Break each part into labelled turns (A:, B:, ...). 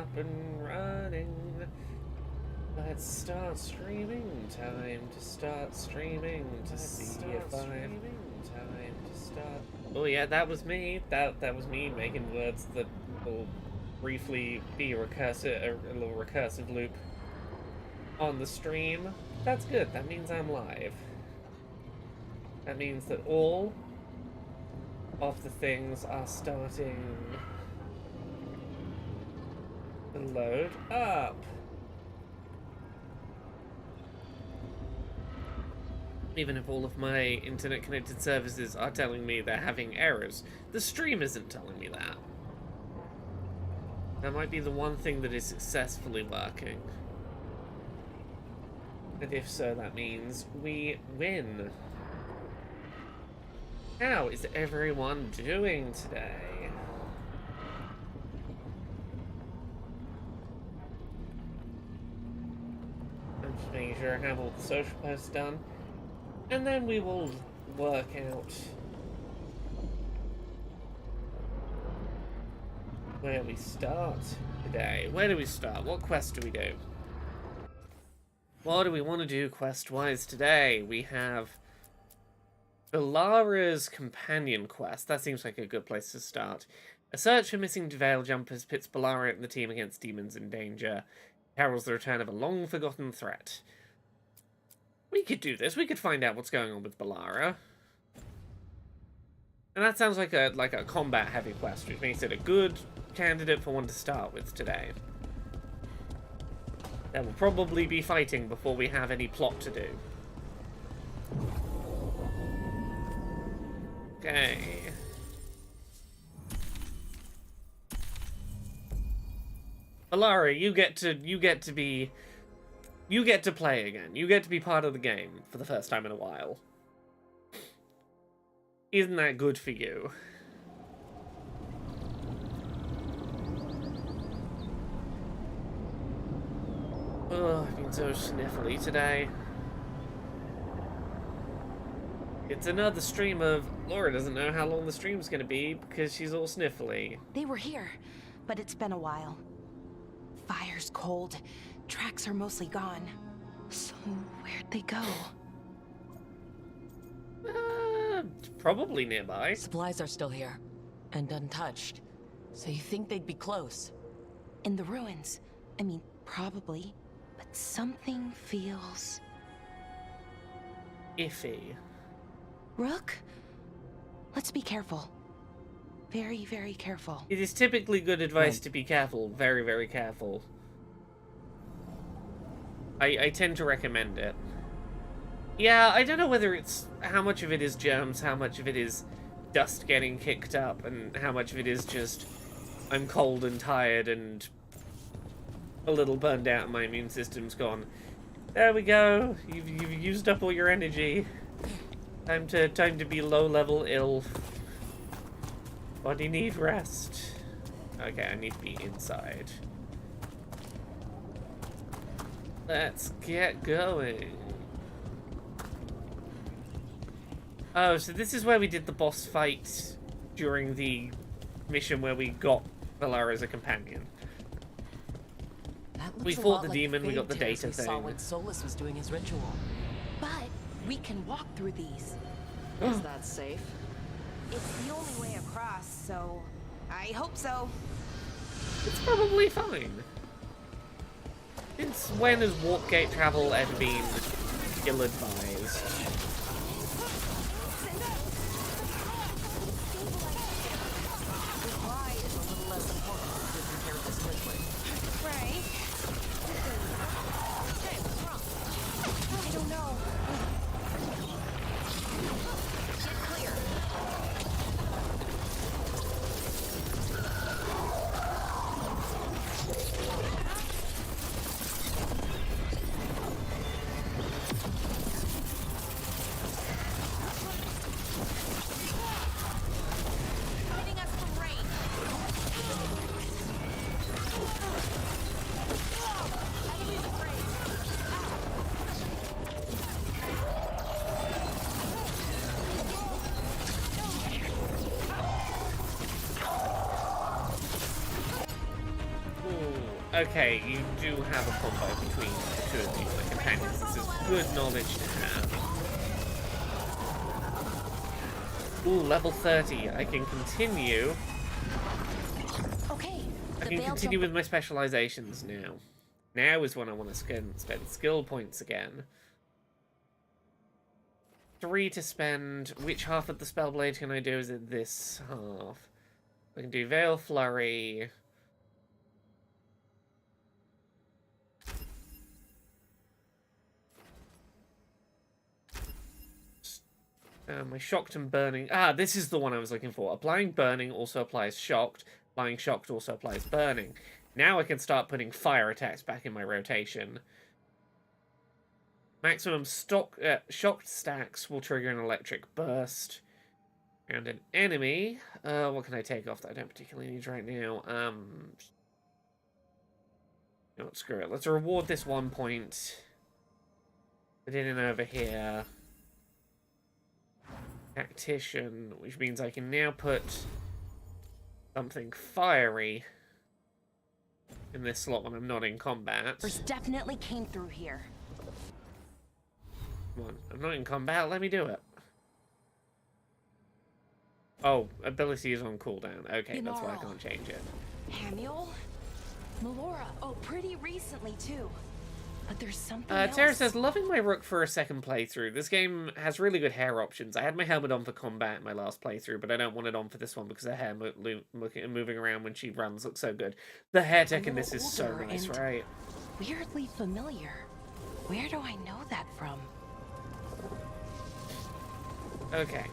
A: up and running. Let's start streaming. Time to start streaming to see if I'm. Time to start. Oh yeah, that was me. That was me making words that will briefly be a little recursive loop on the stream. That's good. That means I'm live. That means that all of the things are starting to load up. Even if all of my internet-connected services are telling me they're having errors, the stream isn't telling me that. That might be the one thing that is successfully working. And if so, that means we win. How is everyone doing today? I'm just making sure I have all the social posts done. And then we will work out where we start today. Where do we start? What quest do we do? What do we want to do quest-wise today? We have Valara's companion quest. That seems like a good place to start. A search for missing Veil jumpers pits Valara and the team against demons in danger. Heralds the return of a long-forgotten threat. We could do this. We could find out what's going on with Valara. And that sounds like a combat-heavy quest, which makes it a good candidate for one to start with today. There will probably be fighting before we have any plot to do. Okay. Valara, you get to play again. You get to be part of the game for the first time in a while. Isn't that good for you? Oh, I've been so sniffly today. It's another stream of Laura doesn't know how long the stream's gonna be because she's all sniffly.
B: They were here, but it's been a while. Fire's cold. Tracks are mostly gone. So where'd they go?
A: Probably nearby.
C: Supplies are still here, and untouched. So you think they'd be close?
B: In the ruins. I mean, probably. But something feels...
A: iffy.
B: Rook? Let's be careful. Very, very careful.
A: It is typically good advice to be careful. Very, very careful. I tend to recommend it. Yeah, I don't know whether it's... how much of it is germs, how much of it is dust getting kicked up, and how much of it is just... I'm cold and tired and... a little burned out and my immune system's gone. There we go. You've used up all your energy. Time to be low-level ill. Body need rest. Okay, I need to be inside. Let's get going. Oh, so this is where we did the boss fight during the mission where we got Valara as a companion. We fought the demon, we got the data thing.
C: Saw when Solus was doing his ritual.
B: But we can walk through these.
C: Is that safe?
B: It's the only way across, so I hope so.
A: It's probably fine. Since when has warp gate travel ever been ill-advised? Okay, you do have a combo between the two of you, my companions. This is good knowledge to have. Ooh, level 30. I can continue.
B: Okay.
A: I can continue with my specializations now. Now is when I want to spend skill points again. 3 to spend. Which half of the Spellblade can I do? Is it this half? I can do Veil Flurry. My Shocked and Burning. Ah, this is the one I was looking for. Applying Burning also applies Shocked. Applying Shocked also applies Burning. Now I can start putting fire attacks back in my rotation. Maximum Shocked stacks will trigger an electric burst. And an enemy. What can I take off that I don't particularly need right now? No, screw it. Let's reward this 1 point. Put it in over here. Tactician, which means I can now put something fiery in this slot when I'm not in combat.
B: First definitely came through here.
A: Come on, I'm not in combat, let me do it. Oh, ability is on cooldown. Okay, that's why I can't change it.
B: Hamiel? Melora. Oh, pretty recently, too. But there's something
A: Tara
B: else.
A: says, loving my Rook for a second playthrough. This game has really good hair options. I had my helmet on for combat in my last playthrough, but I don't want it on for this one because her hair moving around when she runs looks so good. The hair tech in this is so nice, right?
B: Weirdly familiar. Where do I know that from?
A: Okay.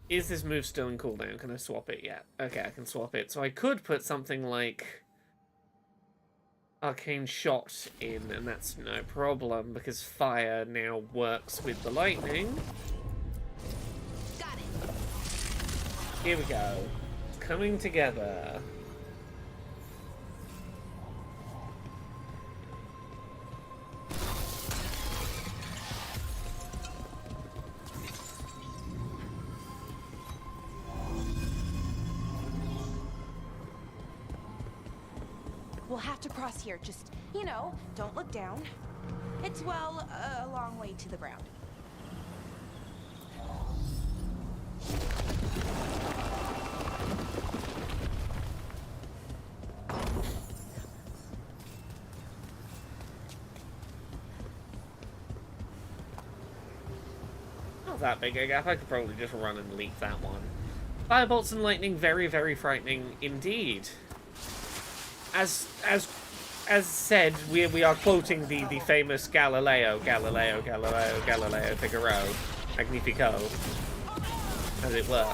A: Is this move still in cooldown? Can I swap it yet? Okay, I can swap it. So I could put something like Arcane Shot in, and that's no problem because fire now works with the lightning.
B: Got it.
A: Here we go. Coming together.
B: We'll have to cross here. Just, you know, don't look down. It's, well, a long way to the ground.
A: Not that big a gap. I could probably just run and leap that one. Firebolts and lightning, very, very frightening indeed. As said, we are quoting the famous Galileo Figaro, Magnifico, as it were.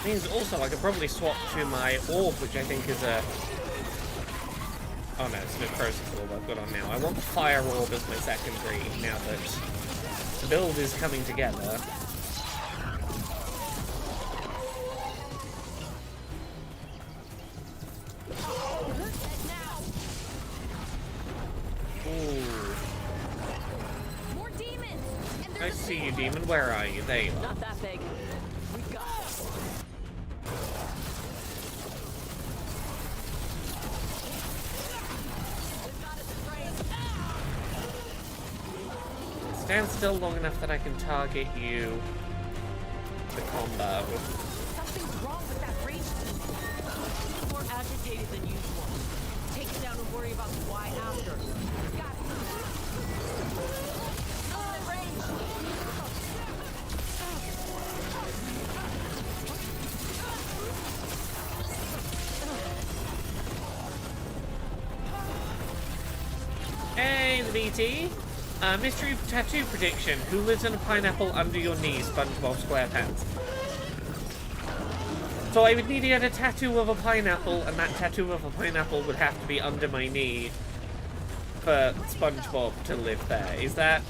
A: Means also I could probably swap to my orb, which I think is a... Oh no, it's the process orb I've got on now. I want fire orb as my secondary now that the build is coming together. Ooh.
B: More demons!
A: I see you, demon. Where are you? There you are.
C: Not that big. We got this.
A: Stand still long enough that I can target you. The combo.
B: Something's wrong with that range.
C: More agitated than usual. Take it down and worry about the why after.
B: Got it.
A: Hey, the BT. Mystery tattoo prediction. Who lives in a pineapple under your knee, SpongeBob SquarePants? So I would need to get a tattoo of a pineapple, and that tattoo of a pineapple would have to be under my knee. for SpongeBob to live there. Is that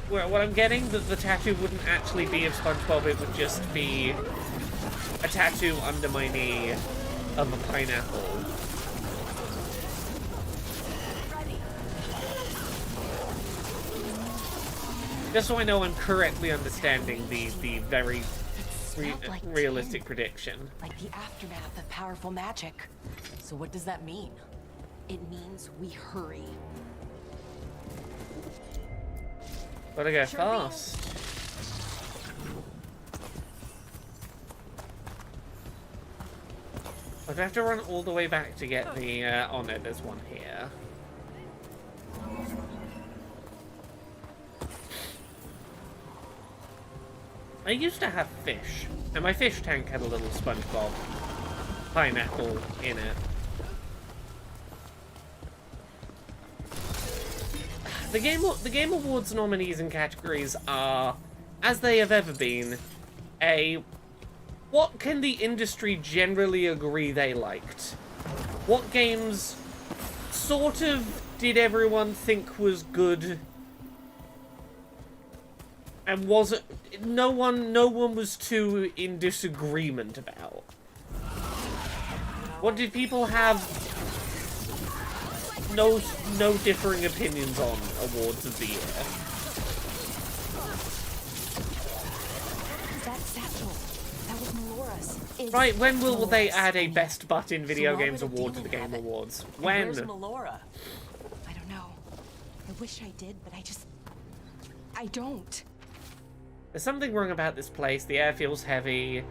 A: what I'm getting? That the tattoo wouldn't actually be of SpongeBob, it would just be a tattoo under my knee of a pineapple. Just so I know I'm correctly understanding the very realistic prediction.
B: Like the aftermath of powerful magic.
C: So what does that mean?
B: It means we hurry.
A: Gotta go fast. I'd have to run all the way back to get the, oh no, there's one here. I used to have fish, and my fish tank had a little SpongeBob pineapple in it. The Game Awards nominees and categories are, as they have ever been, what can the industry generally agree they liked? What games sort of did everyone think was good? And no one was too in disagreement about? What did people have no differing opinions on awards of the year?
B: That satchel. That was Melora's.
A: Right, when will they add a Best Butt in Video
C: So why
A: Games
C: would a
A: award to the
C: demon
A: Game
C: have it?
A: Awards?
C: And
A: When?
C: Where's Melora?
B: I don't know. I wish I did, but I don't.
A: There's something wrong about this place. The air feels heavy.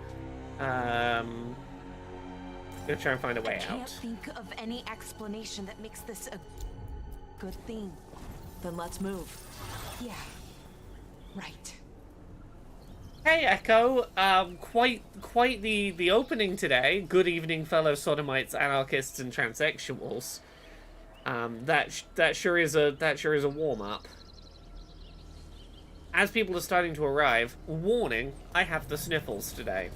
A: Gonna try and find a way
B: I can't
A: out.
B: think of any explanation that makes this a good thing.
C: Then let's move.
B: Yeah. Right.
A: Hey Echo, quite the opening today. Good evening, fellow sodomites, anarchists, and transsexuals. That sure is a warm up. As people are starting to arrive, warning, I have the sniffles today.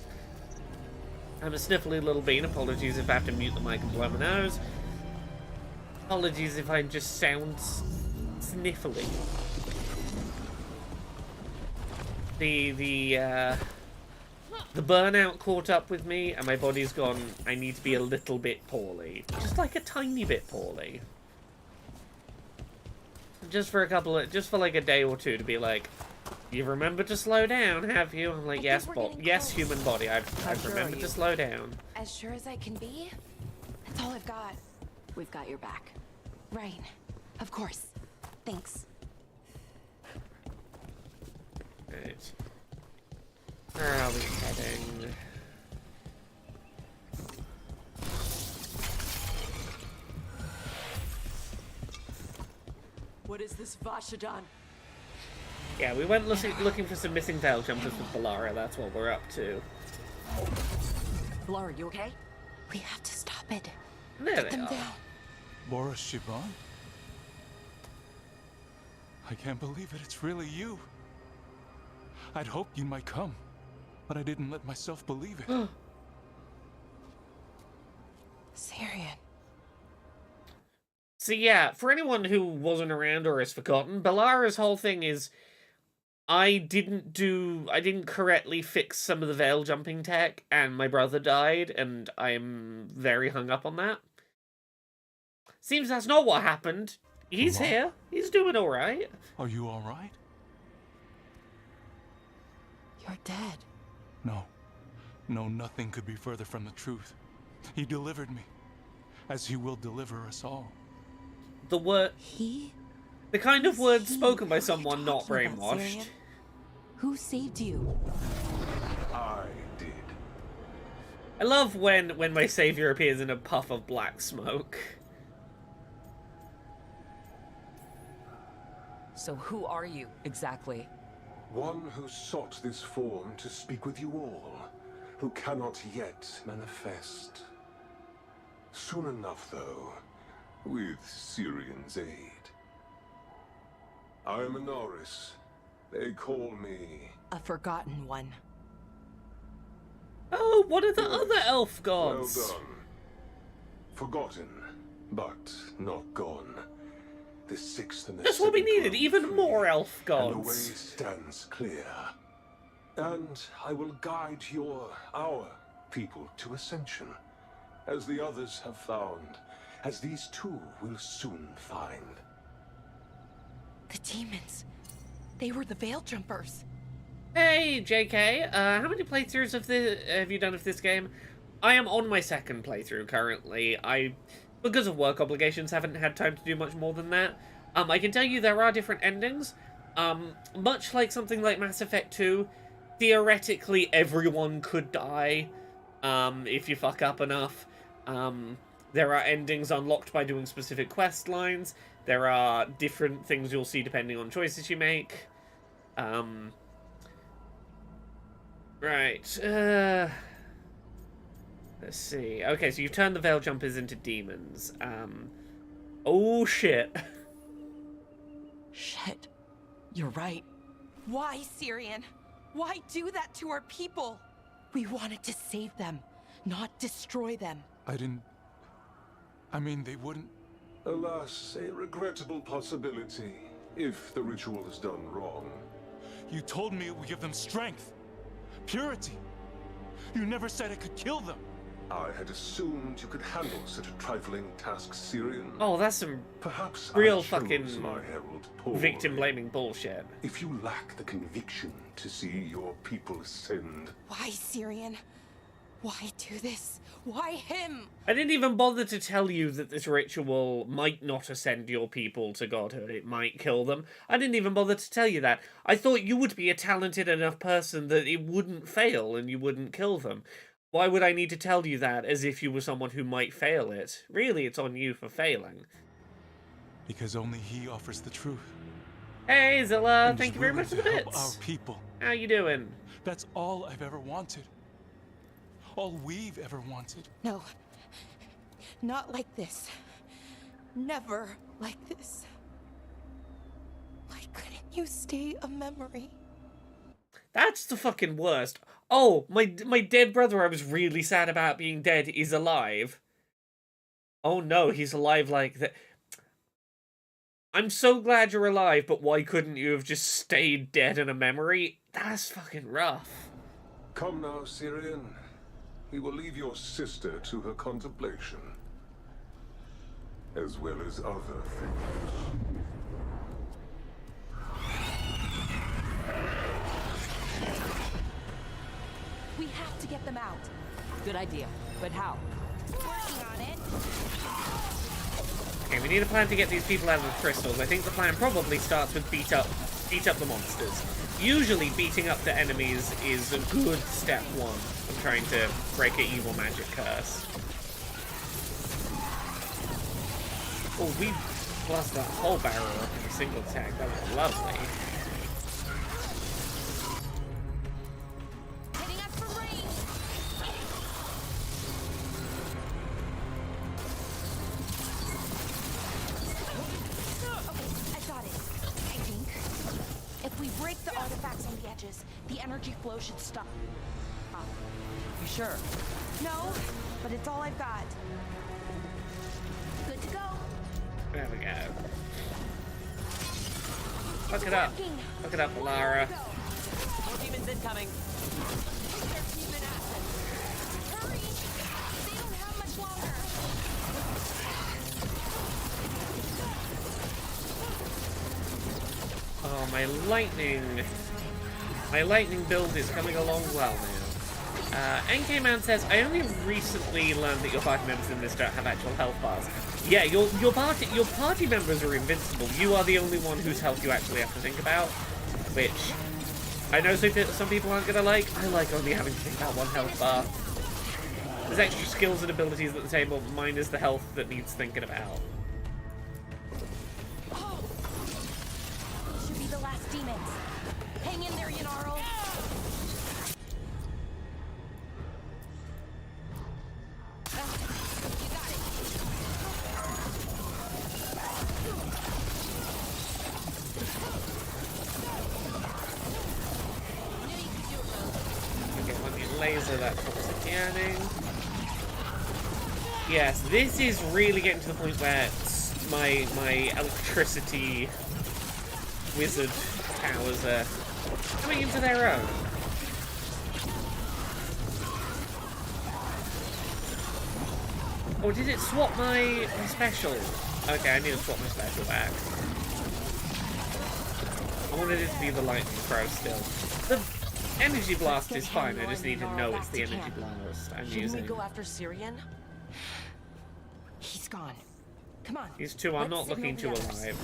A: I'm a sniffly little bean. Apologies if I have to mute the mic and blow my nose. Apologies if I just sound sniffly. The burnout caught up with me, and my body's gone, I need to be a little bit poorly. Just like a tiny bit poorly. Just for like a day or two to be like, you've remembered to slow down, have you? I'm like, yes, human body, I've remembered to slow down.
B: As sure as I can be? That's all I've got.
C: We've got your back.
B: Right. Of course. Thanks.
A: Right. Where are we heading?
C: What is this Vashadan?
A: Yeah, we went looking for some missing veil jumpers with Balara. That's what we're up to.
C: Laura, you okay?
B: We have to stop it.
A: There
B: Put
A: they
B: them
A: are.
B: down.
D: Boris Shiban? I can't believe it. It's really you. I'd hoped you might come, but I didn't let myself believe it.
B: Syrian.
A: So yeah, for anyone who wasn't around or has forgotten, Balara's whole thing is I didn't correctly fix some of the veil jumping tech, and my brother died, and I'm very hung up on that. Seems that's not what happened. He's
D: Mama?
A: here. He's doing alright.
D: Are you all right?
B: You're dead.
D: No. No, nothing could be further from the truth. He delivered me, as he will deliver us all.
A: The kind of words spoken by someone not brainwashed.
B: Who saved you?
E: I did.
A: I love when my savior appears in a puff of black smoke.
C: So who are you, exactly?
E: One who sought this form to speak with you all, who cannot yet manifest. Soon enough, though, with Syrian's aid. I am a Norris. They call me...
B: A forgotten one.
A: Oh, what are the other elf gods?
E: Well done. Forgotten, but not gone. the sixth and the
A: That's what we
E: seventh
A: needed,
E: room
A: even
E: free,
A: more elf
E: and the way
A: gods.
E: stands clear. And I will guide our people to ascension, as the others have found, as these two will soon find.
B: The demons. They were the Veil Jumpers.
A: Hey, JK, how many playthroughs have you done of this game? I am on my second playthrough currently. I, because of work obligations, haven't had time to do much more than that. I can tell you there are different endings. Much like something like Mass Effect 2, theoretically everyone could die if you fuck up enough. There are endings unlocked by doing specific quest lines. There are different things you'll see depending on choices you make. Right. Let's see. Okay, so you've turned the Veil Jumpers into demons. Oh shit.
B: Shit. You're right. Why, Syrian? Why do that to our people? We wanted to save them, not destroy them.
D: I mean, they wouldn't...
E: Alas, a regrettable possibility, if the ritual is done wrong.
D: You told me it would give them strength, purity. You never said it could kill them.
E: I had assumed you could handle such a trifling task, Syrian.
A: Oh, that's some
E: Perhaps
A: real
E: I chose
A: fucking
E: my herald poorly.
A: victim-blaming bullshit.
E: If you lack the conviction to see your people ascend,
B: Why, Syrian? Why do this? Why him?
A: I didn't even bother to tell you that this ritual might not ascend your people to godhood. It might kill them. I didn't even bother to tell you that. I thought you would be a talented enough person that it wouldn't fail and you wouldn't kill them. Why would I need to tell you that as if you were someone who might fail it? Really, it's on you for failing.
D: Because only he offers the truth.
A: Hey, Zilla,
D: And
A: thank
D: is
A: you very
D: willing
A: much for
D: to
A: the
D: help
A: bits.
D: our people.
A: How you doing?
D: That's all I've ever wanted. All we've ever wanted.
B: No. Not like this. Never like this. Why couldn't you stay a memory?
A: That's the fucking worst. Oh, my dead brother I was really sad about being dead is alive. Oh no, he's alive like that. I'm so glad you're alive, but why couldn't you have just stayed dead in a memory? That's fucking rough.
E: come now, Syrian. We will leave your sister to her contemplation, as well as other things.
B: We have to get them out.
C: Good idea. But how?
B: Working on it.
A: Okay, we need a plan to get these people out of the crystals. I think the plan probably starts with beat up the monsters. Usually beating up the enemies is a good step one of trying to break an evil magic curse. Oh, we blasted that whole barrel up in a single attack. That was lovely.
B: Hitting us from range. Okay, I got it. I think. If we break the artifacts on the edges, the energy flow should stop.
C: You sure?
B: No, but it's all I've got. Good to go.
A: There we go. Fuck it up. Fuck it up, Lara.
C: More demons incoming.
B: Hurry! They don't have much longer.
A: Oh, my lightning build is coming along well now. NK Man says, I only recently learned that your party members in this don't have actual health bars. Yeah, your party members are invincible. You are the only one whose health you actually have to think about, which I know some people aren't gonna like. I like only having to think about one health bar. There's extra skills and abilities at the table. Mine is the health that needs thinking about.
B: Should be the last demons. Hang in there, Yanaro. You got it.
A: Okay, let me laser that toxic. Yes, this is really getting to the point where my electricity wizard powers are coming into their own. Or did it swap my special? Okay, I need to swap my special back. I wanted it to be the lightning throw still. The energy blast is fine, I just need to know it's the energy blast I'm using.
B: Shouldn't we go after Syrian? He's gone. Come on.
A: These two are not looking too
B: others.
A: alive.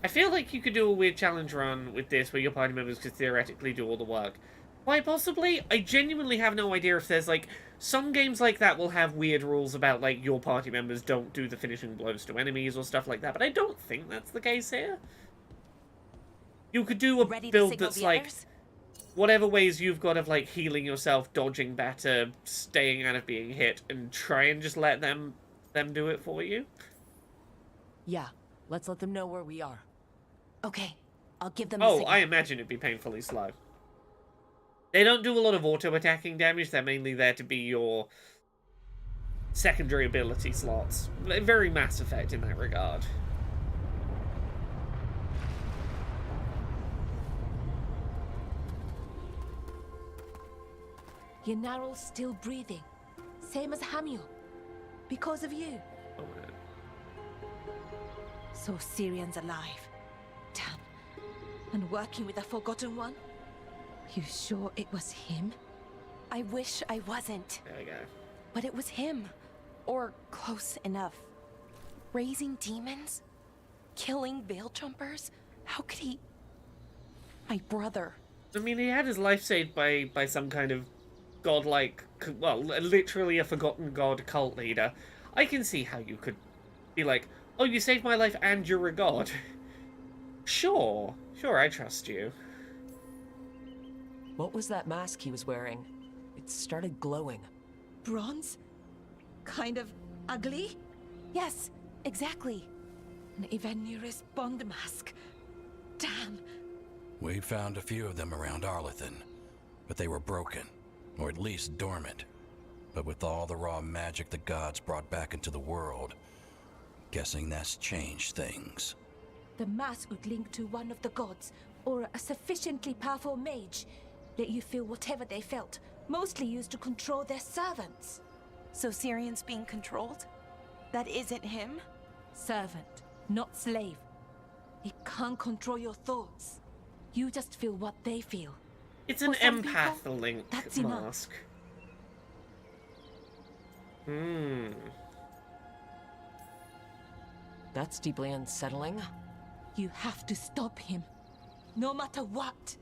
A: I feel like you could do a weird challenge run with this where your party members could theoretically do all the work. Quite possibly. I genuinely have no idea if there's, like, some games like that will have weird rules about, like, your party members don't do the finishing blows to enemies or stuff like that, but I don't think that's the case here. You could do a build that's, like, whatever ways you've got of, like, healing yourself, dodging better, staying out of being hit, and try and just let them do it for you.
C: Yeah, let's let them know where we are.
B: Okay, I'll give them a
A: Oh,
B: signal.
A: I imagine it'd be painfully slow. They don't do a lot of auto-attacking damage, they're mainly there to be your secondary ability slots. Very Mass Effect in that regard.
F: Yennaro's still breathing. Same as Hamiel. Because of you.
A: Oh, man.
F: So Syrian's alive. Damn. And working with the Forgotten One? You sure it was him?
B: I wish I wasn't.
A: There we go.
B: But it was him. Or close enough. Raising demons? Killing veil jumpers? How could he... My brother.
A: I mean, he had his life saved by some kind of godlike, well, literally a forgotten god cult leader. I can see how you could be like, oh, you saved my life and you're a god. Sure, I trust you.
C: What was that mask he was wearing? It started glowing.
F: Bronze? Kind of ugly?
B: Yes, exactly.
F: An Ivanir's Bond mask. Damn.
G: We found a few of them around Arlethan, but they were broken, or at least dormant. But with all the raw magic the gods brought back into the world, guessing that's changed things.
F: The mask would link to one of the gods, or a sufficiently powerful mage. Let you feel whatever they felt, mostly used to control their servants.
B: So Syrian's being controlled? That isn't him?
F: Servant, not slave. It can't control your thoughts. You just feel what they feel.
A: It's an
F: For some
A: empath
F: people,
A: link
F: that's enough.
A: mask.
C: That's deeply unsettling.
F: You have to stop him. No matter what.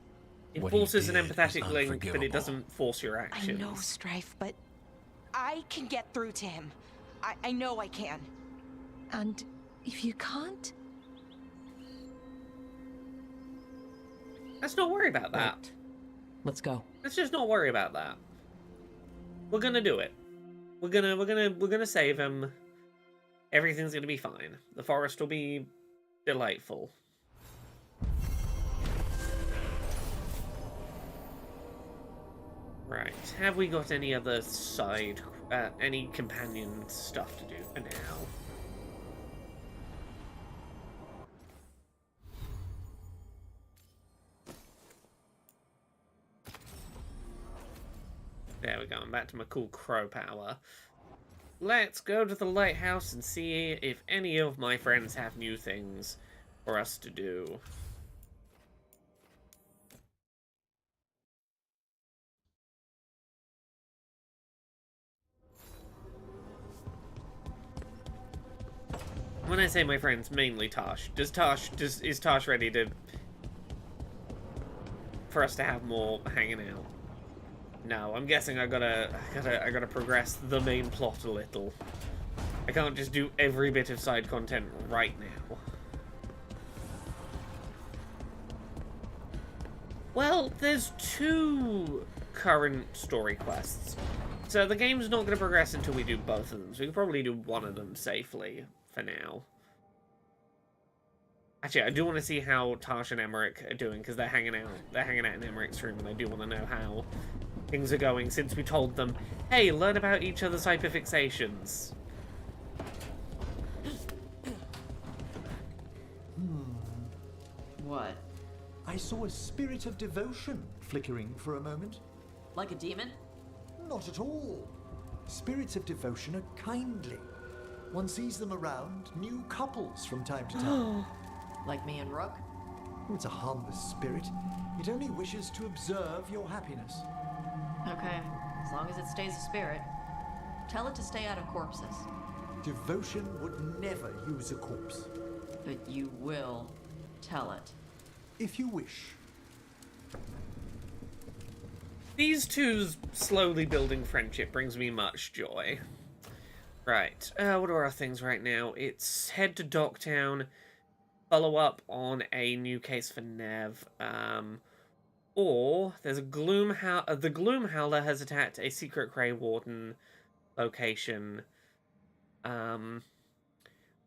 A: It
G: What he
A: forces an
G: did was
A: empathetic link, but
G: unforgivable.
A: it doesn't force your
B: I
A: actions.
B: know, Strife, but I can get through to him. I know I can.
F: And if you can't,
A: Let's not worry about that.
C: Right. Let's go.
A: Let's just not worry about that. We're gonna do it. We're gonna save him. Everything's gonna be fine. The forest will be delightful. Right. Have we got any other any companion stuff to do for now? There we go, I'm back to my cool crow power. Let's go to the lighthouse and see if any of my friends have new things for us to do. When I say my friends, mainly Tosh. Is Tosh ready for us to have more hanging out? No, I'm guessing I gotta progress the main plot a little. I can't just do every bit of side content right now. Well, there's 2 current story quests. So the game's not going to progress until we do both of them. So we can probably do one of them safely for now. Actually, I do want to see how Tash and Emmerich are doing because they're hanging out. They're hanging out in Emmerich's room, and I do want to know how things are going since we told them, hey, learn about each other's hyperfixations.
C: What?
H: I saw a spirit of devotion flickering for a moment.
C: Like a demon?
H: Not at all. Spirits of devotion are kindly. One sees them around new couples from time to time.
C: Like me and Rook?
H: It's a harmless spirit. It only wishes to observe your happiness.
C: Okay, as long as it stays a spirit. Tell it to stay out of corpses.
H: Devotion would never use a corpse.
C: But you will tell it.
H: If you wish.
A: These two's slowly building friendship brings me much joy. Right, what are our things right now? It's head to Docktown, follow up on a new case for Nev, or there's a the Gloom Howler has attacked a secret Grey Warden location.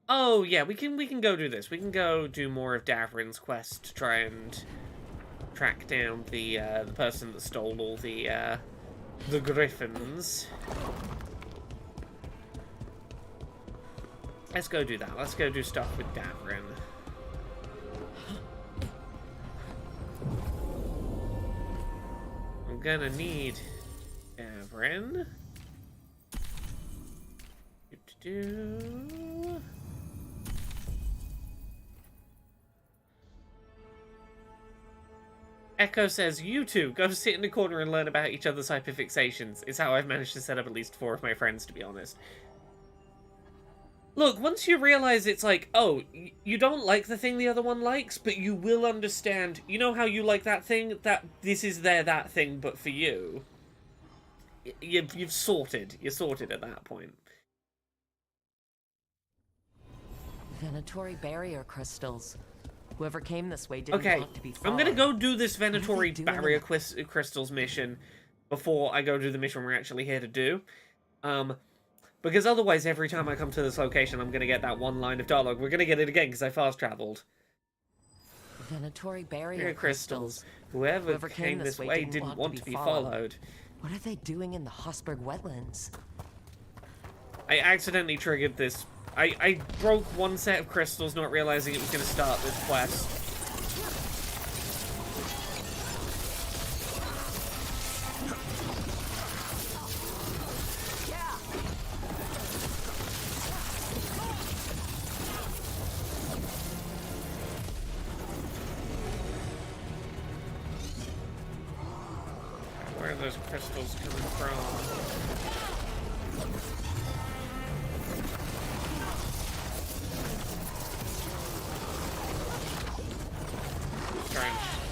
A: Oh yeah, we can go do this. We can go do more of Davrin's quest to try and track down the person that stole all the griffins. Let's go do that. Let's go do stuff with Davrin. I'm gonna need Davrin. Echo says, you two, go sit in the corner and learn about each other's hyperfixations. It's how I've managed to set up at least 4 of my friends, to be honest. Look, once you realize it's like, oh, you don't like the thing the other one likes, but you will understand, you know how you like that thing? This is that thing, but for you. You're sorted at that point.
C: Venatory barrier crystals. Whoever came this way didn't
A: Okay,
C: want to be followed.
A: I'm gonna go do this Venatory
C: doing
A: barrier crystals mission before I go do the mission we're actually here to do. Because otherwise, every time I come to this location, I'm going to get that one line of dialogue. We're going to get it again, because I fast-traveled.
C: Venatory barrier
A: crystals. Whoever came this way didn't want to be followed.
C: What are they doing in the Hosberg wetlands?
A: I accidentally triggered this. I broke one set of crystals, not realizing it was going to start this quest. Where are those crystals coming from?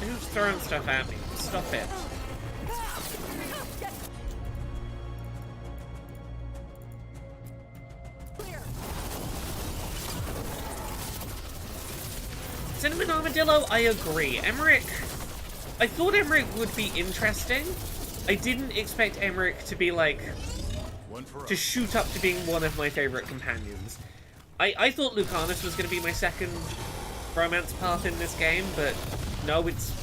A: Who's throwing stuff at me? Stop it. Cinnamon Armadillo, I agree. Emmerich, I thought Emmerich would be interesting. I didn't expect Emmerich to be like, to shoot up to being one of my favorite companions. I thought Lucanus was going to be my second romance path in this game, but no, it's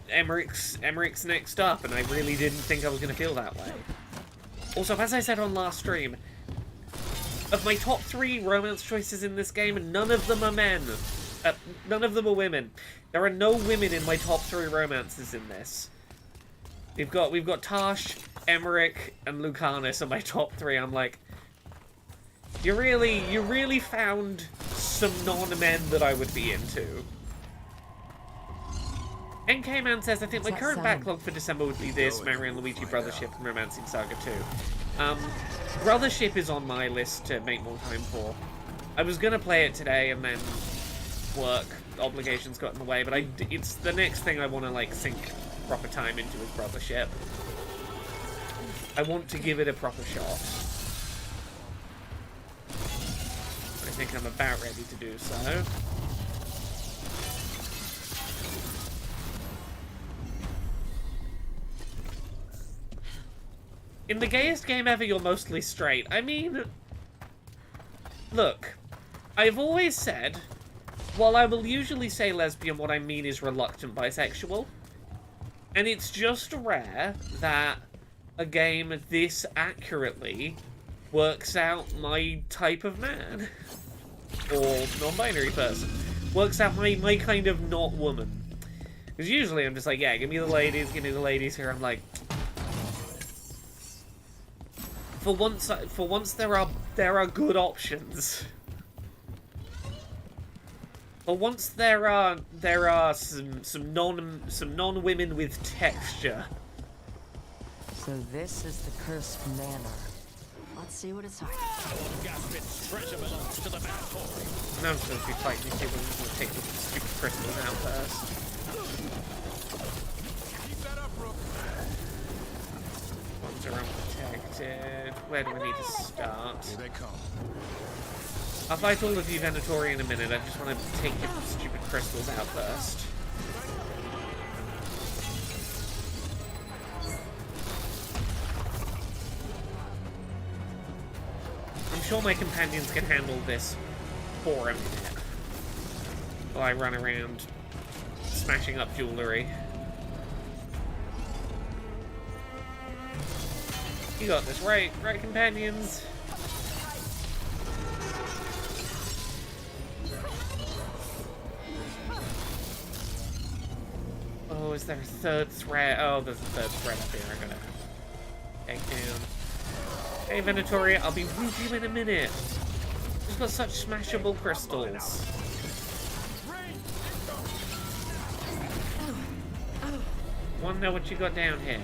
A: Emmerich's next up, and I really didn't think I was going to feel that way. Also, as I said on last stream, of my top 3 romance choices in this game, none of them are men. None of them are women. There are no women in my top 3 romances in this. We've got Tash, Emmerich, and Lucanus in my top 3. I'm like, you really found some non-men that I would be into. NK Man says, I think my current backlog for December would be this, Mario and Luigi Brothership and Romancing Saga 2. Brothership is on my list to make more time for. I was gonna play it today and then work obligations got in the way, but it's the next thing I want to like sink proper time into is Brothership. I want to give it a proper shot. I think I'm about ready to do so. In the gayest game ever, you're mostly straight. I mean, look, I've always said, while I will usually say lesbian, what I mean is reluctant bisexual. And it's just rare that a game this accurately works out my type of man. Or non-binary person. Works out my kind of not woman. Because usually I'm just like, yeah, give me the ladies here. I'm like... For once there are good options. For once there are some non-women with texture.
C: So this is the cursed manor. Let's see what it's like.
A: Now I'm supposed to be fighting these people. I'm just gonna take the stupid crystals out first. Ones are unprotected. Where do we need to start?
D: Here they come.
A: I'll fight all of you Venatori in a minute. I just want to take your stupid crystals out first. I'm sure my companions can handle this for a minute. While I run around smashing up jewellery. You got this, right? Right, companions? Oh, is there a third threat? Oh, there's a third threat up here I gotta take down. Hey, Venatori, I'll be with you in a minute. Just got such smashable crystals. Wanna know what you got down here?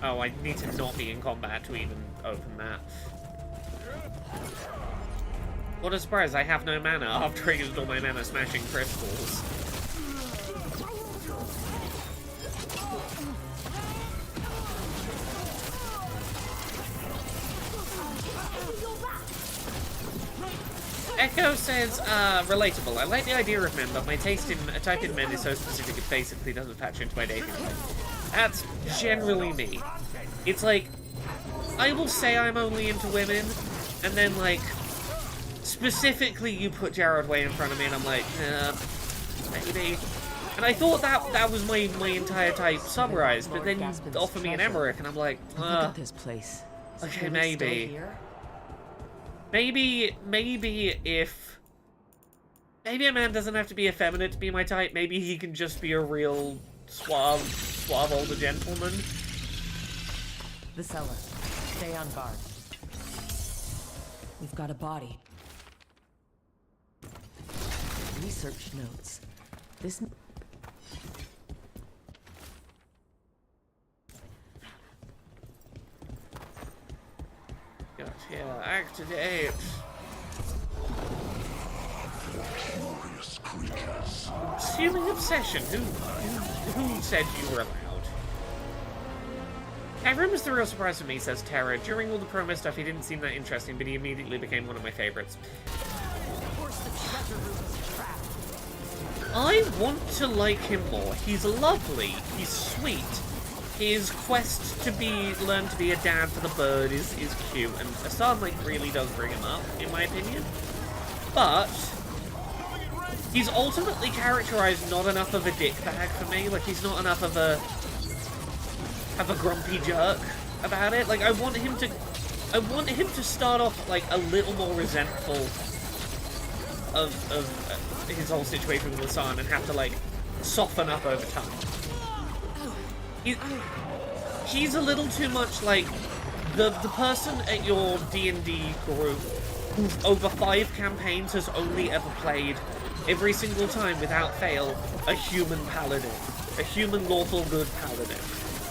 A: Oh, I need to not be in combat to even open that. What a surprise, I have no mana after I used all my mana smashing crystals. Echo says, relatable. I like the idea of men, but my taste in type in men is so specific it basically doesn't patch into my dating life. That's generally me. It's like, I will say I'm only into women, and then like, specifically you put Jared Way in front of me and I'm like, maybe. And I thought that was my entire type summarized, but then you offer me an Emmerich and I'm like,
C: Look at this place.
A: okay, maybe. Maybe if... Maybe a man doesn't have to be effeminate to be my type. Maybe he can just be a real suave older gentleman.
C: The cellar. Stay on guard. We've got a body. Research notes. This...
A: Got here, activate.
E: Glorious creatures.
A: Consuming obsession. Who said you were allowed? Skyrim was the real surprise for me, says Terra. During all the promo stuff, he didn't seem that interesting, but he immediately became one of my favorites. I want to like him more. He's lovely. He's sweet. His quest to learn to be a dad for the bird is cute, and Assad like really does bring him up, in my opinion. But he's ultimately characterized not enough of a dickbag for me. Like he's not enough of a grumpy jerk about it. Like I want him to start off like a little more resentful of his whole situation with Hassan and have to like soften up over time. He's a little too much like the person at your D&D group who over 5 campaigns has only ever played every single time without fail a human paladin, a human lawful good paladin.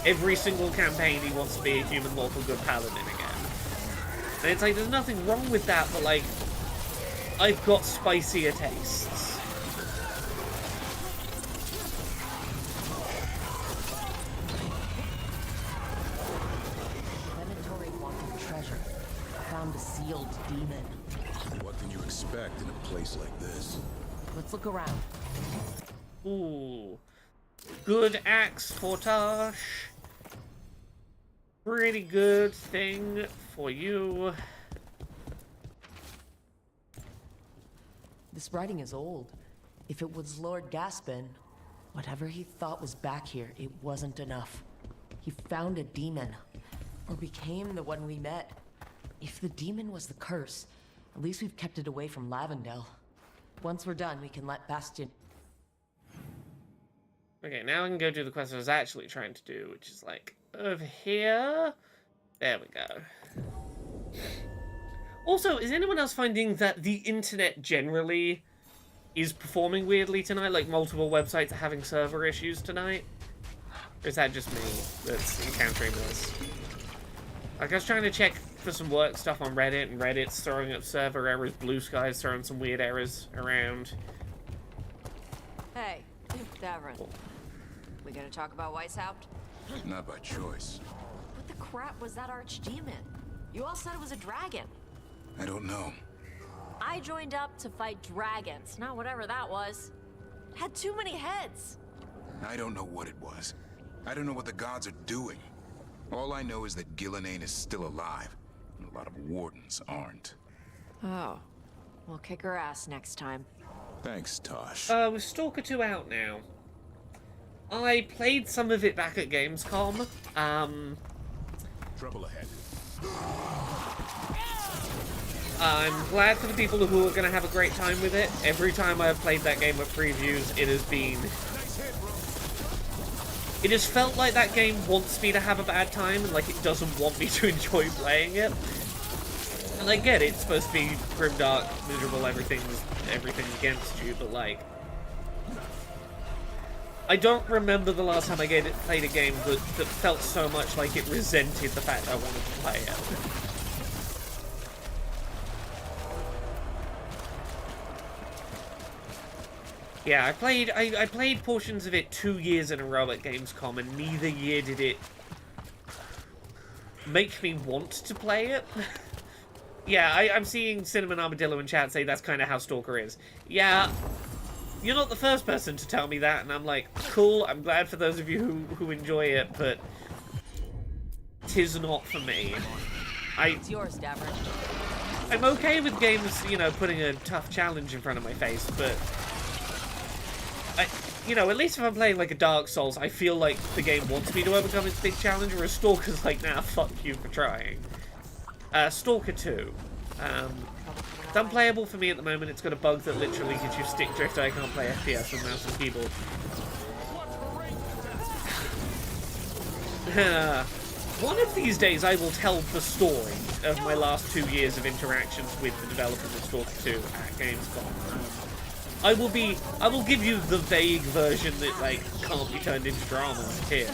A: Every single campaign he wants to be a human lawful good paladin again. And it's like there's nothing wrong with that, but like I've got spicier tastes.
C: Found a sealed demon.
I: What can you expect in a place like this?
C: Let's look around.
A: Ooh. Good axe for Tosh. Pretty good thing for you.
C: This writing is old. If it was Lord Gaspin, Whatever he thought was back here, it wasn't enough. He found a demon. Or became the one we met. If the demon was the curse, at least we've kept it away from Lavendel. Once we're done, we can let Bastion...
A: Okay, now I can go do the quest I was actually trying to do, which is like over here. There we go. Also, is anyone else finding that the internet generally is performing weirdly tonight? Like multiple websites are having server issues tonight? Or is that just me that's encountering this? Like, I was trying to check for some work stuff on Reddit, and Reddit's throwing up server errors, Blue Sky's throwing some weird errors around.
J: Hey, Davrin. We gonna talk about Weishaupt?
I: Not by choice.
J: What the crap was that archdemon? You all said it was a dragon.
I: I don't know.
J: I joined up to fight dragons, not whatever that was. It had too many heads.
I: I don't know what it was. I don't know what the gods are doing. All I know is that Gillenane is still alive, and a lot of wardens aren't.
J: Oh. We'll kick her ass next time.
I: Thanks, Tosh.
A: With Stalker 2 out now. I played some of it back at Gamescom.
I: Trouble ahead.
A: I'm glad for the people who are going to have a great time with it. Every time I've played that game at previews, it has been... It has felt like that game wants me to have a bad time, and like it doesn't want me to enjoy playing it. And I get it, it's supposed to be grimdark, miserable, everything's against you, but like... I don't remember the last time I played a game that felt so much like it resented the fact I wanted to play it. Yeah, I played portions of it 2 years in a row at Gamescom, and neither year did it make me want to play it. Yeah, I'm seeing Cinnamon Armadillo in chat say that's kind of how Stalker is. Yeah, you're not the first person to tell me that, and I'm like, cool, I'm glad for those of you who enjoy it, but 'tis not for me.
J: It's yours, Davrin.
A: I'm okay with games, you know, putting a tough challenge in front of my face, but you know, at least if I'm playing like a Dark Souls, I feel like the game wants me to overcome its big challenge, whereas Stalker's like, nah, fuck you for trying. Stalker 2. It's unplayable for me at the moment. It's got a bug that literally gives you stick drift. I can't play FPS with mouse and keyboard. One of these days I will tell the story of my last 2 years of interactions with the developers of Stalker 2 at Gamescom. I will give you the vague version that, like, can't be turned into drama here.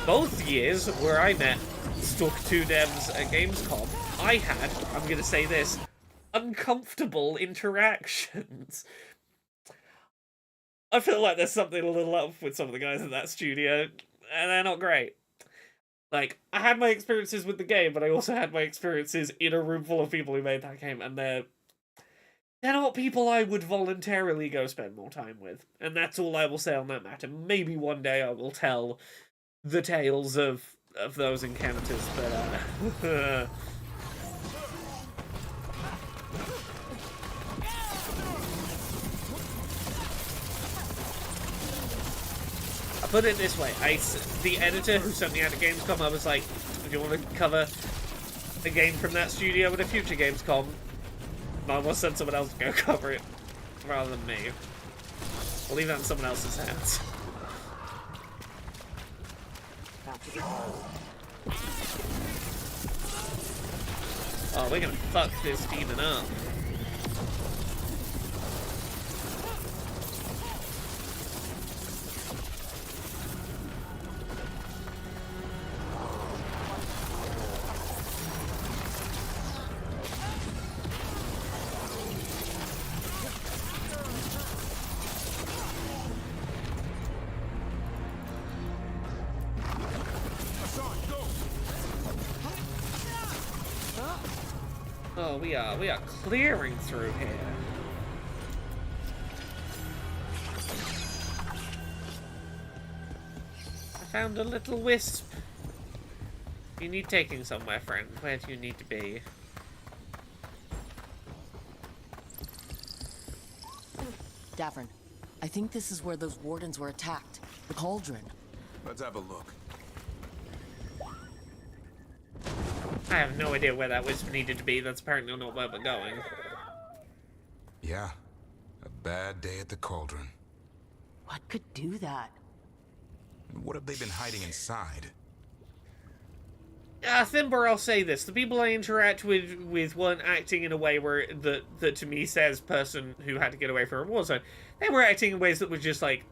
A: Both years where I met Stalker 2 devs at Gamescom, I had, I'm gonna say this, uncomfortable interactions. I feel like there's something a little up with some of the guys at that studio, and they're not great. Like, I had my experiences with the game, but I also had my experiences in a room full of people who made that game, and they're not people I would voluntarily go spend more time with. And that's all I will say on that matter. Maybe one day I will tell the tales of those encounters, but I put it this way, the editor who sent me out to Gamescom, I was like, if you want to cover a game from that studio at a future Gamescom, I will send someone else to go cover it, rather than me. I'll leave that in someone else's hands. Oh, we're gonna fuck this demon up. Oh, we are clearing through here. I found a little wisp. You need taking somewhere, friend. Where do you need to be?
C: Davrin, I think this is where those wardens were attacked. The cauldron.
I: Let's have a look.
A: I have no idea where that whisper needed to be. That's apparently not where we're going.
I: Yeah. A bad day at the cauldron.
C: What could do that?
I: And what have they been hiding inside?
A: Thimber, I'll say this. The people I interact with weren't acting in a way where that to me says person who had to get away from a war zone. They were acting in ways that were just like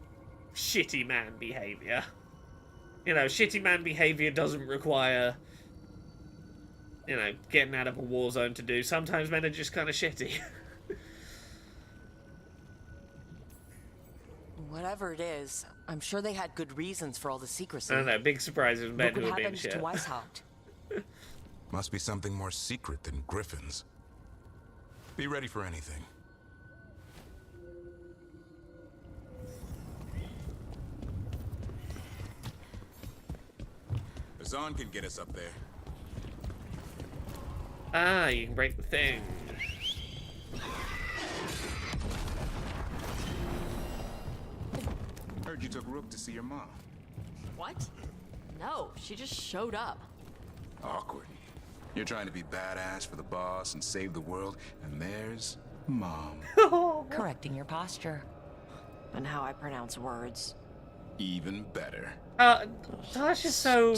A: shitty man behavior. You know, shitty man behavior doesn't require, you know, getting out of a war zone to do. Sometimes men are just kind of shitty.
C: Whatever it is, I'm sure they had good reasons for all the secrecy.
A: I don't know, big surprises men
C: Look
A: who
C: what
A: are being
C: happened
A: shit.
C: to Weishaupt.
I: Must be something more secret than griffins. Be ready for anything. Azan can get us up there.
A: Ah, you can break the thing.
I: Heard you took Rook to see your mom.
J: What? No, she just showed up.
I: Awkward. You're trying to be badass for the boss and save the world, and there's Mom.
C: Correcting your posture.
J: And how I pronounce words.
I: Even better.
A: Tash is so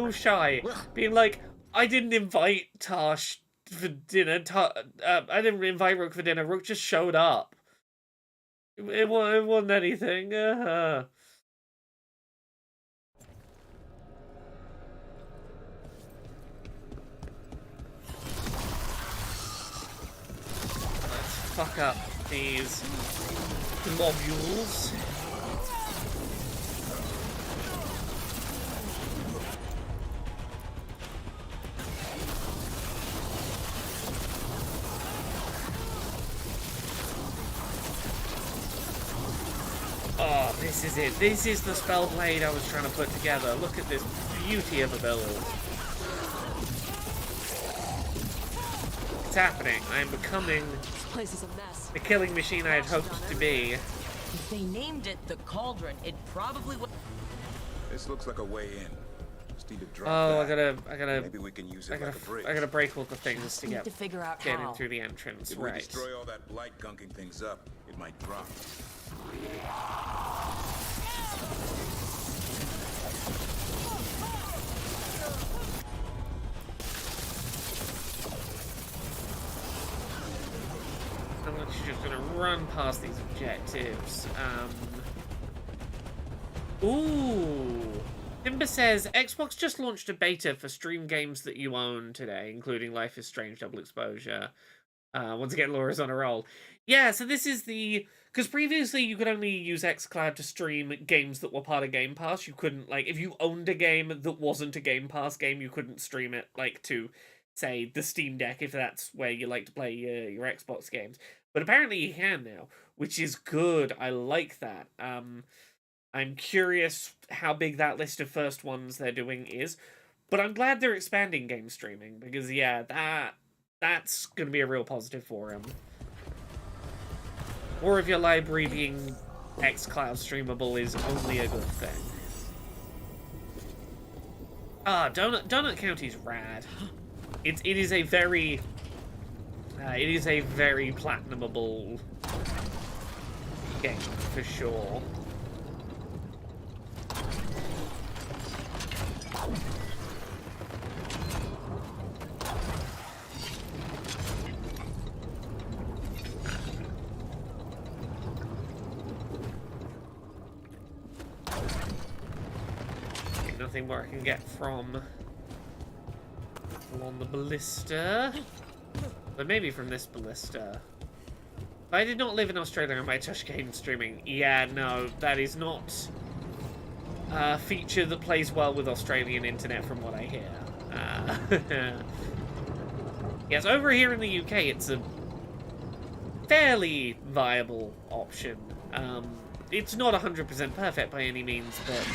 A: shy, being like, I didn't invite Tash for dinner. I didn't invite Rook for dinner. Rook just showed up. It wasn't anything. Let's fuck up these globules. Oh, this is it. This is the spell blade I was trying to put together. Look at this beauty of a build. It's happening. I am becoming
C: This place is a mess.
A: the killing machine I had hoped to be.
C: If they named it the Cauldron, it probably would.
I: This looks like a way in. Just need to drop
A: Oh,
I: that.
A: I gotta.
I: Maybe we can use
A: I
I: it like a
A: gotta.
I: bridge.
A: I gotta break all the things to
C: Need
A: get
C: to figure out
A: in
C: how.
A: through the entrance.
I: If we
A: Right.
I: destroy all that blight gunking things up, it might drop.
A: I'm actually just gonna run past these objectives. Ooh. Timber says, Xbox just launched a beta for stream games that you own today, including Life is Strange Double Exposure. Once again, Laura's on a roll. Yeah, so this is the... Because previously you could only use xCloud to stream games that were part of Game Pass. You couldn't, like, if you owned a game that wasn't a Game Pass game, you couldn't stream it, like, to, say, the Steam Deck, if that's where you like to play your Xbox games. But apparently you can now, which is good. I like that. I'm curious how big that list of first ones they're doing is. But I'm glad they're expanding game streaming, because, yeah, that's going to be a real positive for them. Or if your library being xCloud streamable is only a good thing. Ah, Donut County's rad. It is a very platinumable game for sure. Nothing more I can get from along the ballista, but maybe from this ballista. If I did not live in Australia, I might touch game streaming. Yeah, no, that is not a feature that plays well with Australian internet, from what I hear. Yes, over here in the UK, it's a fairly viable option. It's not 100% perfect by any means, but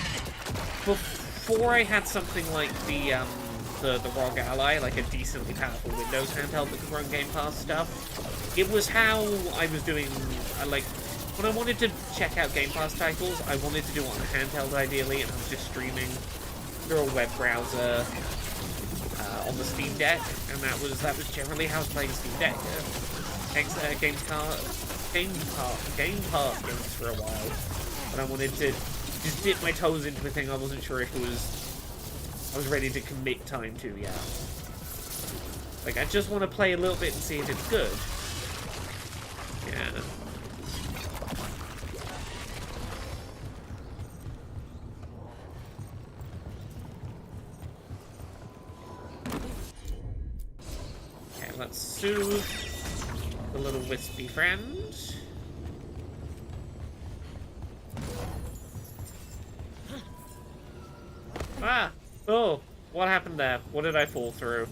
A: before I had something like the ROG Ally, like a decently powerful Windows handheld that could run Game Pass stuff, it was how I was doing, like, when I wanted to check out Game Pass titles, I wanted to do it on a handheld ideally, and I was just streaming through a web browser on the Steam Deck, and that was generally how I was playing Steam Deck. Game Pass games for a while, but I wanted to just dip my toes into a thing I wasn't sure if I was ready to commit time to yet. Like, I just want to play a little bit and see if it's good. Yeah. Okay, let's soothe the little wispy friend. Ah! Oh! What happened there? What did I fall through?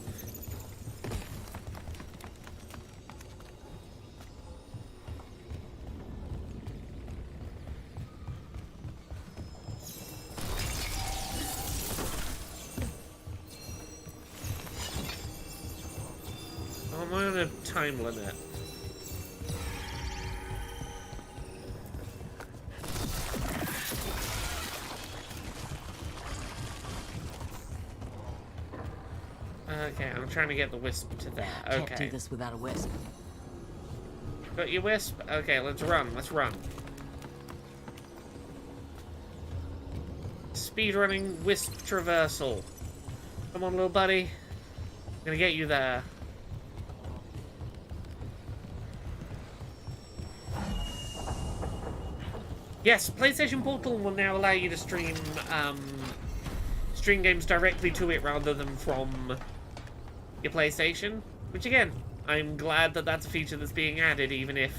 A: I'm on a time limit. Okay, I'm trying to get the wisp to there. Okay.
C: Can't do this without a wisp.
A: Got your wisp? Okay, let's run. Let's run. Speedrunning wisp traversal. Come on, little buddy. I'm gonna get you there. Yes, PlayStation Portal will now allow you to stream games directly to it rather than from your PlayStation. Which, again, I'm glad that that's a feature that's being added, even if,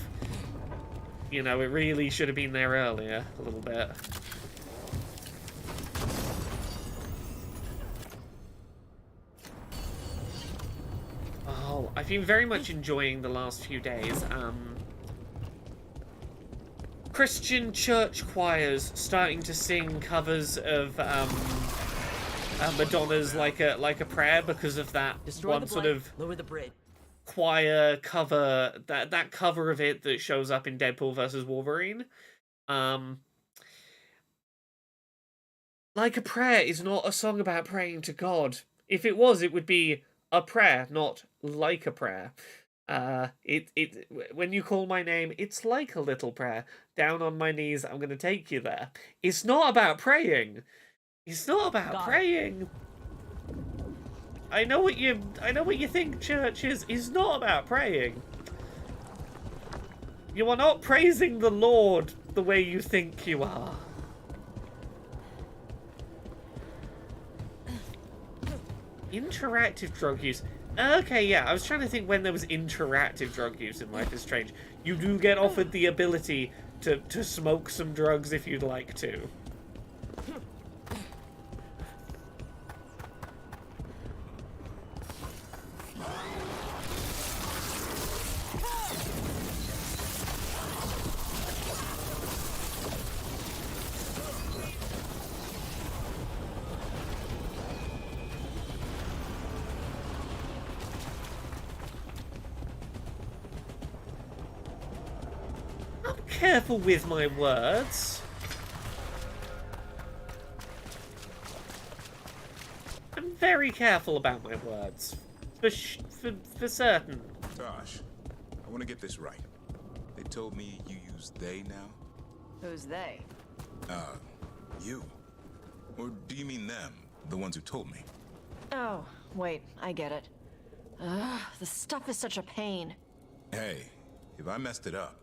A: you know, it really should have been there earlier a little bit. Oh, I've been very much enjoying the last few days. Christian church choirs starting to sing covers of Madonna's like a prayer because of that one sort of
C: lower the bridge.
A: Choir cover, that cover of it that shows up in Deadpool versus Wolverine. Like a Prayer is not a song about praying to God. If it was, it would be a prayer, not like a prayer. When you call my name, it's like a little prayer. Down on my knees, I'm gonna take you there. It's not about praying. It's not about praying. I know what you think church is. It's not about praying. You are not praising the Lord the way you think you are. Interactive drug use. Okay, yeah, I was trying to think when there was interactive drug use in Life is Strange. You do get offered the ability to smoke some drugs if you'd like to. Careful with my words. I'm very careful about my words. For certain.
I: Tosh, I want to get this right. They told me you use they now?
C: Who's they?
I: You. Or do you mean them, the ones who told me?
J: Oh, wait, I get it. The stuff is such a pain.
I: Hey, if I messed it up...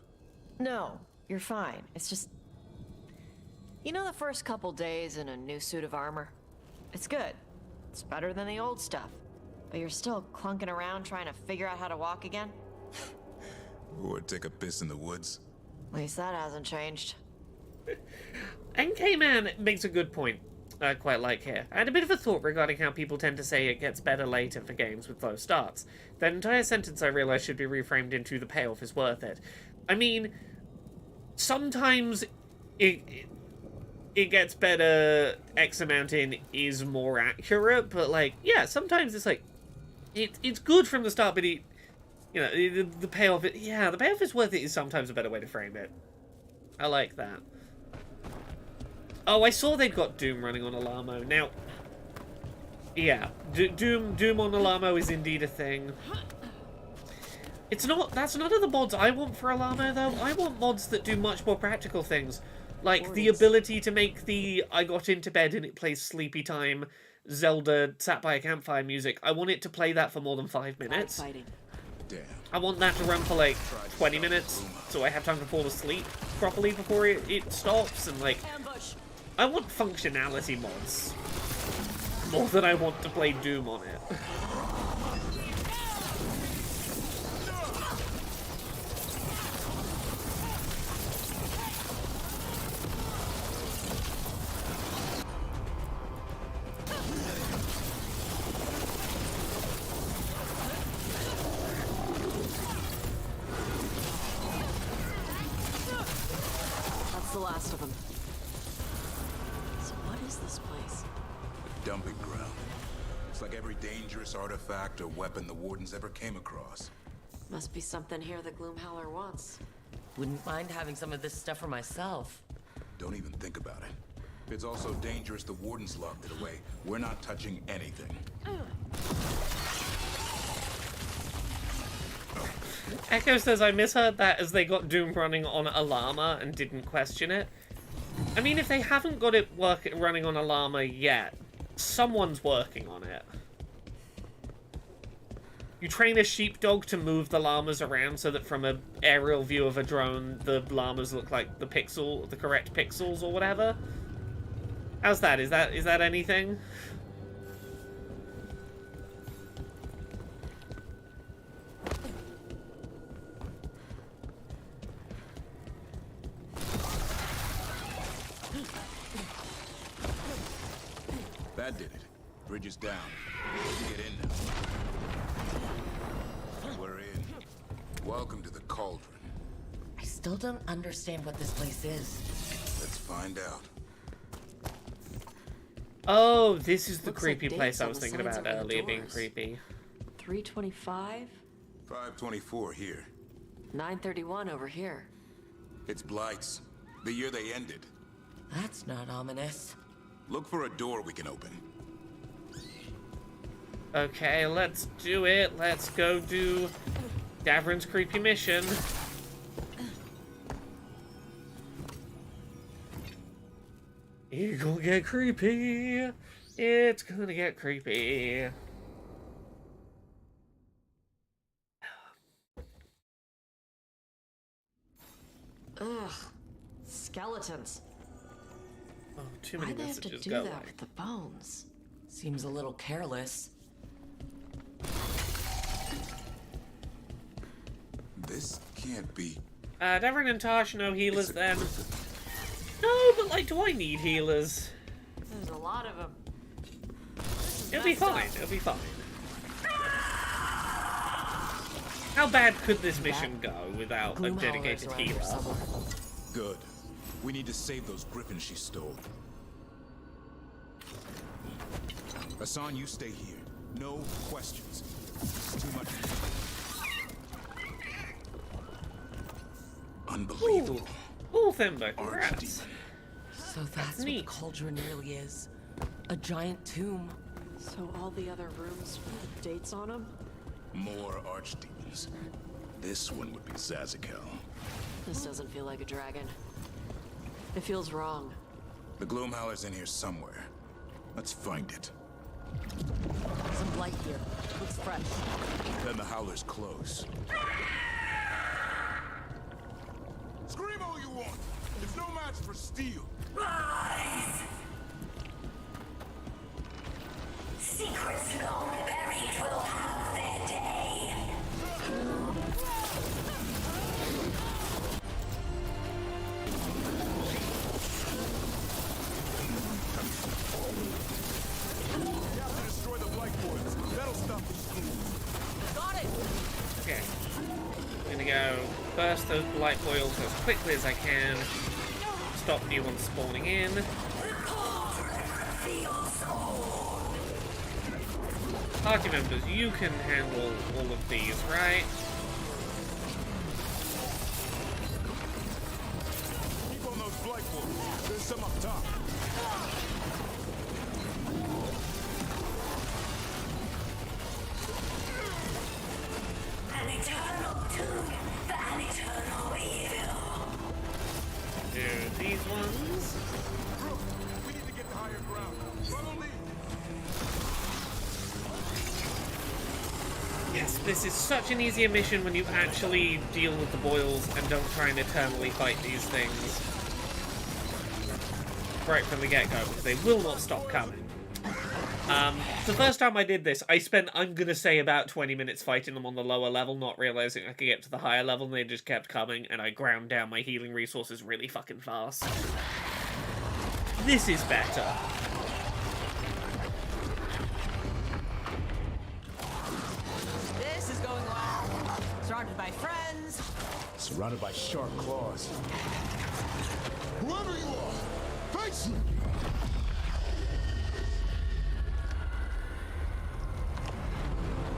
J: No, you're fine. It's just... You know the first couple days in a new suit of armor? It's good. It's better than the old stuff. But you're still clunking around trying to figure out how to walk again?
I: Or take a piss in the woods?
J: At least that hasn't changed.
A: NK-Man makes a good point. I quite like here. I had a bit of a thought regarding how people tend to say it gets better later for games with low starts. That entire sentence I realised should be reframed into the payoff is worth it. I mean, sometimes it gets better X amount in is more accurate, but like, yeah, sometimes it's like, it's good from the start, but the payoff, the payoff is worth it is sometimes a better way to frame it. I like that. Oh, I saw they'd got Doom running on Alamo. Now, yeah, Doom on Alamo is indeed a thing. It's not. That's none of the mods I want for Alamo, though. I want mods that do much more practical things. Like the ability to make the I got into bed and it plays sleepy time Zelda sat by a campfire music. I want it to play that for more than 5 minutes.
I: Damn.
A: I want that to run for like 20 minutes so I have time to fall asleep properly before it stops. And like, I want functionality mods more than I want to play Doom on it.
J: The last of them. So what is this place?
I: A dumping ground. It's like every dangerous artifact or weapon the Wardens ever came across.
J: Must be something here the Gloomhowler wants.
C: Wouldn't mind having some of this stuff for myself.
I: Don't even think about it. If it's also dangerous, the Wardens locked it away. We're not touching anything.
A: Echo says, I misheard that as they got Doom running on Alama and didn't question it. I mean, if they haven't got it running on Alama yet, someone's working on it. You train a sheepdog to move the llamas around so that from an aerial view of a drone, the llamas look like the correct pixels or whatever. How's that? Is that anything?
I: That did it. Bridge is down. Get in now. We're in. Welcome to the Cauldron.
C: I still don't understand what this place is.
I: Let's find out.
A: Oh, this is the
J: Looks
A: creepy
J: like
A: place
J: dates
A: I
J: on
A: was
J: the
A: thinking
J: signs
A: about
J: over the
A: earlier being
J: doors.
A: creepy.
J: 325,
I: 524 here.
J: 931 over here.
I: It's Blight's. The year they ended.
C: That's not ominous.
I: Look for a door we can open.
A: Okay, let's do it. Let's go do Davrin's creepy mission. It's gonna get creepy. It's gonna get creepy.
J: Ugh. Skeletons.
A: Oh, too many
J: Why'd they have to
A: messages
J: do
A: going.
J: that with the bones?
C: Seems a little careless.
I: This can't be.
A: Davrin and Tosh, no healers then. No, but like, do I need healers?
J: There's a lot of them.
A: It'll be fine. It'll be fine. How bad could this mission go without a dedicated healer?
I: Good. We need to save those griffins she stole. Hassan, you stay here. No questions. It's too much. Unbelievable.
A: Ooh, Thimba, congrats.
I: Archdemon.
C: So that's what the
A: neat.
C: cauldron really is. A giant tomb.
J: So all the other rooms with dates on them?
I: More archdemons. This one would be Zazakel.
J: This doesn't feel like a dragon. It feels wrong.
I: The Gloomhowler's in here somewhere. Let's find it.
C: Some light here. Looks fresh.
I: Then the Howler's close. Scream all you want! It's no match for steel!
K: Rise! Secrets long buried will have their day.
I: Destroy the Blight boys. That'll stop the schools.
C: Got it!
A: Okay. I'm gonna go burst those blight boils as quickly as I can. Stop new ones spawning in. Party members, you can handle all of these, right?
I: some up top.
K: An eternal tomb for an eternal evil.
A: Dude, these ones.
I: Brooke, we need to get to higher ground. Follow me.
A: Yes, this is such an easier mission when you actually deal with the boils and don't try and eternally fight these things right from the get-go, because they will not stop coming. The first time I did this, I spent, I'm gonna say, about 20 minutes fighting them on the lower level, not realizing I could get to the higher level, and they just kept coming, and I ground down my healing resources really fucking fast. This is better.
C: This is going well. Surrounded by friends.
D: Surrounded by sharp claws. Whoever you are, face me!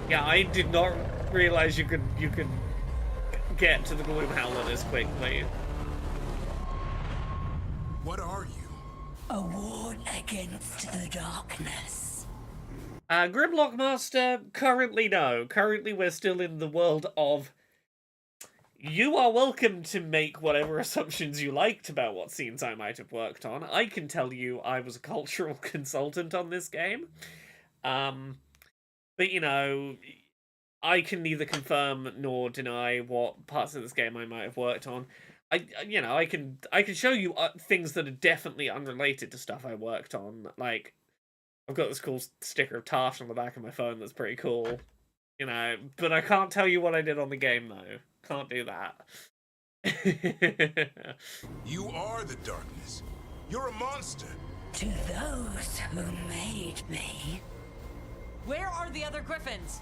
A: Yeah, I did not realize you could get to the Gloom Howler this quickly.
I: What are you?
K: A ward against the darkness.
A: Grimlock Master, currently no. Currently we're still in the world of... You are welcome to make whatever assumptions you liked about what scenes I might have worked on. I can tell you I was a cultural consultant on this game. But, you know, I can neither confirm nor deny what parts of this game I might have worked on. I can show you things that are definitely unrelated to stuff I worked on. Like, I've got this cool sticker of Taft on the back of my phone that's pretty cool. You know, but I can't tell you what I did on the game, though. Can't do that.
I: You are the darkness. You're a monster.
K: To those who made me,
C: Where are the other griffins?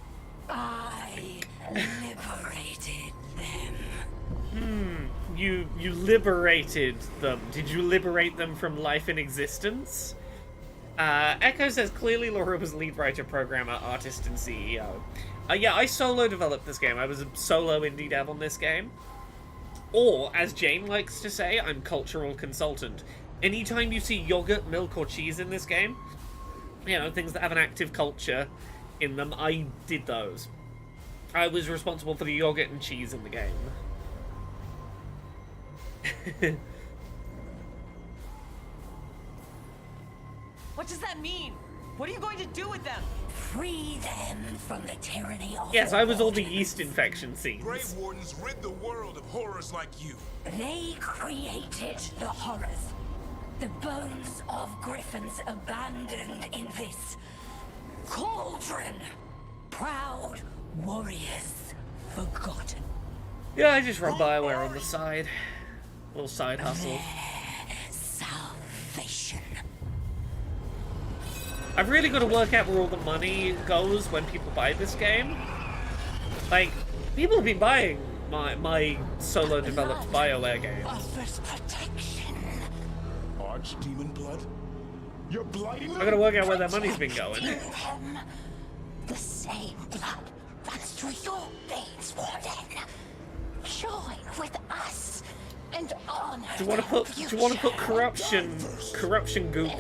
K: I liberated them.
A: You liberated them. Did you liberate them from life in existence? Echo says, clearly Laura was lead writer, programmer, artist, and CEO. Yeah, I solo developed this game. I was a solo indie dev on this game. Or, as Jane likes to say, I'm cultural consultant. Anytime you see yogurt, milk, or cheese in this game, you know, things that have an active culture in them, I did those. I was responsible for the yogurt and cheese in the game.
C: What does that mean? What are you going to do with them?
K: Free them from the tyranny of
A: Yes,
K: the
A: I was all the
K: Wardens.
A: yeast infection
I: Grey
A: scenes.
I: Wardens rid the world of horrors like you.
K: They created the horrors. The bones of griffins abandoned in this cauldron. Proud warriors forgotten.
A: Yeah, I just run Bioware on the side. Little side hustle.
K: Salvation.
A: I've really got to work out where all the money goes when people buy this game. Like, people have been buying my solo developed BioWare games.
K: Offers protection.
D: Archdemon blood? You're blighting them?
A: I've got to work out where their money's been going.
K: In them, the same blood runs through your veins, Warden. Join with us and honor.
A: Do you want to put corruption goop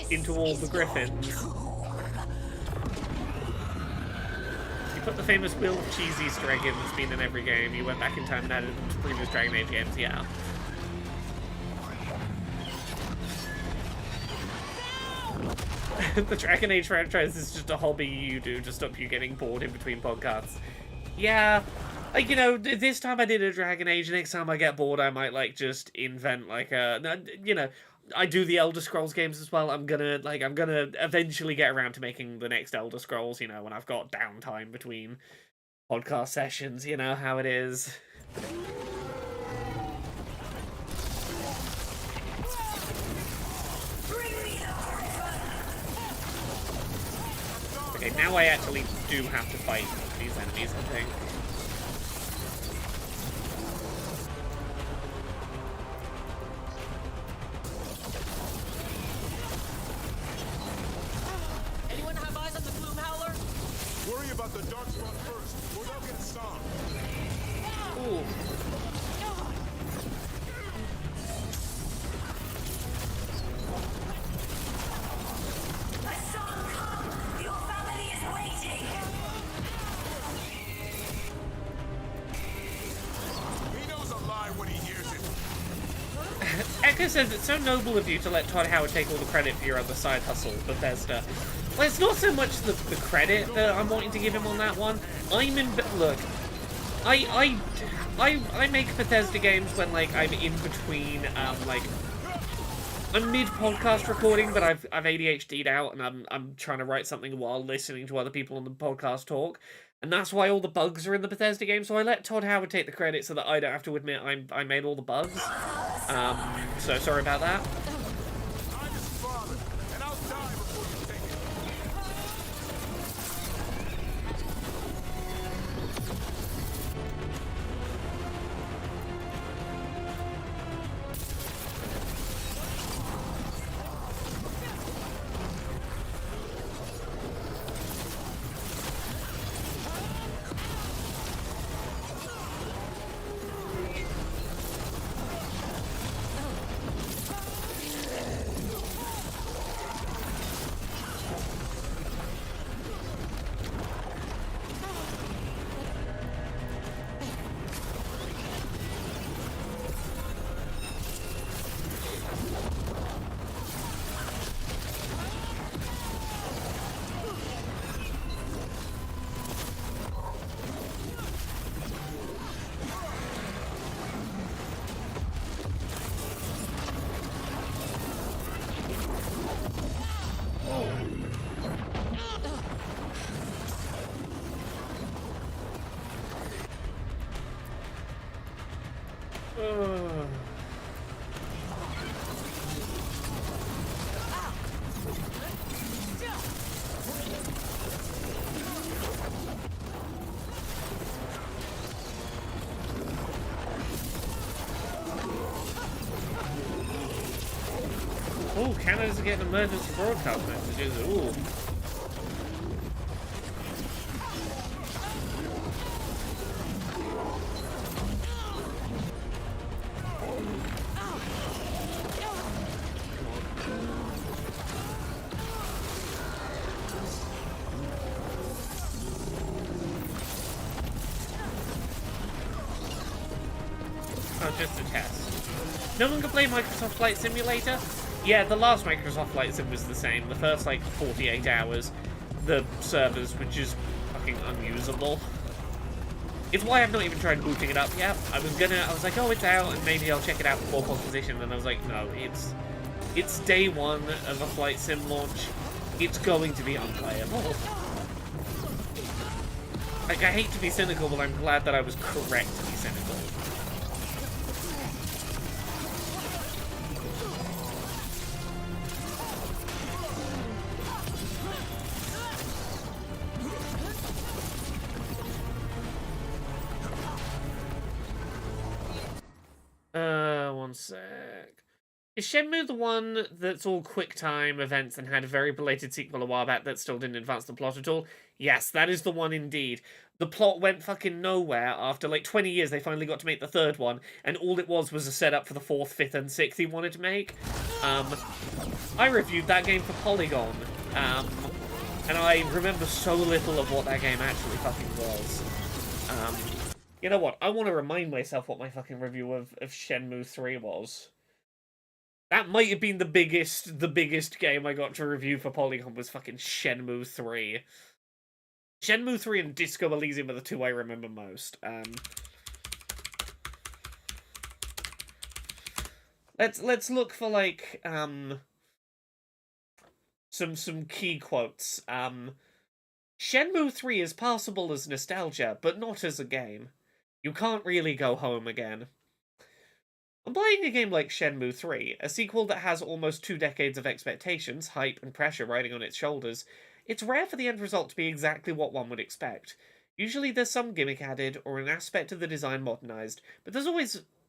A: into all the griffins? You put the famous Wheel of Cheese Easter egg in that's been in every game. You went back in time and added them to previous Dragon Age games, yeah. The Dragon Age franchise is just a hobby you do to stop you getting bored in between podcasts. Yeah, like, you know, this time I did a Dragon Age, next time I get bored I might, like, just invent, like, you know, I do the Elder Scrolls games as well. I'm gonna eventually get around to making the next Elder Scrolls, you know, when I've got downtime between podcast sessions, you know how it is. Okay, now I actually do have to fight these enemies, I think.
C: Anyone have eyes on the Gloom Howler?
I: Worry about the Darkspawn first, or they'll get some.
A: Ooh. like I said, it's so noble of you to let Todd Howard take all the credit for your other side hustle, Bethesda. Well, it's not so much the credit that I'm wanting to give him on that one. Look, I make Bethesda games when, like, I'm in between, like, I'm mid-podcast recording, but I've ADHD'd out, and I'm trying to write something while listening to other people on the podcast talk. And that's why all the bugs are in the Bethesda game, so I let Todd Howard take the credit so that I don't have to admit I made all the bugs. So sorry about that. Oh, Canada's getting emergency broadcast messages. Ooh. Oh, just a test. No one can play Microsoft Flight Simulator? Yeah, the last Microsoft Flight Sim was the same. The first, like, 48 hours, the servers were just fucking unusable. It's why I've not even tried booting it up yet. I was like, oh, it's out, and maybe I'll check it out before composition, and I was like, no, it's day one of a Flight Sim launch. It's going to be unplayable. Like, I hate to be cynical, but I'm glad that I was correct to be cynical. One sec. Is Shenmue the one that's all quick time events and had a very belated sequel a while back that still didn't advance the plot at all? Yes, that is the one indeed. The plot went fucking nowhere after like 20 years they finally got to make the third one, and all it was a setup for the fourth, fifth, and sixth he wanted to make. I reviewed that game for Polygon, and I remember so little of what that game actually fucking was. You know what? I want to remind myself what my fucking review of Shenmue 3 was. That might have been the biggest game I got to review for Polygon was fucking Shenmue 3. Shenmue 3 and Disco Elysium are the two I remember most. Let's look for like some key quotes. Shenmue 3 is passable as nostalgia, but not as a game. You can't really go home again. I'm playing a game like Shenmue 3, a sequel that has almost 2 decades of expectations, hype, and pressure riding on its shoulders. It's rare for the end result to be exactly what one would expect. Usually there's some gimmick added, or an aspect of the design modernized, but there's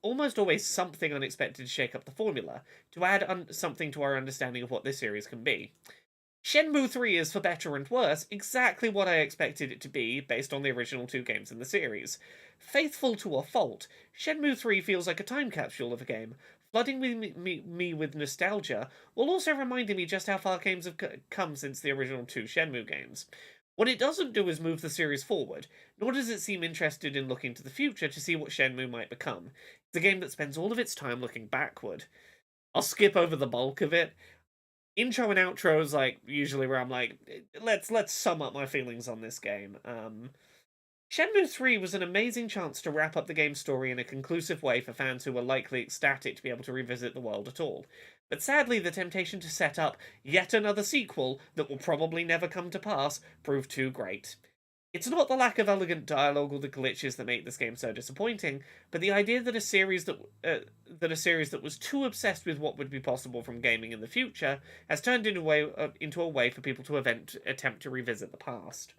A: almost always something unexpected to shake up the formula, to add something to our understanding of what this series can be. Shenmue 3 is, for better and worse, exactly what I expected it to be based on the original 2 games in the series. Faithful to a fault, Shenmue 3 feels like a time capsule of a game, flooding me with nostalgia, while also reminding me just how far games have come since the original 2 Shenmue games. What it doesn't do is move the series forward, nor does it seem interested in looking to the future to see what Shenmue might become. It's a game that spends all of its time looking backward. I'll skip over the bulk of it. Intro and outro is like usually where I'm like, let's sum up my feelings on this game. Shenmue 3 was an amazing chance to wrap up the game's story in a conclusive way for fans who were likely ecstatic to be able to revisit the world at all. But sadly, the temptation to set up yet another sequel that will probably never come to pass proved too great. It's not the lack of elegant dialogue or the glitches that make this game so disappointing, but the idea that a series that was too obsessed with what would be possible from gaming in the future has turned into a way for people to attempt to revisit the past.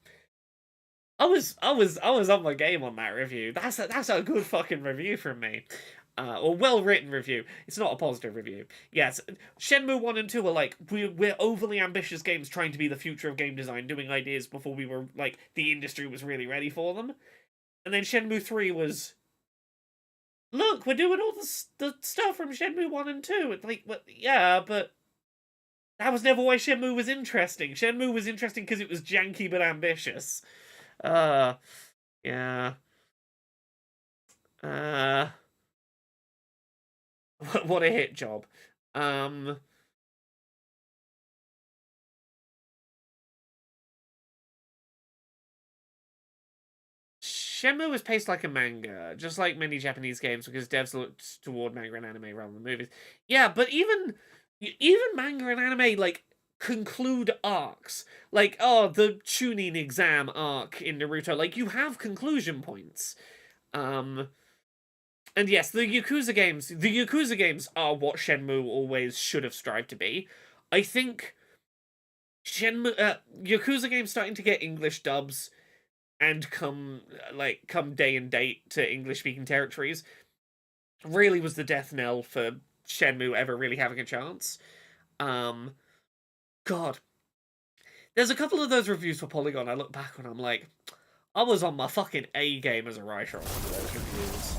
A: I was on my game on that review. That's a good fucking review from me. Or well-written review. It's not a positive review. Yes, Shenmue 1 and 2 are like, we're overly ambitious games trying to be the future of game design, doing ideas before we were, like, the industry was really ready for them. And then Shenmue 3 was, look, we're doing all the stuff from Shenmue 1 and 2. It's like, well, yeah, but that was never why Shenmue was interesting. Shenmue was interesting because it was janky but ambitious. Yeah. What a hit job. Shenmue was paced like a manga, just like many Japanese games, because devs looked toward manga and anime rather than movies. Yeah, but even manga and anime, like, conclude arcs. Like, oh, the Chunin exam arc in Naruto. Like, you have conclusion points. And yes, the Yakuza games are what Shenmue always should have strived to be. I think Yakuza games starting to get English dubs and come day and date to English-speaking territories really was the death knell for Shenmue ever really having a chance. God. There's a couple of those reviews for Polygon I look back on, I'm like, I was on my fucking A game as a writer on some of those reviews.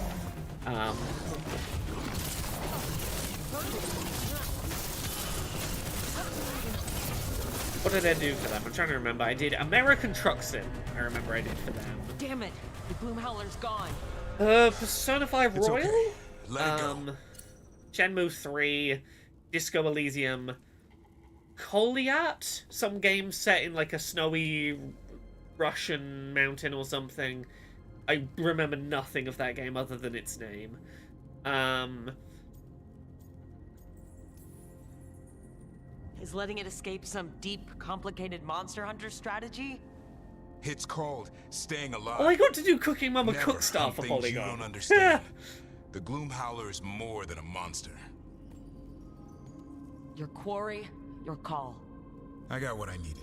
A: What did I do for them? I'm trying to remember. I did American Truck Sim. I remember I did for them.
C: Damn it! The Gloom Howler's gone.
A: Persona 5
I: It's
A: Royal?
I: okay. Let it go.
A: Shenmue 3, Disco Elysium, Koliat? Some game set in like a snowy Russian mountain or something. I remember nothing of that game other than its name.
C: Is letting it escape some deep, complicated monster hunter strategy?
I: It's called staying alive.
A: Oh, I got to do Cooking Mama
I: Never
A: Cook Star
I: hunt
A: for
I: things
A: Polygon.
I: You don't understand. The Gloom Howler is more than a monster.
C: Your quarry, your call.
I: I got what I needed.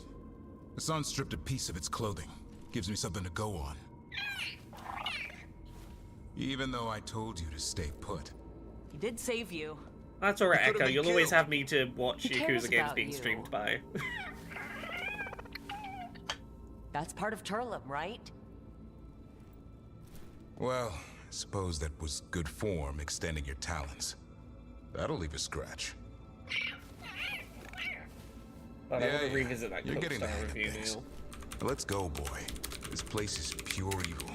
I: The sun stripped a piece of its clothing. Gives me something to go on. Even though I told you to stay put.
C: He did save you.
A: That's alright,
I: He could've
A: Echo.
I: been
A: You'll always
I: killed.
A: have me to watch
C: Who cares
A: Yakuza games
C: about
A: being
C: you?
A: streamed by.
C: That's part of Turlum, right?
I: Well, I suppose that was good form, extending your talons. That'll leave a scratch.
A: But I want to revisit that
I: You're
A: Cook
I: getting the
A: Star
I: hang of
A: review,
I: things.
A: Neil.
I: Let's go, boy. This place is pure evil.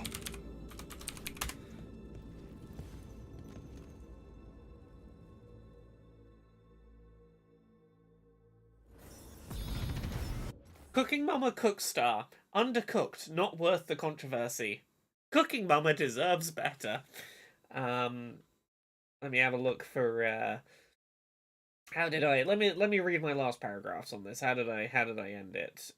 A: Cooking Mama Cook Star. Undercooked, not worth the controversy. Cooking Mama deserves better. Let me have a look for how did I let me read my last paragraphs on this. How did I end it?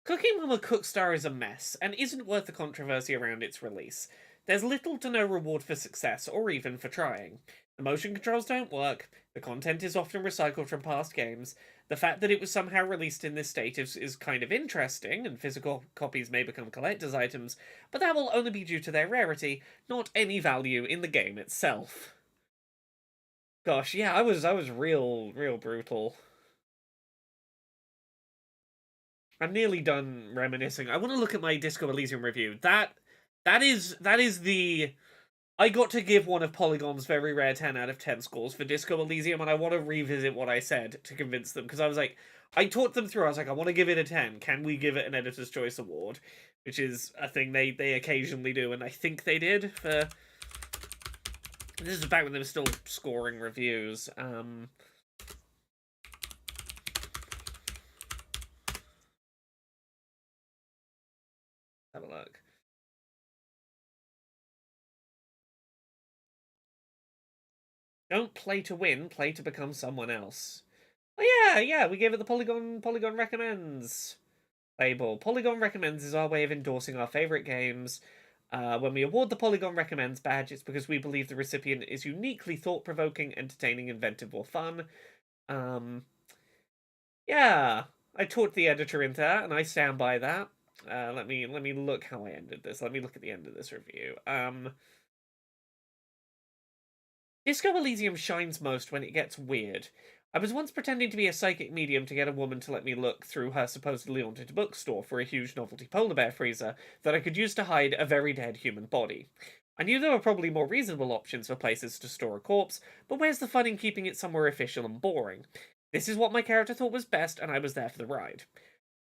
A: Cooking Mama Cook Star is a mess, and isn't worth the controversy around its release. There's little to no reward for success, or even for trying. The motion controls don't work, the content is often recycled from past games, the fact that it was somehow released in this state is kind of interesting, and physical copies may become collector's items, but that will only be due to their rarity, not any value in the game itself. Gosh, yeah, I was real brutal. I'm nearly done reminiscing. I want to look at my Disco Elysium review. That is the I got to give one of Polygon's very rare 10 out of 10 scores for Disco Elysium, and I want to revisit what I said to convince them, because I was like, I talked them through, I was like, I want to give it a 10. Can we give it an Editor's Choice Award? Which is a thing they occasionally do, and I think they did for... This is back when they were still scoring reviews. Have a look. Don't play to win, play to become someone else. Oh yeah, we gave it the Polygon Recommends label. Polygon Recommends is our way of endorsing our favourite games. When we award the Polygon Recommends badge, it's because we believe the recipient is uniquely thought-provoking, entertaining, inventive, or fun. Yeah, I talked the editor into that, and I stand by that. Let me look how I ended this. Let me look at the end of this review. Disco Elysium shines most when it gets weird. I was once pretending to be a psychic medium to get a woman to let me look through her supposedly haunted bookstore for a huge novelty polar bear freezer that I could use to hide a very dead human body. I knew there were probably more reasonable options for places to store a corpse, but where's the fun in keeping it somewhere official and boring? This is what my character thought was best, and I was there for the ride.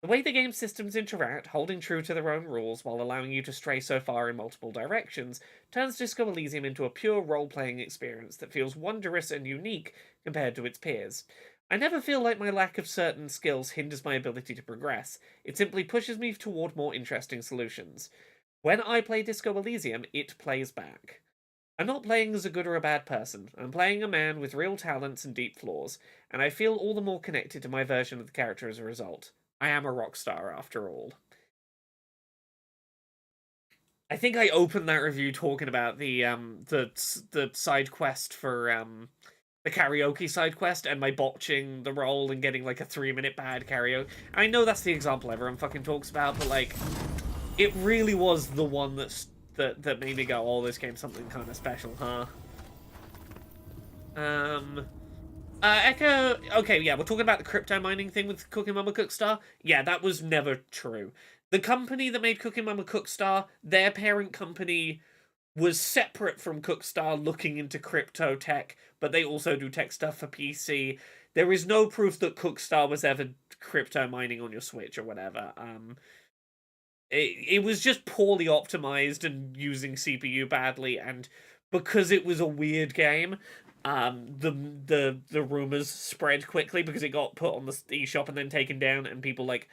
A: The way the game's systems interact, holding true to their own rules while allowing you to stray so far in multiple directions, turns Disco Elysium into a pure role-playing experience that feels wondrous and unique compared to its peers. I never feel like my lack of certain skills hinders my ability to progress. It simply pushes me toward more interesting solutions. When I play Disco Elysium, it plays back. I'm not playing as a good or a bad person. I'm playing a man with real talents and deep flaws, and I feel all the more connected to my version of the character as a result. I am a rock star, after all. I think I opened that review talking about the side quest for the karaoke side quest and my botching the role and getting like a 3-minute bad karaoke. I know that's the example everyone fucking talks about, but like, it really was the one that made me go, oh, this game's something kind of special, huh? Echo... Okay, yeah, we're talking about the crypto mining thing with Cooking Mama Cookstar. Yeah, that was never true. The company that made Cooking Mama Cookstar, their parent company was separate from Cookstar looking into crypto tech, but they also do tech stuff for PC. There is no proof that Cookstar was ever crypto mining on your Switch or whatever. It was just poorly optimized and using CPU badly, and because it was a weird game... the rumors spread quickly because it got put on the eShop and then taken down, and people like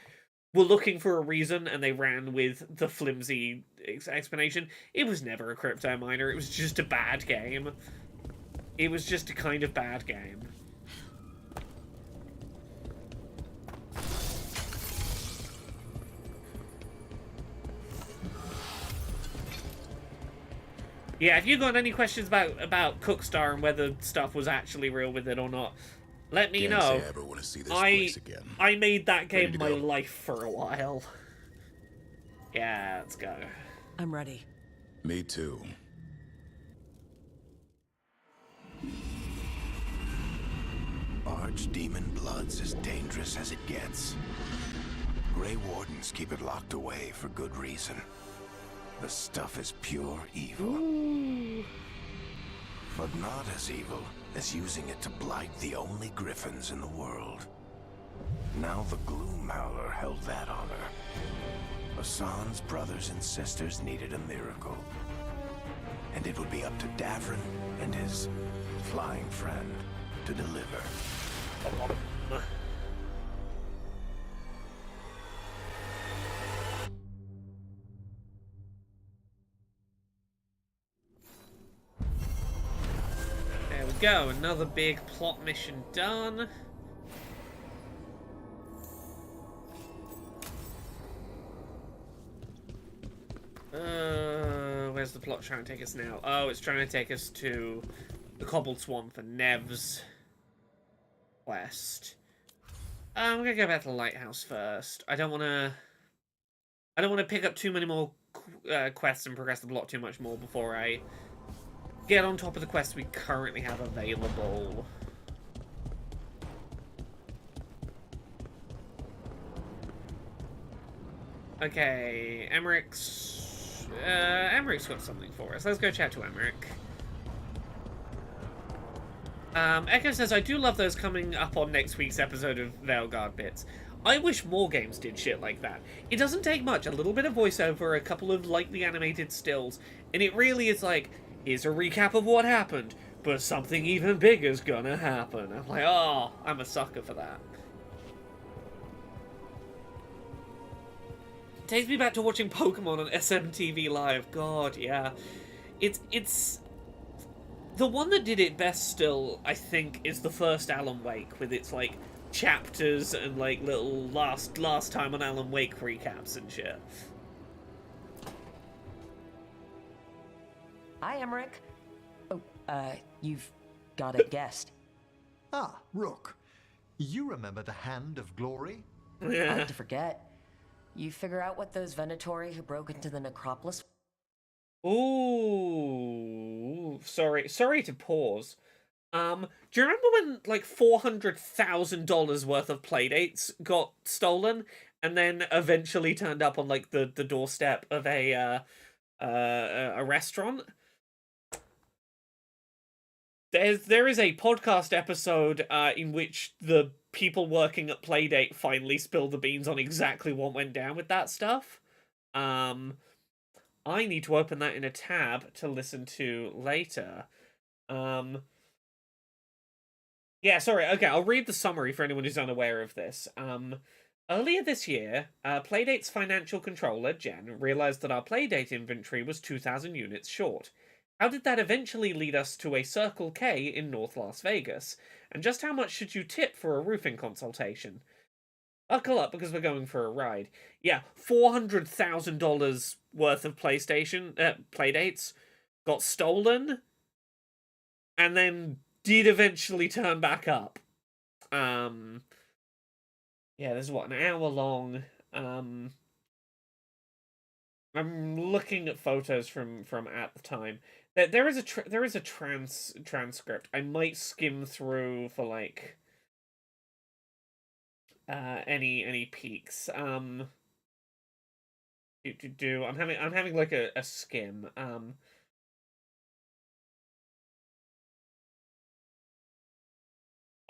A: were looking for a reason and they ran with the flimsy explanation. It was never a crypto miner. It was just a bad game. It was just a kind of bad game. Yeah, if you got any questions about Cookstar and whether stuff was actually real with it or not, let me know.
I: Say I ever want to see this place again.
A: I made that game my life for a while. Yeah, let's go.
C: I'm ready.
I: Me too.
L: Archdemon blood's as dangerous as it gets. Grey Wardens keep it locked away for good reason. The stuff is pure evil.
A: Ooh.
L: But not as evil as using it to blight the only griffins in the world. Now the Gloom Howler held that honor. Hassan's brothers and sisters needed a miracle. And it would be up to Davrin and his flying friend to deliver.
A: There we go, another big plot mission done. Where's the plot trying to take us now? Oh, it's trying to take us to the Cobbled Swamp for Nev's quest. I'm gonna go back to the lighthouse first. I don't want to pick up too many more quests and progress the plot too much more before I get on top of the quests we currently have available. Okay, Emmerich's got something for us. Let's go chat to Emmerich. Echo says, I do love those coming up on next week's episode of Veilguard bits. I wish more games did shit like that. It doesn't take much, a little bit of voiceover, a couple of lightly animated stills, and it really is like, here's a recap of what happened, but something even bigger's gonna happen. I'm like, oh, I'm a sucker for that. Takes me back to watching Pokemon on SMTV Live. God, yeah. It's... The one that did it best still, I think, is the first Alan Wake, with its, like, chapters and, like, little last time on Alan Wake recaps and shit.
C: Hi, Emmerich. Oh, you've got a guest.
H: Ah, Rook. You remember the Hand of Glory?
C: Yeah. Hard to forget. You figure out what those Venatori who broke into the necropolis...
A: Ooh, sorry to pause. Do you remember when, like, $400,000 worth of playdates got stolen and then eventually turned up on, like, the doorstep of a restaurant? There is a podcast episode in which the people working at Playdate finally spilled the beans on exactly what went down with that stuff. I need to open that in a tab to listen to later. Yeah, sorry. Okay, I'll read the summary for anyone who's unaware of this. Earlier this year, Playdate's financial controller, Jen, realized that our Playdate inventory was 2,000 units short. How did that eventually lead us to a Circle K in North Las Vegas? And just how much should you tip for a roofing consultation? Buckle up, because we're going for a ride. Yeah, $400,000 worth of Playdates got stolen, and then did eventually turn back up. Yeah, this is what, an hour long. I'm looking at photos from at the time. There is a transcript. I might skim through for like any peaks. I'm having like a skim.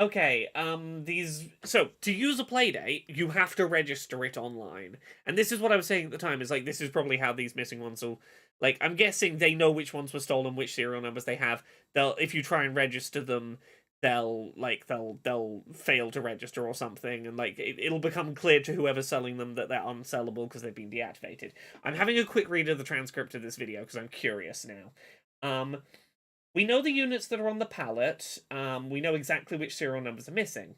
A: Okay, so, to use a Playdate, you have to register it online. And this is what I was saying at the time, is, like, this is probably how these missing ones will... Like, I'm guessing they know which ones were stolen, which serial numbers they have. If you try and register them, they'll fail to register or something, and, like, it'll become clear to whoever's selling them that they're unsellable because they've been deactivated. I'm having a quick read of the transcript of this video, because I'm curious now. We know the units that are on the pallet. We know exactly which serial numbers are missing.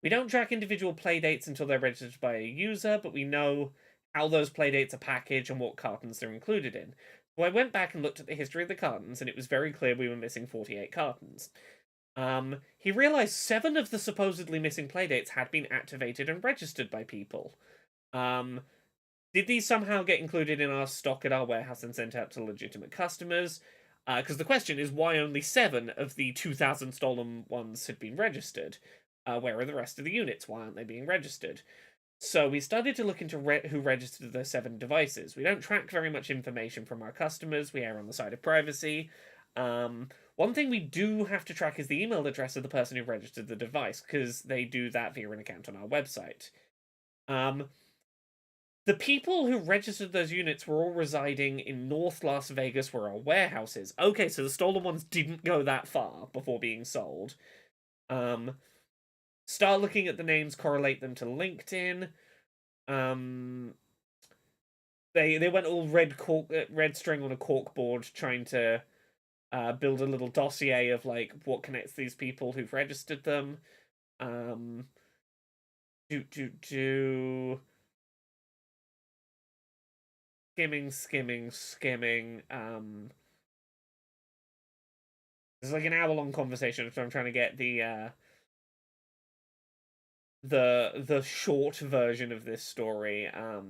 A: We don't track individual playdates until they're registered by a user, but we know how those playdates are packaged and what cartons they're included in. So I went back and looked at the history of the cartons, and it was very clear we were missing 48 cartons. He realized 7 of the supposedly missing playdates had been activated and registered by people. Did these somehow get included in our stock at our warehouse and sent out to legitimate customers? Because the question is, why only 7 of the 2,000 stolen ones had been registered? Where are the rest of the units? Why aren't they being registered? So we started to look into who registered those 7 devices. We don't track very much information from our customers. We err on the side of privacy. One thing we do have to track is the email address of the person who registered the device, because they do that via an account on our website. The people who registered those units were all residing in North Las Vegas, where our warehouse is. Okay, so the stolen ones didn't go that far before being sold. Start looking at the names, correlate them to LinkedIn. They went all red string on a corkboard, trying to build a little dossier of like what connects these people who've registered them. Skimming. It's like an hour-long conversation, so I'm trying to get the short version of this story. I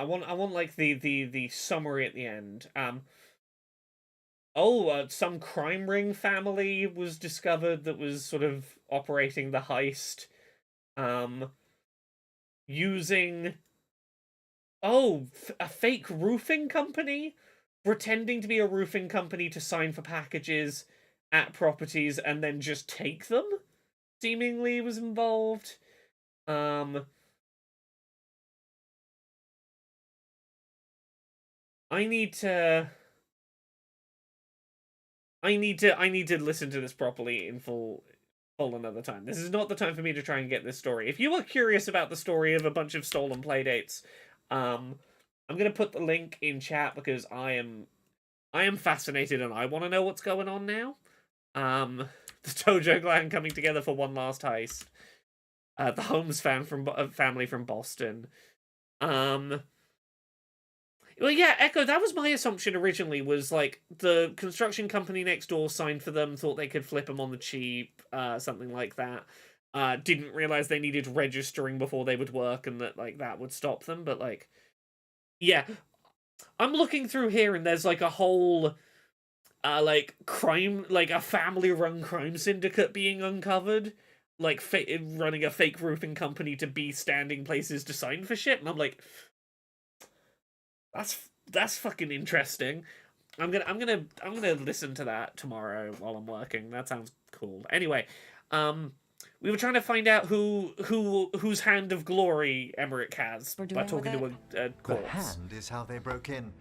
A: want like the summary at the end. Some crime ring family was discovered that was sort of operating the heist. using a fake roofing company, pretending to be a roofing company to sign for packages at properties and then just take them, seemingly was involved. I need to listen to this properly in full another time. This is not the time for me to try and get this story. If you are curious about the story of a bunch of stolen playdates, I'm gonna put the link in chat because I am fascinated and I want to know what's going on now. The Tojo clan coming together for one last heist. The Holmes family from Boston. Well, yeah, Echo, that was my assumption originally, was, like, the construction company next door signed for them, thought they could flip them on the cheap, something like that. Didn't realize they needed registering before they would work, and that, like, that would stop them, but, like, yeah. I'm looking through here, and there's, like, a whole, like, crime, like, a family-run crime syndicate being uncovered, like, running a fake roofing company to be standing places to sign for shit, and I'm like... That's fucking interesting. I'm gonna listen to that tomorrow while I'm working. That sounds cool. Anyway, we were trying to find out whose hand of glory Emmerich has by talking to a corpse.
H: The hand is how they broke in.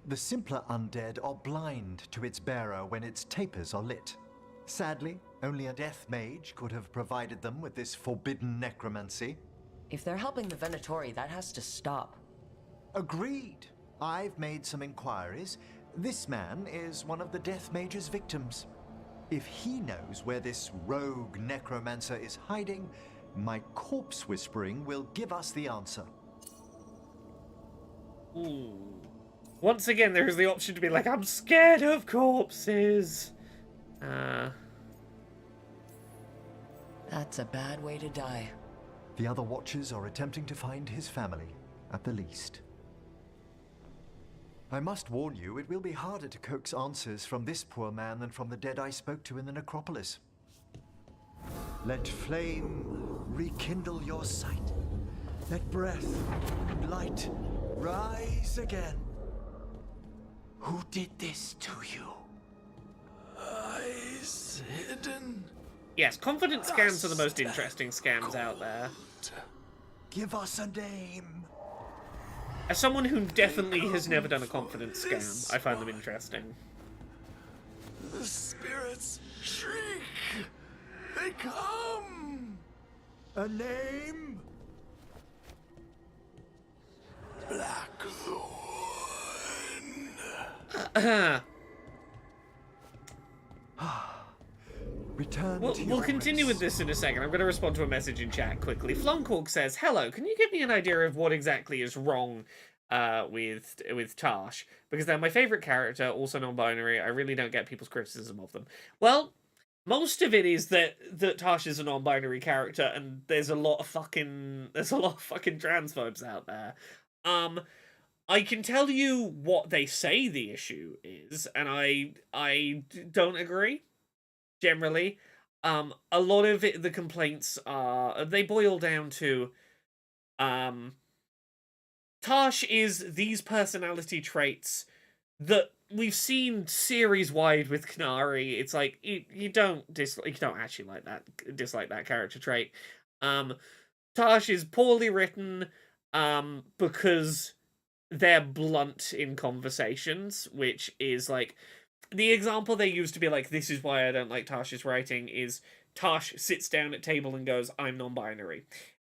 H: The simpler undead are blind to its bearer when its tapers are lit. Sadly, only a death mage could have provided them with this forbidden necromancy.
C: If they're helping the Venatori, that has to stop.
H: Agreed. I've made some inquiries. This man is one of the Death Mage's victims. If he knows where this rogue necromancer is hiding, my corpse whispering will give us the answer.
A: Ooh. Once again, there is the option to be like, I'm scared of corpses.
C: That's a bad way to die.
H: The other watchers are attempting to find his family, at the least. I must warn you, it will be harder to coax answers from this poor man than from the dead I spoke to in the necropolis. Let flame rekindle your sight. Let breath and light rise again.
L: Who did this to you? Eyes hidden.
A: Yes, confidence scams are the most interesting scams out there.
H: Give us a name.
A: As someone who definitely has never done a confidence scam, I find them interesting.
L: The spirits shriek. They come.
H: A name?
L: Blackthorn.
H: Return
A: We'll continue with this in a second. I'm going to respond to a message in chat quickly. Flunkorg says, hello, can you give me an idea of what exactly is wrong with Tash? Because they're my favourite character, also non-binary. I really don't get people's criticism of them. Well, most of it is that Tash is a non-binary character, and there's a lot of fucking transphobes out there. I can tell you what they say the issue is, and I don't agree. Generally, a lot of the complaints they boil down to, Tash is these personality traits that we've seen series wide with Canary. It's like you don't actually dislike that character trait. Tash is poorly written, because they're blunt in conversations, which is like. The example they use to be like, this is why I don't like Tash's writing, is Tash sits down at table and goes, I'm non-binary.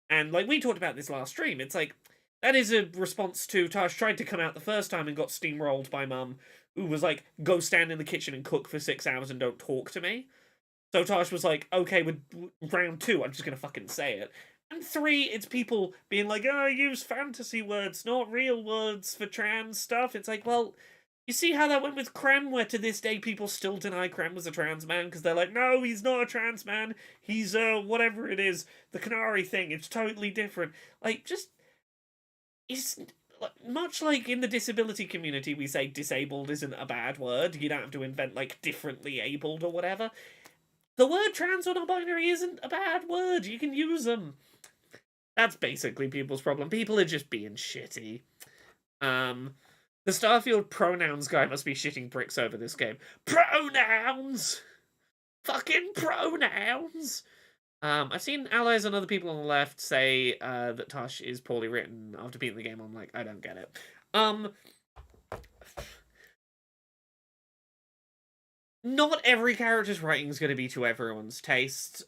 A: And, like, we talked about this last stream. It's like, that is a response to Tash tried to come out the first time and got steamrolled by Mum, who was like, go stand in the kitchen and cook for 6 hours and don't talk to me. So Tash was like, okay, with round 2, I'm just gonna fucking say it. And 3, it's people being like, oh, I use fantasy words, not real words for trans stuff. It's like, well... You see how that went with Krem, where to this day people still deny Krem was a trans man, because they're like, no, he's not a trans man, he's, whatever it is, the Canary thing, it's totally different. Like, just, it's, much like in the disability community we say disabled isn't a bad word, you don't have to invent, like, differently abled or whatever. The word trans or non-binary isn't a bad word, you can use them. That's basically people's problem. People are just being shitty. The Starfield pronouns guy must be shitting bricks over this game. Pronouns! Fucking pronouns! I've seen allies and other people on the left say that Tosh is poorly written after beating the game. I'm like, I don't get it. Not every character's writing is going to be to everyone's taste.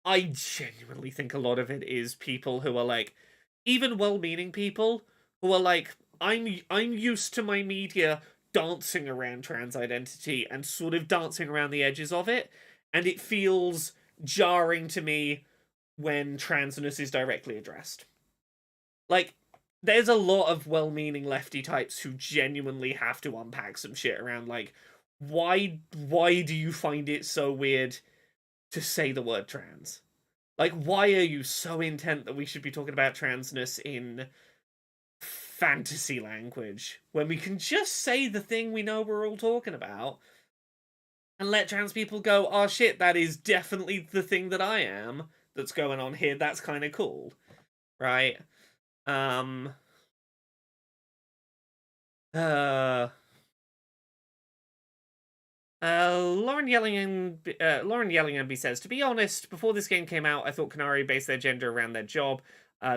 A: I genuinely think a lot of it is people who are like, even well-meaning people who are like, I'm used to my media dancing around trans identity and sort of dancing around the edges of it, and it feels jarring to me when transness is directly addressed. Like, there's a lot of well-meaning lefty types who genuinely have to unpack some shit around, like, why do you find it so weird to say the word trans? Like, why are you so intent that we should be talking about transness in fantasy language when we can just say the thing we know we're all talking about and let trans people go, oh shit, that is definitely the thing that I am that's going on here. That's kind of cool, right? Lauren Yellinghamby says, to be honest, before this game came out, I thought Canary based their gender around their job.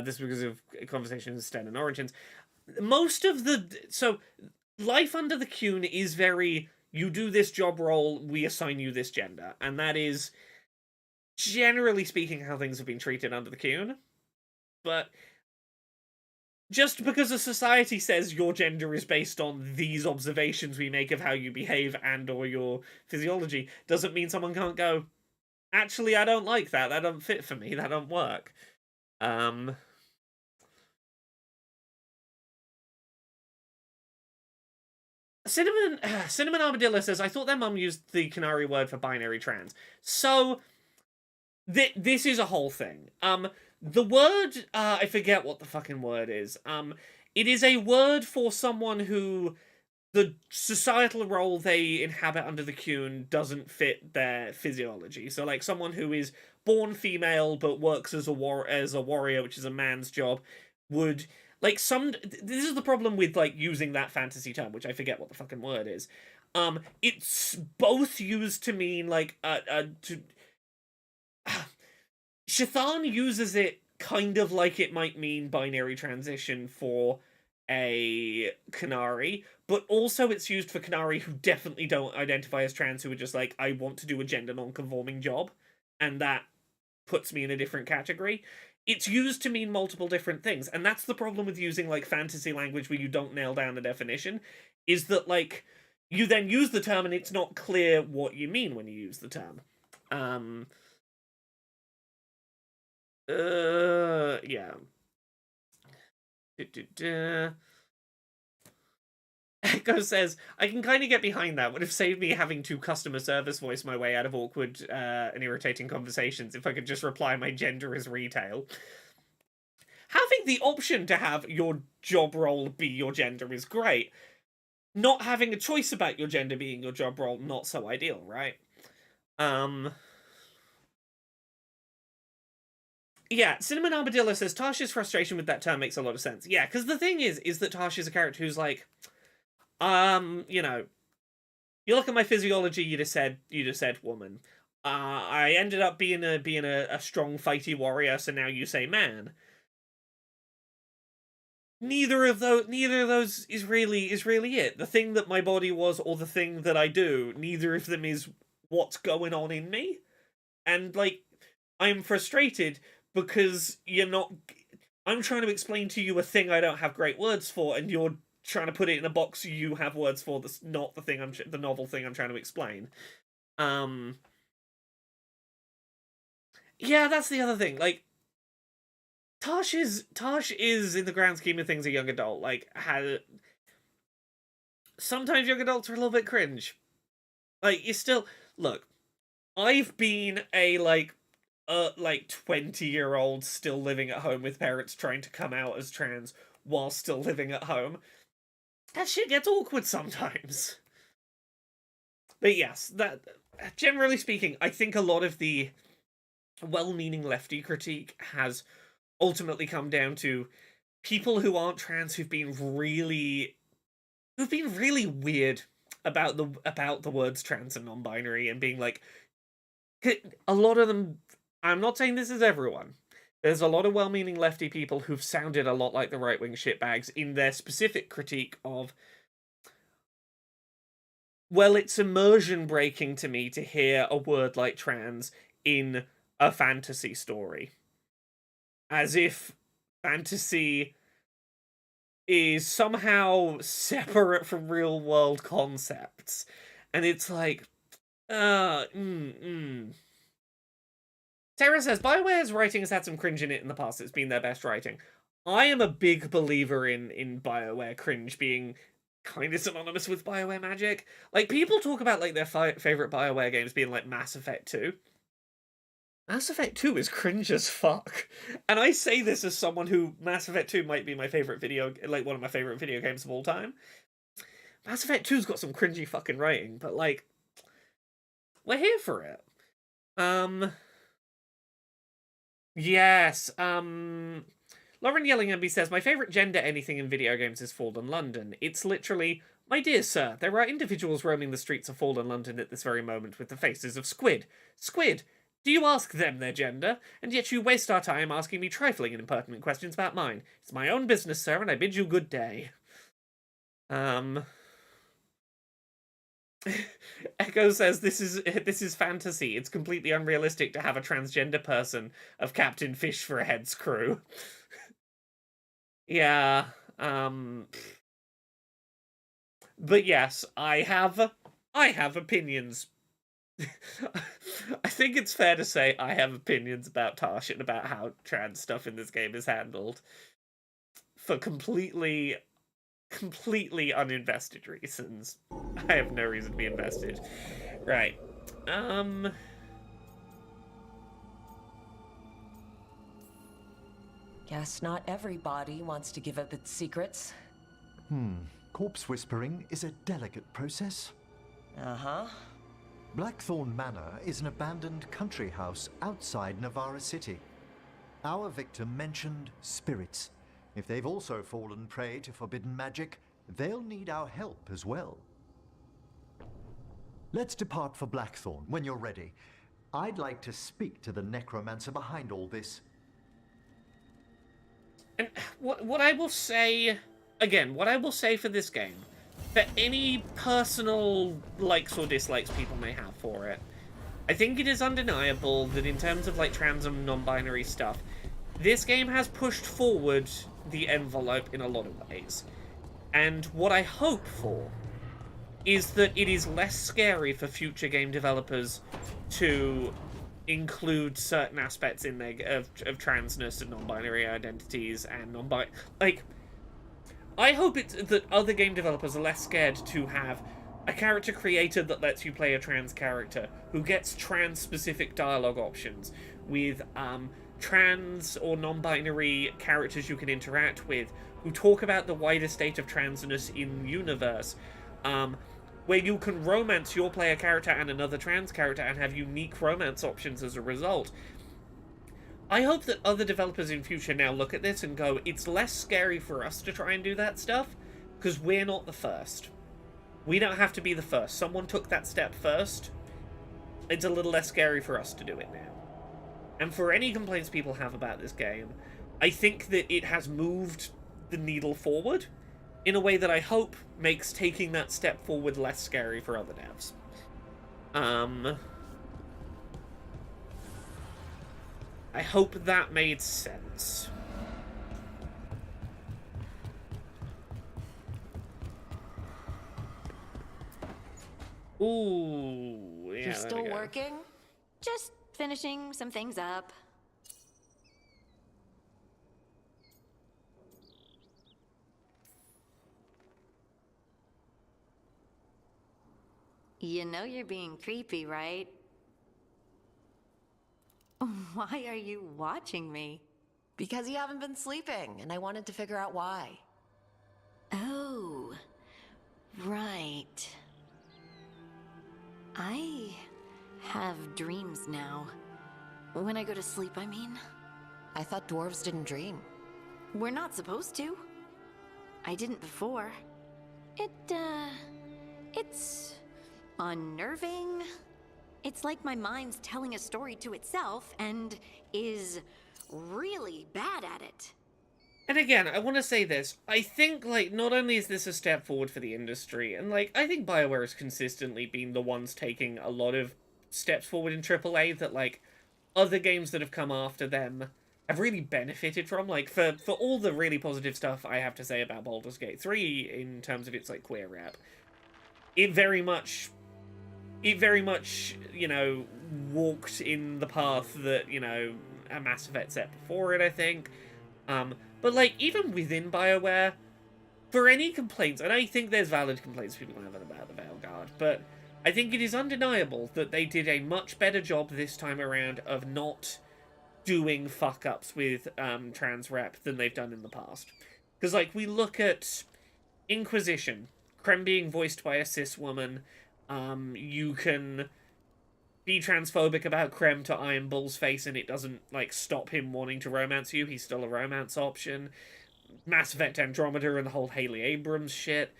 A: This because of conversations with Sten and Origins. Most of so life under the Cune is very, you do this job role, we assign you this gender, and that is generally speaking how things have been treated under the Cune. But just because a society says your gender is based on these observations we make of how you behave and or your physiology doesn't mean someone can't go, actually, I don't like that. That don't fit for me. That don't work. Cinnamon Armadillo says, I thought their mum used the Canary word for binary trans. So, this is a whole thing. The word, I forget what the fucking word is. It is a word for someone who the societal role they inhabit under the Cune doesn't fit their physiology. So, like, someone who is born female but works as a warrior, which is a man's job, would... Like, this is the problem with, like, using that fantasy term, which I forget what the fucking word is. It's both used to mean, like, Shathan uses it kind of like it might mean binary transition for a Canary, but also it's used for Canary who definitely don't identify as trans, who are just like, I want to do a gender non-conforming job, and that puts me in a different category. It's used to mean multiple different things, and that's the problem with using, like, fantasy language where you don't nail down the definition, is that, like, you then use the term and it's not clear what you mean when you use the term. Yeah. Echo says, I can kind of get behind that. Would have saved me having to customer service voice my way out of awkward and irritating conversations if I could just reply my gender is retail. Having the option to have your job role be your gender is great. Not having a choice about your gender being your job role, not so ideal, right? Yeah, Cinnamon Armadillo says, Tasha's frustration with that term makes a lot of sense. Yeah, because the thing is that Tasha's a character who's like, you know, you look at my physiology, you just said woman. I ended up being a strong, fighty warrior, so now you say man. Neither of those is really it. The thing that my body was, or the thing that I do, neither of them is what's going on in me. And, like, I'm frustrated because I'm trying to explain to you a thing I don't have great words for, and you're trying to put it in a box you have words for that's not the thing the novel thing I'm trying to explain. Yeah, that's the other thing. Like, Tosh is in the grand scheme of things a young adult. Like, sometimes young adults are a little bit cringe. Like, you still look. I've been a like 20-year-old still living at home with parents trying to come out as trans while still living at home. That shit gets awkward sometimes. But yes, that generally speaking, I think a lot of the well-meaning lefty critique has ultimately come down to people who aren't trans who've been really weird about the words trans and non-binary, and being like, a lot of them, I'm not saying this is everyone, there's a lot of well-meaning lefty people who've sounded a lot like the right-wing shitbags in their specific critique of, well, it's immersion-breaking to me to hear a word like trans in a fantasy story. As if fantasy is somehow separate from real-world concepts. And it's like, Sarah says, BioWare's writing has had some cringe in it in the past. It's been their best writing. I am a big believer in BioWare cringe being kind of synonymous with BioWare magic. Like, people talk about, like, their favorite BioWare games being, like, Mass Effect 2. Mass Effect 2 is cringe as fuck. And I say this as someone who Mass Effect 2 might be my favorite one of my favorite video games of all time. Mass Effect 2's got some cringy fucking writing, but, like, we're here for it. Yes, Lauren Yellinghamby says, my favourite gender anything in video games is Fallen London. It's literally, my dear sir, there are individuals roaming the streets of Fallen London at this very moment with the faces of squid. Squid! Do you ask them their gender? And yet you waste our time asking me trifling and impertinent questions about mine. It's my own business, sir, and I bid you good day. Echo says, this is fantasy. It's completely unrealistic to have a transgender person of Captain Fish for a head's crew. Yeah, but yes, I have opinions. I think it's fair to say I have opinions about Tosh and about how trans stuff in this game is handled for completely uninvested reasons. I have no reason to be invested. Right.
C: Guess not everybody wants to give up its secrets.
H: Corpse whispering is a delicate process.
C: Uh-huh.
H: Blackthorn Manor is an abandoned country house outside Navarra City. Our victim mentioned spirits. If they've also fallen prey to forbidden magic, they'll need our help as well. Let's depart for Blackthorn when you're ready. I'd like to speak to the necromancer behind all this.
A: And what I will say, again, what I will say for this game, for any personal likes or dislikes people may have for it, I think it is undeniable that in terms of, like, trans and non-binary stuff, this game has pushed forward the envelope in a lot of ways. And what I hope for is that it is less scary for future game developers to include certain aspects in their of transness and non-binary identities and like, I hope that other game developers are less scared to have a character creator that lets you play a trans character who gets trans-specific dialogue options with trans or non-binary characters you can interact with who talk about the wider state of transness in universe, where you can romance your player character and another trans character and have unique romance options as a result. I hope that other developers in future now look at this and go, it's less scary for us to try and do that stuff, because we're not the first. We don't have to be the first. Someone took that step first. It's a little less scary for us to do it now. And for any complaints people have about this game, I think that it has moved the needle forward in a way that I hope makes taking that step forward less scary for other devs. I hope that made sense. Ooh, yeah.
J: You're still working?
M: Just finishing some things up. You know you're being creepy, right? Why are you watching me?
J: Because you haven't been sleeping, and I wanted to figure out why.
M: Oh, right. I have dreams now. When I go to sleep, I mean.
C: I thought dwarves didn't dream.
M: We're not supposed to. I didn't before. It's unnerving. It's like my mind's telling a story to itself and is really bad at it.
A: And again, I want to say this. I think, like, not only is this a step forward for the industry, and, like, I think BioWare has consistently been the ones taking a lot of steps forward in AAA that, like, other games that have come after them have really benefited from. Like, for all the really positive stuff I have to say about Baldur's Gate 3 in terms of its, like, queer rep, it very much, you know, walked in the path that, you know, a Mass Effect set before it, I think. But, like, even within BioWare, for any complaints, and I think there's valid complaints people have about the Veilguard, but I think it is undeniable that they did a much better job this time around of not doing fuck-ups with trans rep than they've done in the past. Because, like, we look at Inquisition, Krem being voiced by a cis woman, you can be transphobic about Krem to Iron Bull's face and it doesn't, like, stop him wanting to romance you. He's still a romance option. Mass Effect Andromeda and the whole Haley Abrams shit.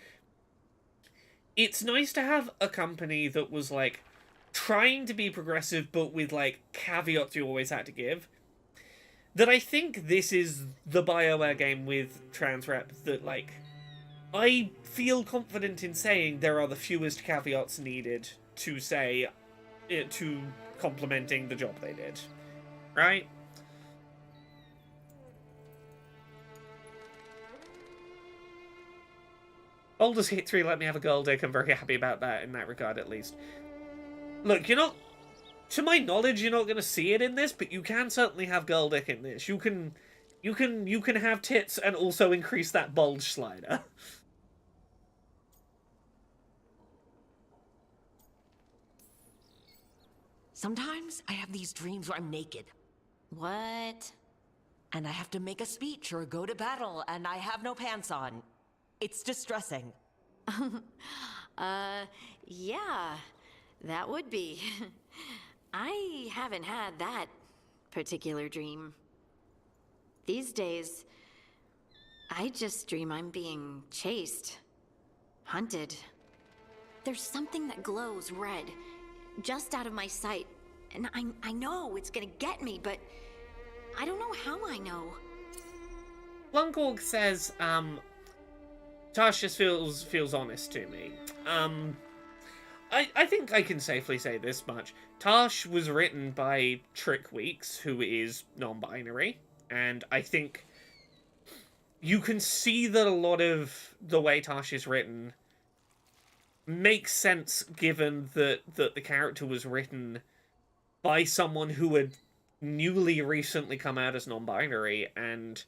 A: It's nice to have a company that was, like, trying to be progressive, but with, like, caveats you always had to give. That I think this is the BioWare game with trans rep that, like, I feel confident in saying there are the fewest caveats needed to say to complementing the job they did. Right? Baldur's Gate 3 let me have a girl dick. I'm very happy about that in that regard, at least. Look, you're not... To my knowledge, you're not going to see it in this, but you can certainly have girl dick in this. You can have tits and also increase that bulge slider.
C: Sometimes I have these dreams where I'm naked.
M: What?
C: And I have to make a speech or go to battle, and I have no pants on. It's distressing.
M: Yeah, that would be. I haven't had that particular dream. These days, I just dream I'm being chased, hunted. There's something that glows red, just out of my sight, and I know it's gonna get me, but I don't know how I know.
A: Lungorg says, Tosh just feels honest to me. I think I can safely say this much. Tosh was written by Trick Weeks, who is non-binary, and I think you can see that a lot of the way Tosh is written makes sense given that the character was written by someone who had newly recently come out as non-binary and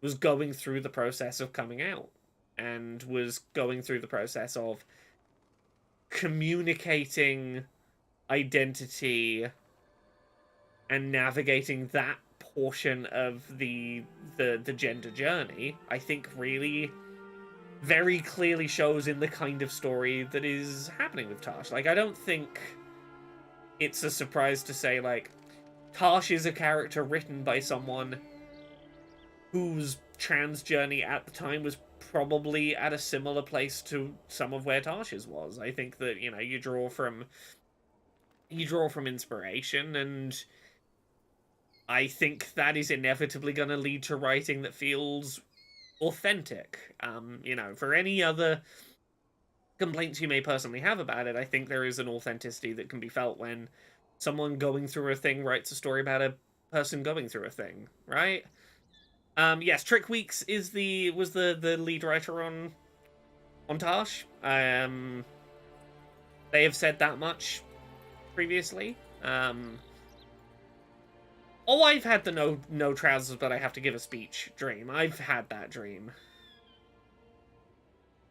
A: was going through the process of coming out and was going through the process of communicating identity and navigating that portion of the gender journey. I think really very clearly shows in the kind of story that is happening with Tosh. Like, I don't think it's a surprise to say, like, Tosh is a character written by someone whose trans journey at the time was probably at a similar place to some of where Tosh's was. I think that, you know, you draw from inspiration, and I think that is inevitably going to lead to writing that feels authentic. You know, for any other complaints you may personally have about it, I think there is an authenticity that can be felt when someone going through a thing writes a story about a person going through a thing, right? Yes, Trick Weeks was the lead writer on Tosh. They have said that much previously. Oh, I've had the no trousers, but I have to give a speech dream. I've had that dream.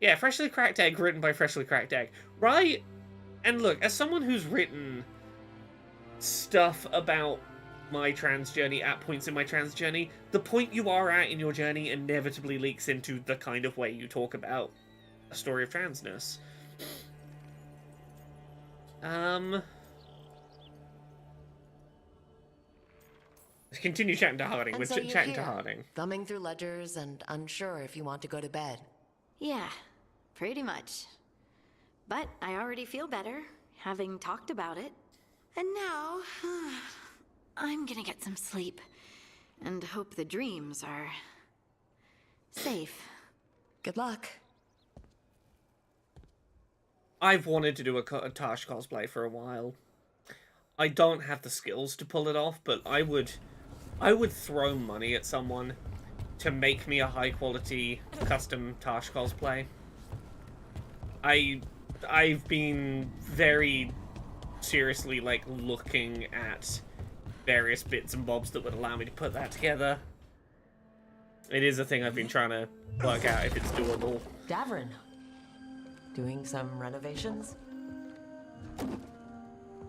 A: Yeah, Freshly Cracked Egg, written by Freshly Cracked Egg. Right? And look, as someone who's written stuff about my trans journey at points in my trans journey, the point you are at in your journey inevitably leaks into the kind of way you talk about a story of transness. Continue chatting to Harding.
C: And
A: We're
C: so you're
A: chatting to
C: here,
A: Harding.
C: thumbing through ledgers and unsure if you want to go to bed.
M: Yeah, pretty much. But I already feel better, having talked about it. And now, I'm gonna get some sleep. And hope the dreams are safe.
C: Good luck.
A: I've wanted to do a Tosh cosplay for a while. I don't have the skills to pull it off, but I would throw money at someone to make me a high quality custom Tosh cosplay. I've been very seriously like looking at various bits and bobs that would allow me to put that together. It is a thing I've been trying to work out if it's doable.
C: Davrin, doing some renovations?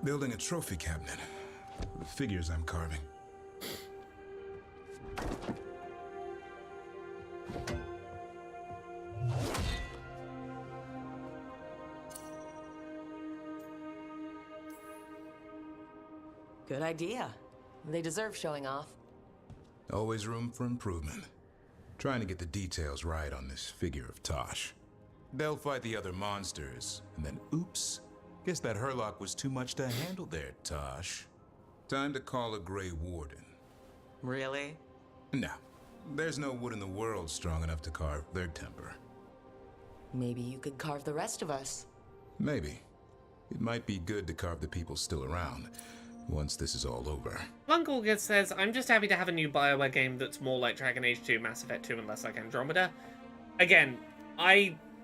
I: Building a trophy cabinet for the figures I'm carving.
C: Good idea. They deserve showing off.
I: Always room for improvement. Trying to get the details right on this figure of Tosh. They'll fight the other monsters, and then oops. Guess that Herlock was too much to handle there, Tosh. Time to call a Grey Warden.
C: Really?
I: No. There's no wood in the world strong enough to carve their temper.
C: Maybe you could carve the rest of us.
I: Maybe. It might be good to carve the people still around, once this is all over.
A: Lungorgeth says, I'm just happy to have a new BioWare game that's more like Dragon Age 2, Mass Effect 2, and less like Andromeda. Again,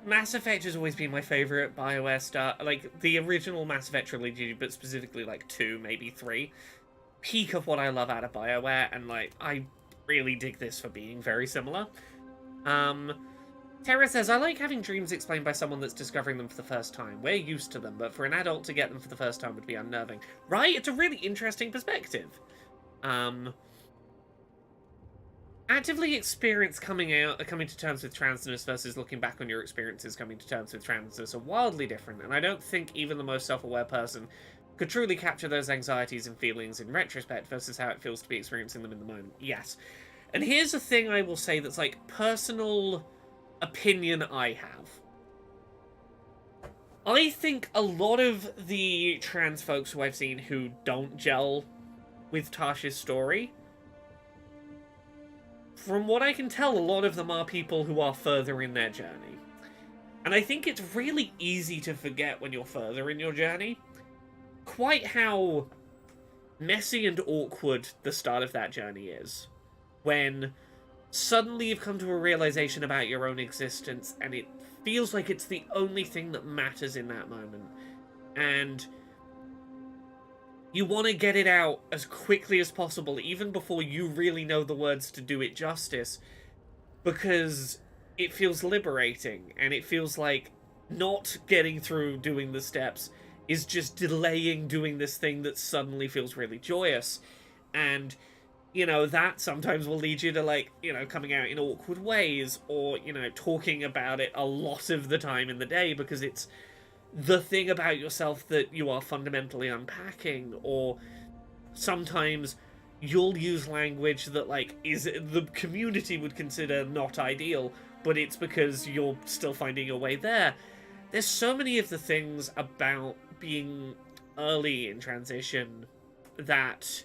A: Mass Effect has always been my favourite BioWare stuff. Like, the original Mass Effect trilogy, but specifically, like, 2, maybe 3. Peak of what I love out of BioWare, and, like, I really dig this for being very similar. Tara says, I like having dreams explained by someone that's discovering them for the first time. We're used to them, but for an adult to get them for the first time would be unnerving. Right? It's a really interesting perspective. Actively experience coming to terms with transness versus looking back on your experiences coming to terms with transness are wildly different, and I don't think even the most self-aware person could truly capture those anxieties and feelings in retrospect versus how it feels to be experiencing them in the moment. Yes. And here's the thing I will say that's like personal opinion I have. I think a lot of the trans folks who I've seen who don't gel with Tasha's story, from what I can tell, a lot of them are people who are further in their journey. And I think it's really easy to forget when you're further in your journey quite how messy and awkward the start of that journey is. When suddenly you've come to a realization about your own existence and it feels like it's the only thing that matters in that moment. And you want to get it out as quickly as possible, even before you really know the words to do it justice, because it feels liberating, and it feels like not getting through doing the steps is just delaying doing this thing that suddenly feels really joyous. And, you know, that sometimes will lead you to, like, you know, coming out in awkward ways, or, you know, talking about it a lot of the time in the day because it's the thing about yourself that you are fundamentally unpacking. Or sometimes you'll use language that, like, is the community would consider not ideal, but it's because you're still finding your way there. There's so many of the things about being early in transition that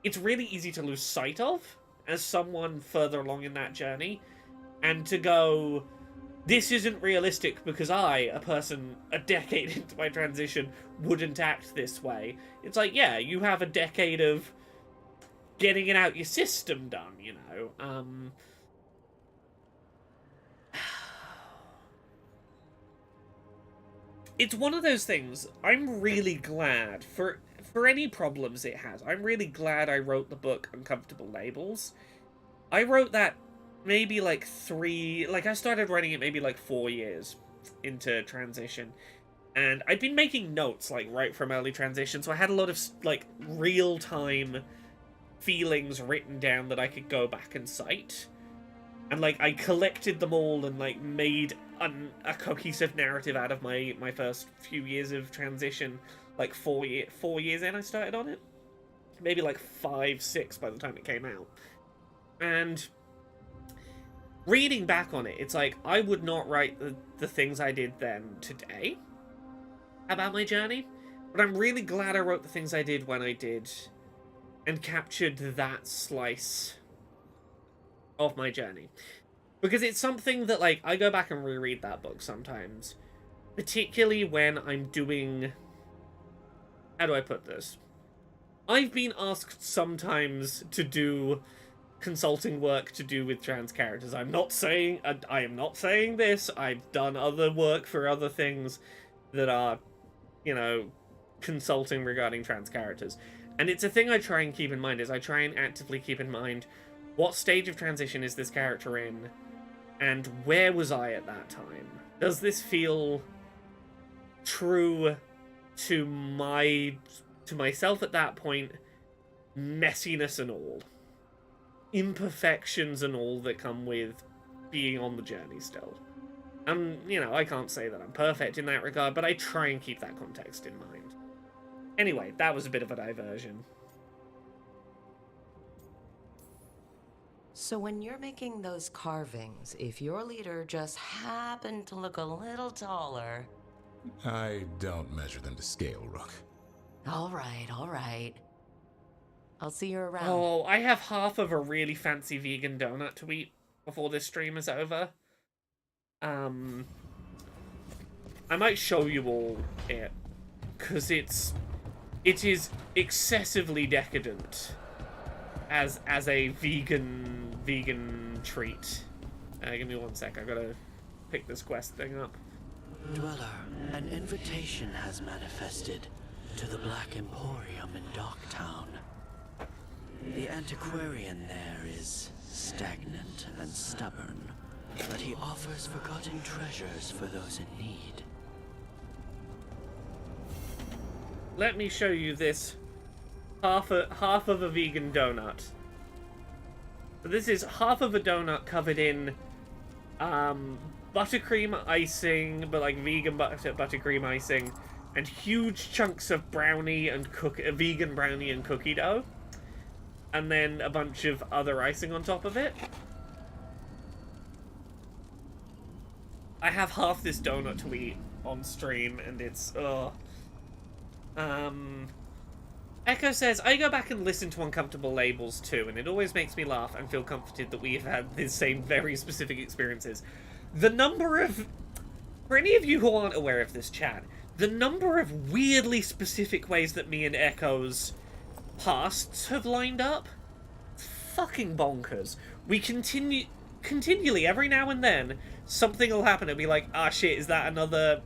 A: it's really easy to lose sight of as someone further along in that journey, and to go, this isn't realistic because I, a person a decade into my transition, wouldn't act this way. It's like, yeah, you have a decade of getting it out your system done, you know. It's one of those things, I'm really glad, for any problems it has, I'm really glad I wrote the book Uncomfortable Labels. I wrote that maybe like I started writing it maybe like 4 years into transition. And I'd been making notes, like, right from early transition, so I had a lot of, like, real-time feelings written down that I could go back and cite. And, like, I collected them all and, like, made a cohesive narrative out of my first few years of transition. Like, 4 years in I started on it. maybe like 5, 6 by the time it came out. And reading back on it, it's like, I would not write the things I did then today about my journey, but I'm really glad I wrote the things I did when I did and captured that slice of my journey. Because it's something that, like, I go back and reread that book sometimes, particularly when I'm doing... How do I put this? I've been asked sometimes to do consulting work to do with trans characters. I am not saying this. I've done other work for other things that are, you know, consulting regarding trans characters. And it's a thing I try and keep in mind, is I try and actively keep in mind what stage of transition is this character in, and where was I at that time? Does this feel true to myself at that point, messiness and all, imperfections and all that come with being on the journey still. And, you know, I can't say that I'm perfect in that regard, but I try and keep that context in mind. Anyway, that was a bit of a diversion.
C: So when you're making those carvings, if your leader just happened to look a little taller...
I: I don't measure them to scale, Rook.
C: All right. I'll see you around.
A: Oh, I have half of a really fancy vegan donut to eat before this stream is over. I might show you all it, because it is excessively decadent as a vegan treat. Give me 1 sec, I gotta pick this quest thing up.
N: Dweller, an invitation has manifested to the Black Emporium in Darktown. The antiquarian there is stagnant and stubborn, but he offers forgotten treasures for those in need.
A: Let me show you this half of a vegan donut. So this is half of a donut covered in buttercream icing, but like vegan buttercream icing, and huge chunks of brownie and vegan brownie and cookie dough, and then a bunch of other icing on top of it. I have half this donut to eat on stream, and it's Echo says, I go back and listen to Uncomfortable Labels too, and it always makes me laugh and feel comforted that we've had the same very specific experiences. The number of... For any of you who aren't aware of this chat, the number of weirdly specific ways that me and Echo's pasts have lined up, fucking bonkers. We continually, every now and then, something will happen and be like, ah shit, is that another...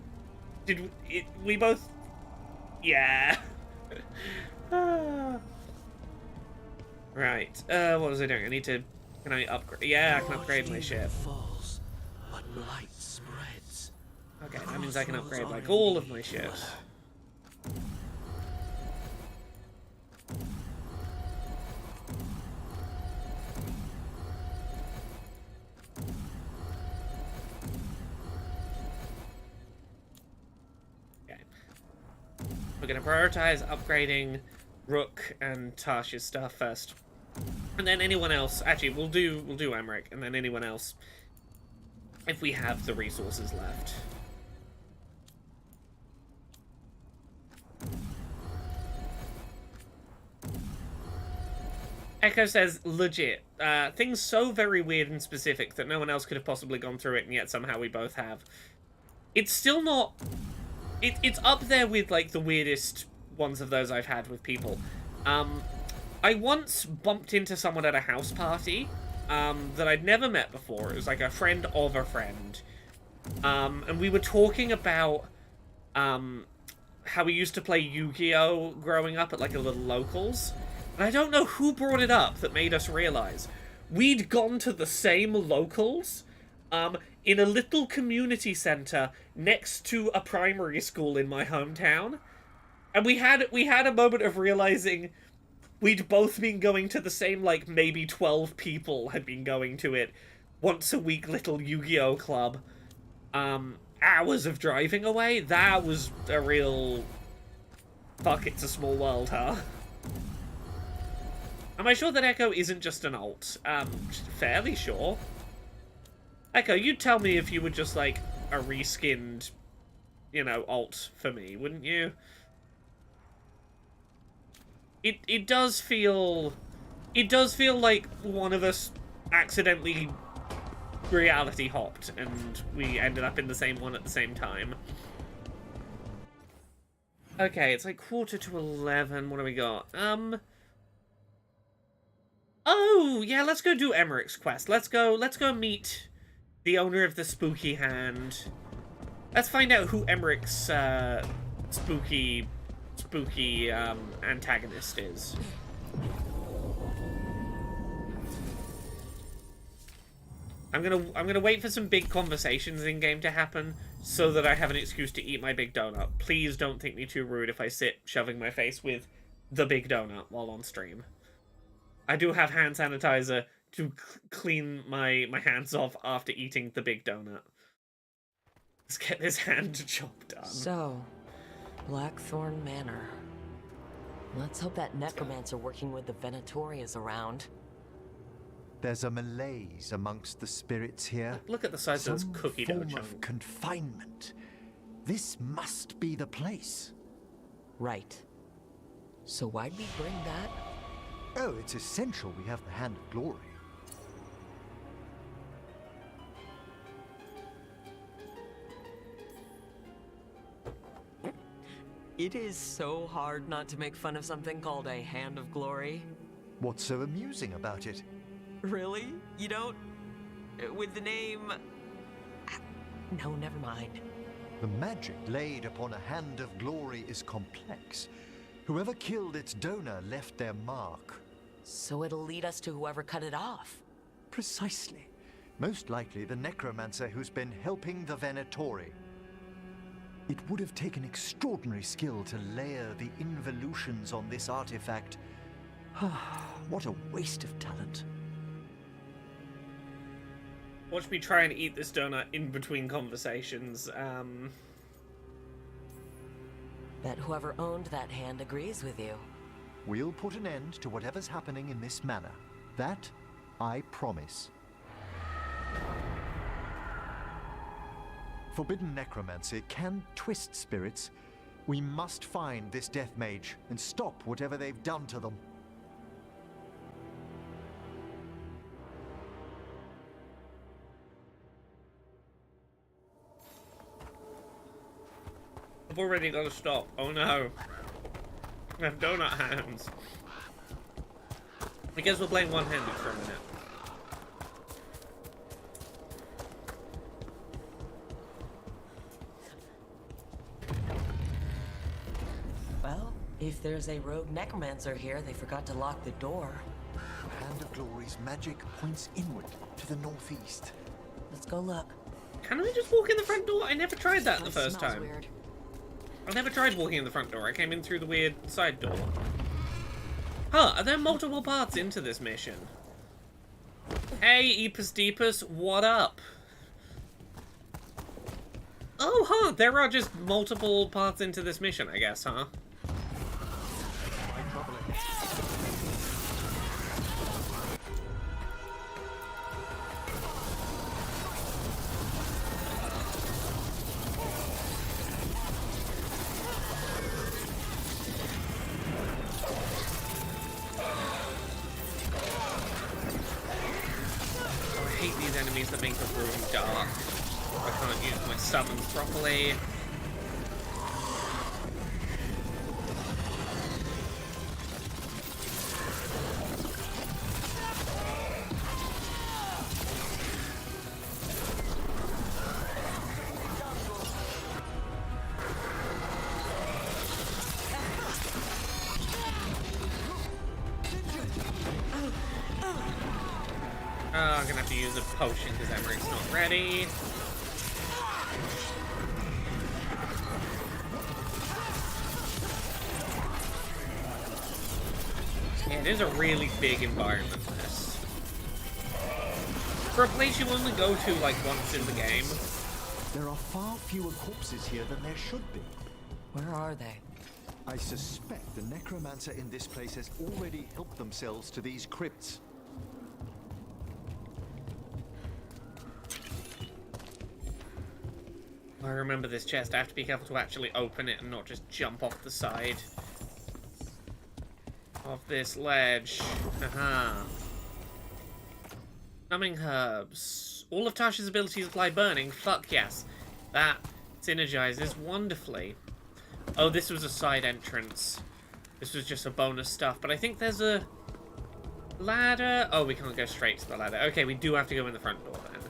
A: we both... Yeah. Right. What was I doing? I need to... Can I upgrade? Yeah, I can upgrade my ship.
N: Falls, but light spreads.
A: Okay, that means I can upgrade, like, all of my ships. Okay. We're gonna prioritize upgrading Rook and Tasha's stuff first. And then anyone else, actually, we'll do Emmerich, and then anyone else, if we have the resources left. Echo says, legit, things so very weird and specific that no one else could have possibly gone through it, and yet somehow we both have. It's still not... It's up there with, like, the weirdest ones of those I've had with people. I once bumped into someone at a house party that I'd never met before. It was like a friend of a friend. And we were talking about how we used to play Yu-Gi-Oh! Growing up at like a little locals. And I don't know who brought it up that made us realize we'd gone to the same locals in a little community center next to a primary school in my hometown. And we had a moment of realizing we'd both been going to the same, like, maybe 12 people had been going to it once a week little Yu-Gi-Oh! Club. Hours of driving away? That was a real... Fuck, it's a small world, huh? Am I sure that Echo isn't just an alt? Fairly sure. Echo, you'd tell me if you were just, like, a reskinned, you know, alt for me, wouldn't you? It does feel... It does feel like one of us accidentally reality hopped and we ended up in the same one at the same time. Okay, it's like 11:45. What do we got? Oh, yeah, let's go do Emmerich's quest. Let's go meet the owner of the spooky hand. Let's find out who Emmerich's spooky antagonist is. I'm gonna wait for some big conversations in game to happen so that I have an excuse to eat my big donut. Please don't think me too rude if I sit shoving my face with the big donut while on stream. I do have hand sanitizer to clean my hands off after eating the big donut. Let's get this hand job done.
C: So, Blackthorn Manor. Let's hope that necromancer working with the Venatori is around.
H: There's a malaise amongst the spirits here.
A: Look at the size of this cookie dough
H: Some form
A: chunk.
H: of confinement. This must be the place.
C: Right. So why'd we bring that?
H: Oh, it's essential we have the Hand of Glory.
C: It is so hard not to make fun of something called a Hand of Glory.
H: What's so amusing about it?
C: Really? You don't? With the name... No, never mind.
H: The magic laid upon a Hand of Glory is complex. Whoever killed its donor left their mark.
C: So it'll lead us to whoever cut it off.
H: Precisely. Most likely the necromancer who's been helping the Venatori. It would have taken extraordinary skill to layer the involutions on this artifact. What a waste of talent.
A: Watch me try and eat this donut in between conversations.
C: Bet whoever owned that hand agrees with you.
H: We'll put an end to whatever's happening in this manor. That, I promise. Forbidden necromancy can twist spirits. We must find this death mage and stop whatever they've done to them.
A: I've already got to stop. Oh no. I have donut hands. I guess we're playing one-handed for a minute.
C: Well, if there's a rogue necromancer here, they forgot to lock the door.
H: The Hand of Glory's magic points inward to the northeast.
C: Let's go look.
A: Can we just walk in the front door? I never tried that the first
C: Smells
A: time.
C: weird.
A: I never tried walking in the front door. I came in through the weird side door. Huh, are there multiple paths into this mission? Hey, Epus Deepus, what up? Oh, huh, there are just multiple paths into this mission, I guess, huh? That make the room dark. I can't use my summons properly. I'm gonna have to use a potion because Emmerich's not ready. Yeah, it is a really big environment, this. For a place you only go to like once in the game.
H: There are far fewer corpses here than there should be.
C: Where are they?
H: I suspect the necromancer in this place has already helped themselves to these crypts.
A: I remember this chest. I have to be careful to actually open it and not just jump off the side of this ledge. Aha. Numbing herbs. All of Tasha's abilities apply burning. Fuck yes. That synergizes wonderfully. Oh, this was a side entrance. This was just a bonus stuff. But I think there's a ladder. Oh, we can't go straight to the ladder. Okay, we do have to go in the front door then.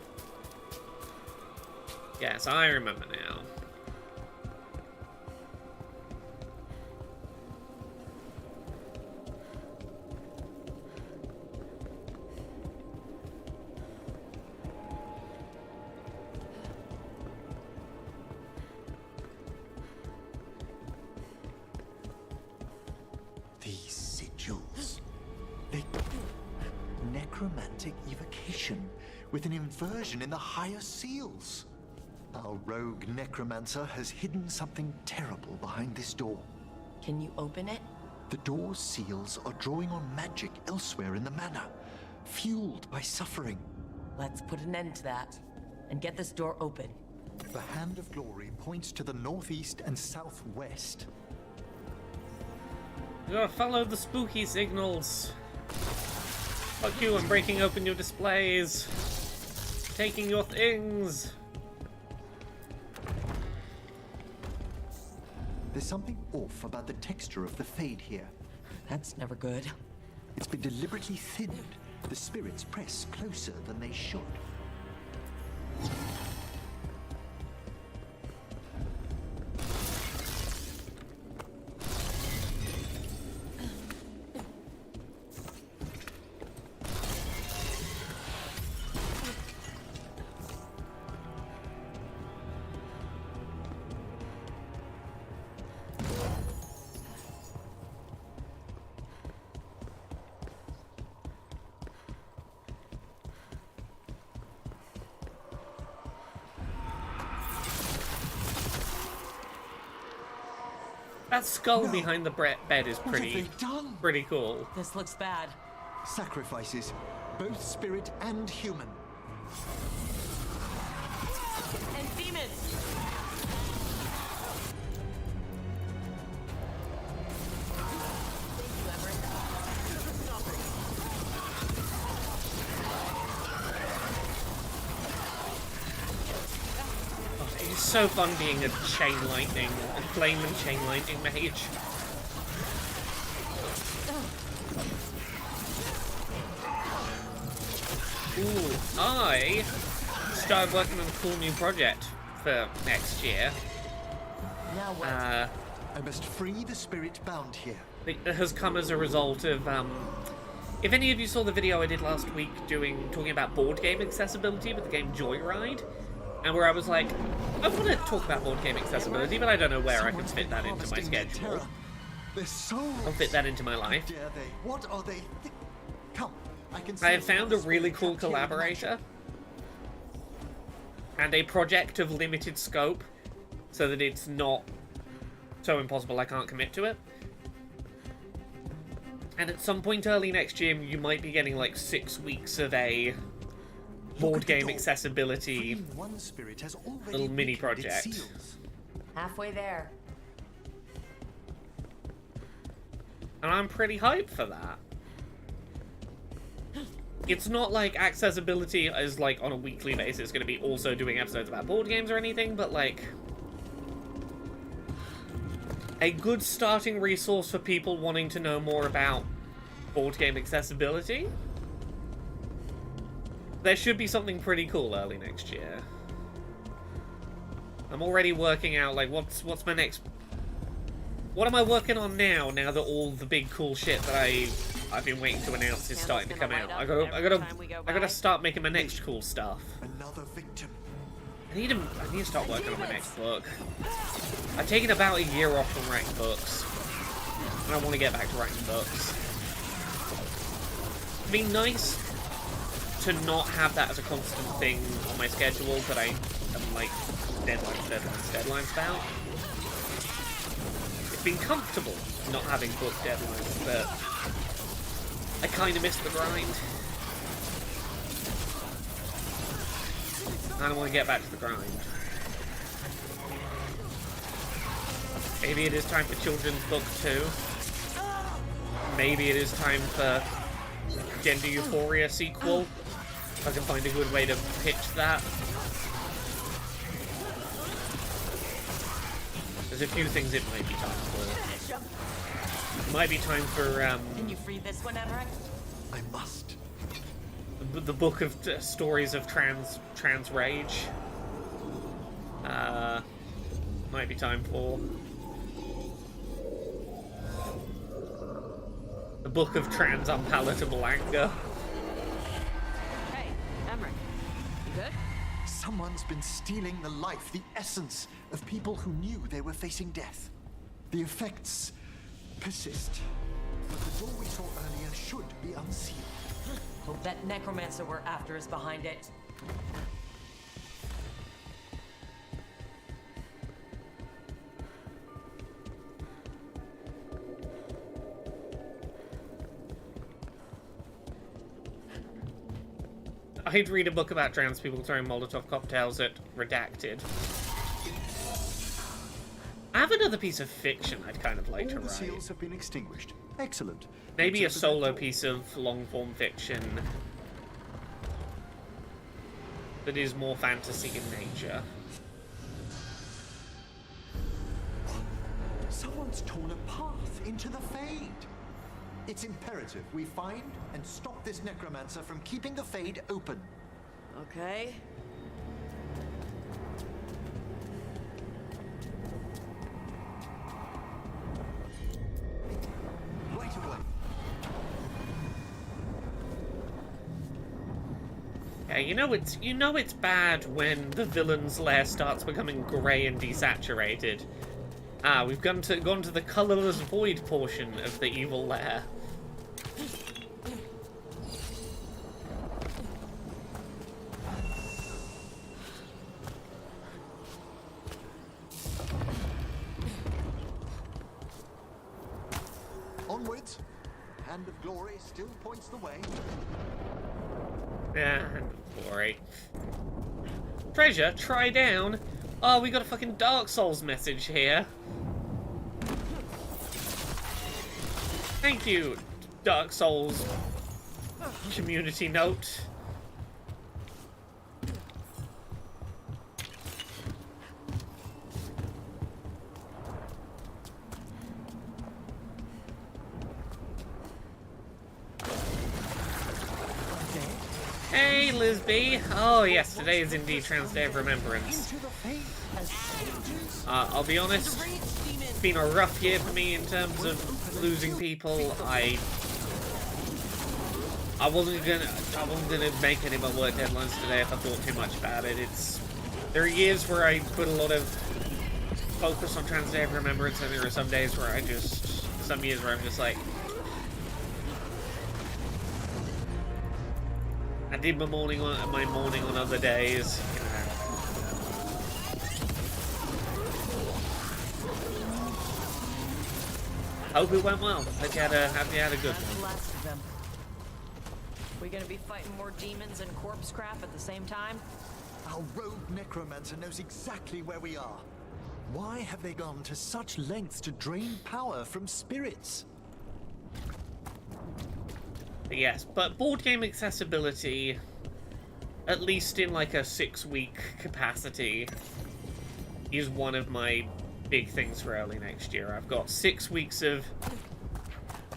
A: Yes, I remember now.
H: These sigils. They... necromantic evocation with an inversion in the higher seals. Our rogue necromancer has hidden something terrible behind this door.
C: Can you open it?
H: The door's seals are drawing on magic elsewhere in the manor, fueled by suffering.
C: Let's put an end to that and get this door open.
H: The Hand of Glory points to the northeast and southwest.
A: You gotta follow the spooky signals. Fuck you, I'm breaking open your displays. Taking your things.
H: There's something off about the texture of the fade here.
C: That's never good.
H: It's been deliberately thinned. The spirits press closer than they should.
A: That skull behind the bed is pretty cool.
C: This looks bad.
H: Sacrifices, both spirit and human.
C: And demons!
A: It's so fun being a chain lightning, a flame and chain lightning mage. Ooh, I started working on a cool new project for next year.
C: Now what?
H: I must free the spirit bound here.
A: It has come as a result of, if any of you saw the video I did last week talking about board game accessibility with the game Joyride, and where I was like, I want to talk about board game accessibility, but I don't know where I can fit that into my schedule. I'll fit that into my life.
H: What are they? Come,
A: I have found a really cool collaborator and a project of limited scope so that it's not so impossible I can't commit to it. And at some point early next year, you might be getting like 6 weeks of a board game accessibility little mini project.
C: Halfway there.
A: And I'm pretty hyped for that. It's not like accessibility is like on a weekly basis going to be also doing episodes about board games or anything, but like a good starting resource for people wanting to know more about board game accessibility. There should be something pretty cool early next year. I'm already working out like what's my next. What am I working on now that all the big cool shit that I've been waiting to announce is starting to come out? I gotta start making my next cool stuff.
H: Another victim.
A: I need to start working on my next book. I've taken about a year off from writing books, and I want to get back to writing books. It'd be nice to not have that as a constant thing on my schedule that I am like deadlines about. been comfortable not having book deadlines, but I kind of miss the grind. I don't want to get back to the grind. Maybe it is time for Children's Book 2. Maybe it is time for Gender Euphoria sequel. If I can find a good way to pitch that. There's a few things it might be time for. It might be time for,
C: Can you free this one, Emmerich?
H: I must.
A: The book of stories of trans rage. Might be time for the book of trans unpalatable anger.
J: Hey, Emmerich, you good?
H: Someone's been stealing the life, the essence of people who knew they were facing death. The effects persist. But the door we saw earlier should be unsealed.
C: Hope that necromancer we're after is behind it.
A: I'd read a book about trans people throwing Molotov cocktails at Redacted. I have another piece of fiction I'd kind of like to
H: All the
A: write.
H: seals have been extinguished. Excellent.
A: Maybe a
H: Let's open that
A: solo
H: door.
A: piece of long-form fiction that is more fantasy in nature.
H: Someone's torn a path into the Fade. It's imperative we find and stop this necromancer from keeping the Fade open.
J: Okay.
H: Right away.
A: Yeah, you know it's bad when the villain's lair starts becoming grey and desaturated. Ah, we've gone to the colourless void portion of the evil lair.
H: Onwards. Hand of Glory still points the way.
A: Yeah, glory. Treasure, try down. Oh, we got a fucking Dark Souls message here. Thank you, Dark Souls community note. Hey, Lisby. Oh, yes, today is indeed Trans Day of Remembrance. I'll be honest, it's been a rough year for me in terms of losing people. I wasn't gonna make any of my work deadlines today if I thought too much about it. There are years where I put a lot of focus on Trans Day of Remembrance, and there are some days where some years where I'm just like, I did my morning on other days. You know. Hope it went well. Hope you had a good
C: That's the
A: one.
C: last of them. We gonna be fighting more demons and corpse crap at the same time?
H: Our rogue necromancer knows exactly where we are. Why have they gone to such lengths to drain power from spirits?
A: Yes, but board game accessibility, at least in like a 6-week capacity, is one of my big things for early next year. I've got 6 weeks of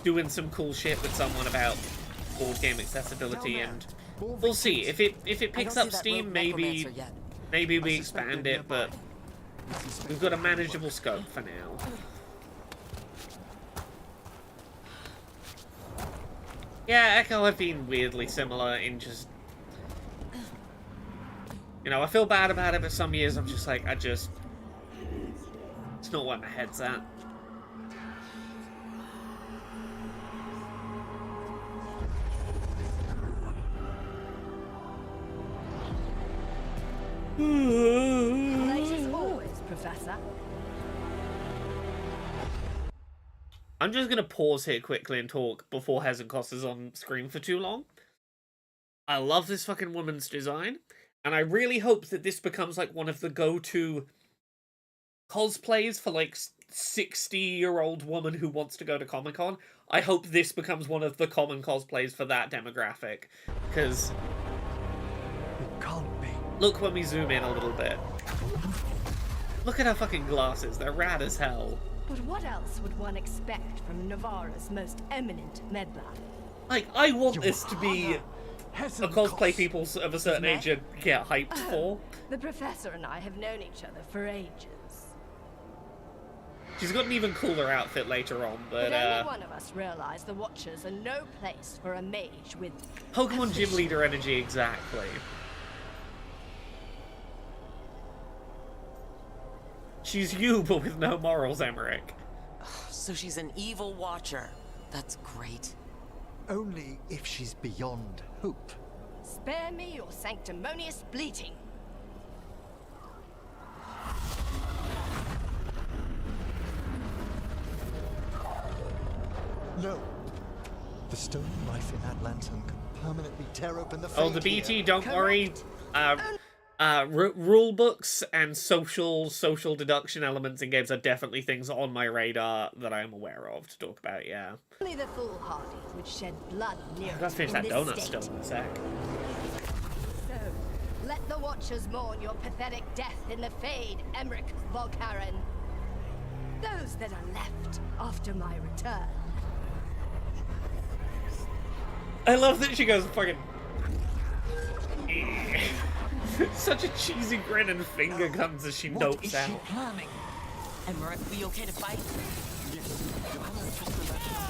A: doing some cool shit with someone about board game accessibility, and we'll see if it picks up steam. Maybe we expand it, but we've got a manageable scope for now. Yeah, Echo have been weirdly similar in just... You know, I feel bad about it, but some years I'm just like, it's not where my head's at.
F: Late as always, Professor.
A: I'm just going to pause here quickly and talk before Hezenkos is on screen for too long. I love this fucking woman's design, and I really hope that this becomes like one of the go-to cosplays for like 60-year-old woman who wants to go to Comic-Con. I hope this becomes one of the common cosplays for that demographic, because
H: it can't be.
A: Look when we zoom in a little bit. Look at her fucking glasses, they're rad as hell.
F: But what else would one expect from Navarra's most eminent medlar?
A: Like, I want this to be a cosplay people of a certain age get hyped for.
F: The Professor and I have known each other for ages.
A: She's got an even cooler outfit later on, but
F: only one of us realized the Watchers are no place for a mage with
A: Pokemon Gym Leader energy, exactly. She's you, but with no morals, Emmerich.
C: So she's an evil Watcher. That's great.
H: Only if she's beyond hope.
F: Spare me your sanctimonious bleating.
H: No. The stone knife in that lantern can permanently tear open the fate.
A: Oh, the BT, don't worry. Rule books and social deduction elements in games are definitely things on my radar that I am aware of to talk about, yeah.
F: Only the foolhardy would shed blood near
A: I've got to finish that donut still in a sec.
F: So, let the Watchers mourn your pathetic death in the Fade, Emmerich Volkaren. Those that are left after my return.
A: I love that she goes fucking... Such a cheesy grin and finger guns as she notes out.
C: Planning? Emmerich, we okay to fight?
H: Yes. Johanna took the lantern.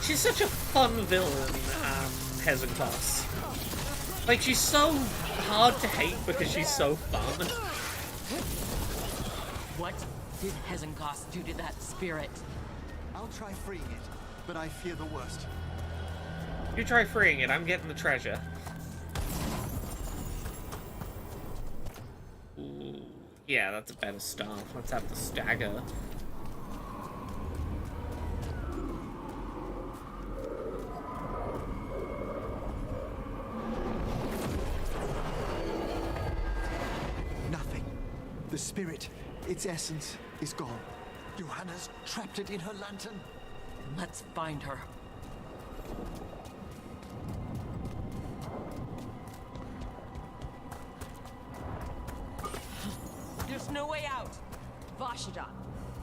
A: She's such a fun villain, Hezenkos. Like, she's so hard to hate because she's so fun.
C: What did Hezenkos do to that spirit?
H: I'll try freeing it, but I fear the worst.
A: You try freeing it, I'm getting the treasure. Ooh, yeah, that's a better start. Let's have the stagger.
H: The spirit, its essence, is gone. Johanna's trapped it in her lantern.
C: Let's find her. There's no way out.
B: Vashidon,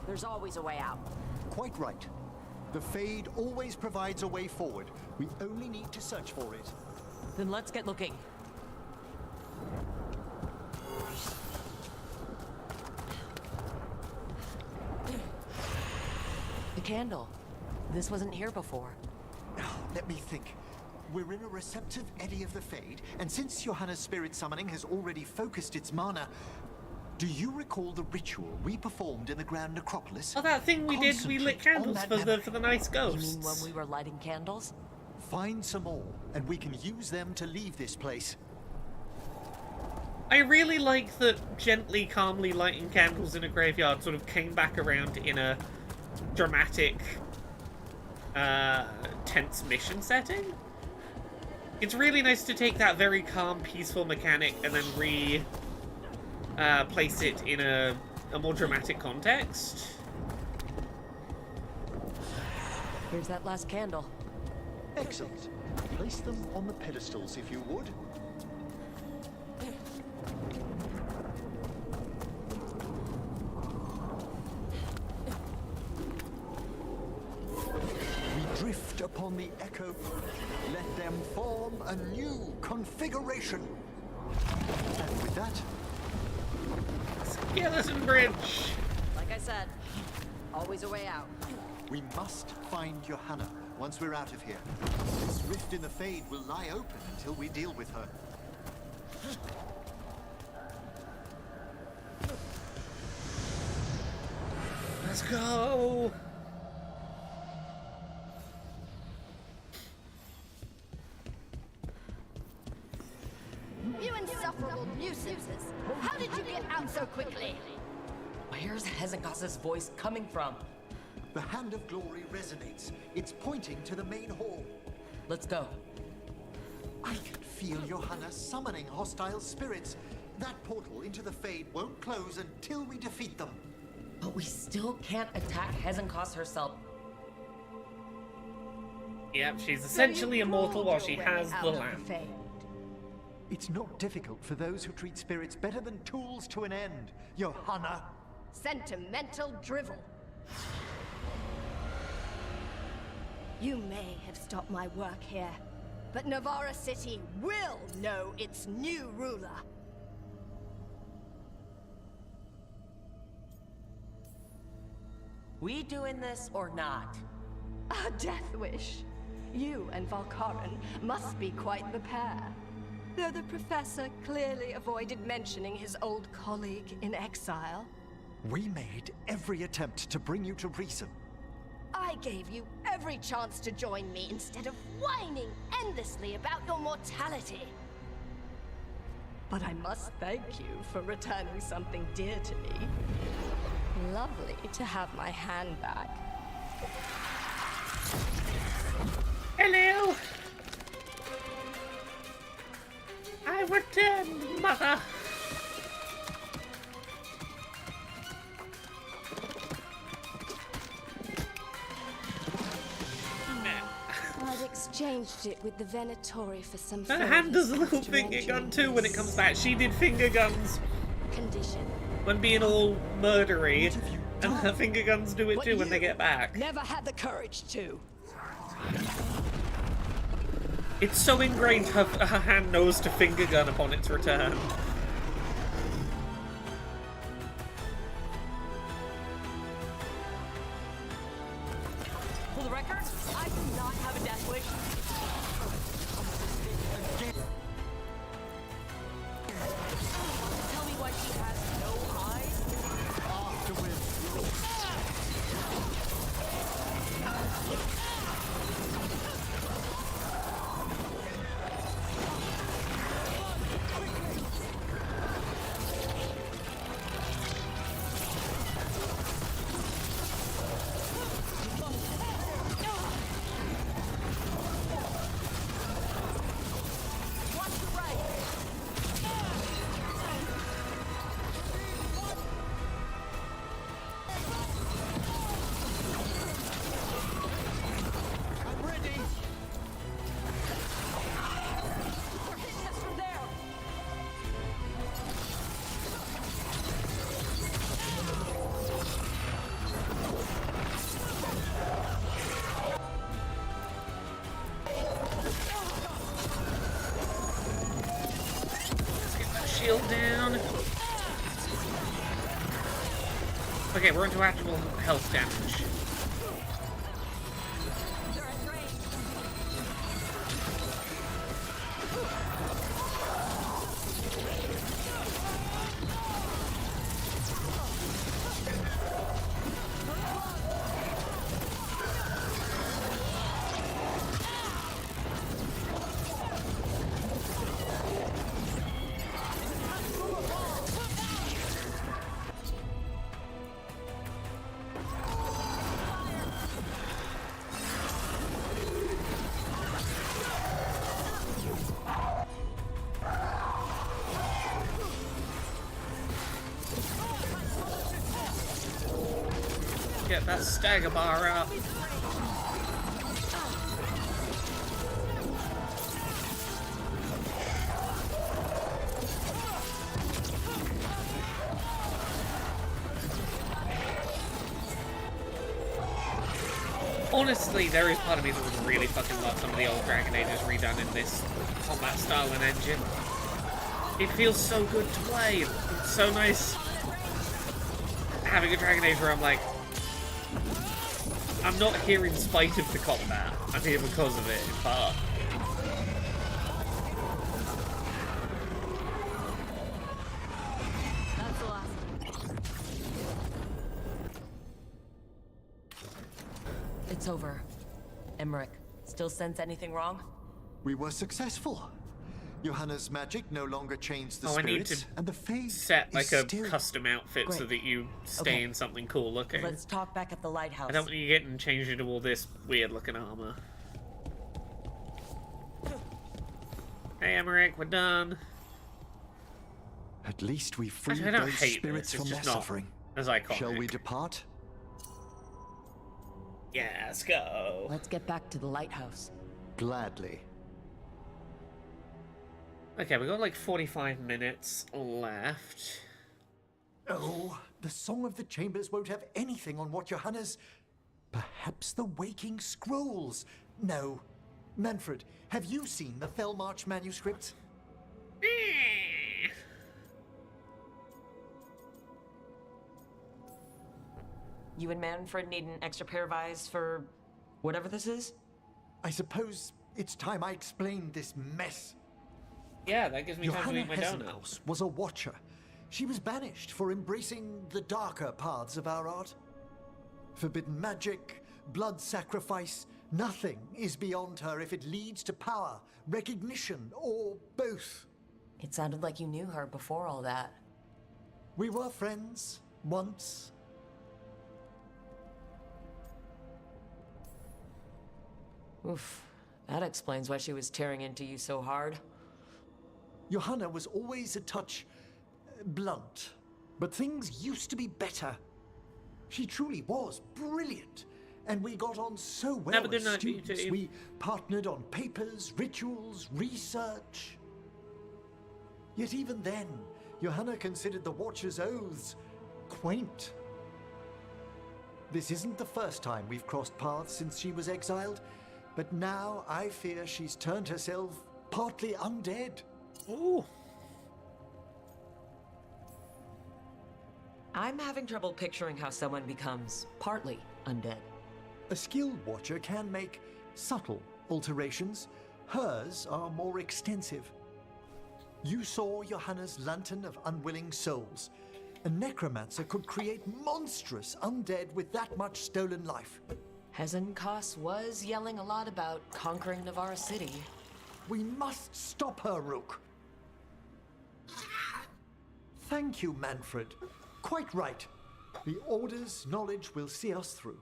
B: there's always a way out.
H: Quite right. The Fade always provides a way forward. We only need to search for it.
C: Then let's get looking. The candle. This wasn't here before.
H: Let me think. We're in a receptive eddy of the Fade, and since Johanna's spirit summoning has already focused its mana, do you recall the ritual we performed in the Grand Necropolis?
A: Oh, that thing we did, we lit candles for the nice ghosts.
C: You mean when we were lighting candles?
H: Find some more, and we can use them to leave this place.
A: I really like that gently, calmly lighting candles in a graveyard sort of came back around in a dramatic, tense mission setting. It's really nice to take that very calm, peaceful mechanic and then place it in a more dramatic context.
C: Here's that last candle.
H: Excellent. Place them on the pedestals, if you would. We drift upon the echo. Let them form a new configuration. And with that...
A: skeleton bridge.
J: Like I said, always a way out.
H: We must find Johanna once we're out of here. This rift in the Fade will lie open until we deal with her.
A: Let's go.
F: You insufferable nuisances! How did you get out so quickly?
C: Where's Hezekiah's voice coming from?
H: The Hand of Glory resonates. It's pointing to the main hall.
C: Let's go.
H: I can feel Johanna summoning hostile spirits. That portal into the Fade won't close until we defeat them.
C: But we still can't attack Hezekiah herself.
A: Yep, she's essentially immortal while she has the lamp.
H: It's not difficult for those who treat spirits better than tools to an end, Johanna.
F: Sentimental drivel. You may have stopped my work here, but Navarra City will know its new ruler.
C: We doing this or not?
F: A death wish. You and Veilguard must be quite the pair. Though the professor clearly avoided mentioning his old colleague in exile.
H: We made every attempt to bring you to reason.
F: I gave you every chance to join me instead of whining endlessly about your mortality. But I must thank you for returning something dear to me. Lovely to have my hand back.
A: Hello! I returned, mother!
F: I've exchanged it with the Venatori for some.
A: Her hand does a little finger gun too when it comes back. She did finger guns
F: Condition.
A: when being all murdery, and her finger guns do it too when they get back.
F: Never had the courage to.
A: It's so ingrained her hand knows to finger gun upon its return.
J: For the record, I do not have a death wish. Tell me why she has no eyes?
A: Shield down. Okay, we're into actual health damage. Get that stagger bar up. Honestly, there is part of me that would really fucking love some of the old Dragon Ages redone in this combat style and engine. It feels so good to play. It's so nice having a Dragon Age where I'm like, I'm not here in spite of the combat. I'm here because of it, in part.
J: That's the last.
C: It's over. Emmerich, still sense anything wrong?
H: We were successful. Johanna's magic no longer chains the
A: I need
H: spirits,
A: to
H: and the fade
A: set like a
H: still...
A: custom outfit so
C: Great.
A: that you stay in something cool looking.
C: Let's talk back at the lighthouse.
A: I don't want you getting changed into all this weird looking armor. Hey Emmerich, we're done.
H: At least we freed
A: Actually, I don't
H: those
A: hate
H: spirits
A: this. It's
H: from their
A: just not
H: suffering.
A: as iconic.
H: Shall we depart?
A: Yeah, let's go.
C: Let's get back to the lighthouse.
H: Gladly.
A: Okay, we got like 45 minutes left.
H: Oh, the Song of the Chambers won't have anything on what Johanna's... Perhaps the Waking Scrolls? No. Manfred, have you seen the Fellmarch manuscripts?
C: You and Manfred need an extra pair of eyes for whatever this is?
H: I suppose it's time I explained this mess.
A: Yeah, that gives me time to
H: Johanna
A: eat my donut.
H: Hessenhaus was a watcher. She was banished for embracing the darker paths of our art. Forbidden magic, blood sacrifice, nothing is beyond her if it leads to power, recognition, or both.
C: It sounded like you knew her before all that.
H: We were friends, once.
C: Oof, that explains why she was tearing into you so hard.
H: Johanna was always a touch blunt, but things used to be better. She truly was brilliant, and we got on so well
A: Have a good
H: as
A: night,
H: students.
A: you two.
H: We partnered on papers, rituals, research. Yet even then, Johanna considered the Watcher's oaths quaint. This isn't the first time we've crossed paths since she was exiled, but now I fear she's turned herself partly undead.
A: Ooh.
C: I'm having trouble picturing how someone becomes partly undead.
H: A skilled watcher can make subtle alterations. Hers are more extensive. You saw Johanna's Lantern of Unwilling Souls. A necromancer could create monstrous undead with that much stolen life.
C: Hessenhaus was yelling a lot about conquering Navarra City.
H: We must stop her, Rook. Thank you, Manfred. Quite right. The Order's knowledge will see us through.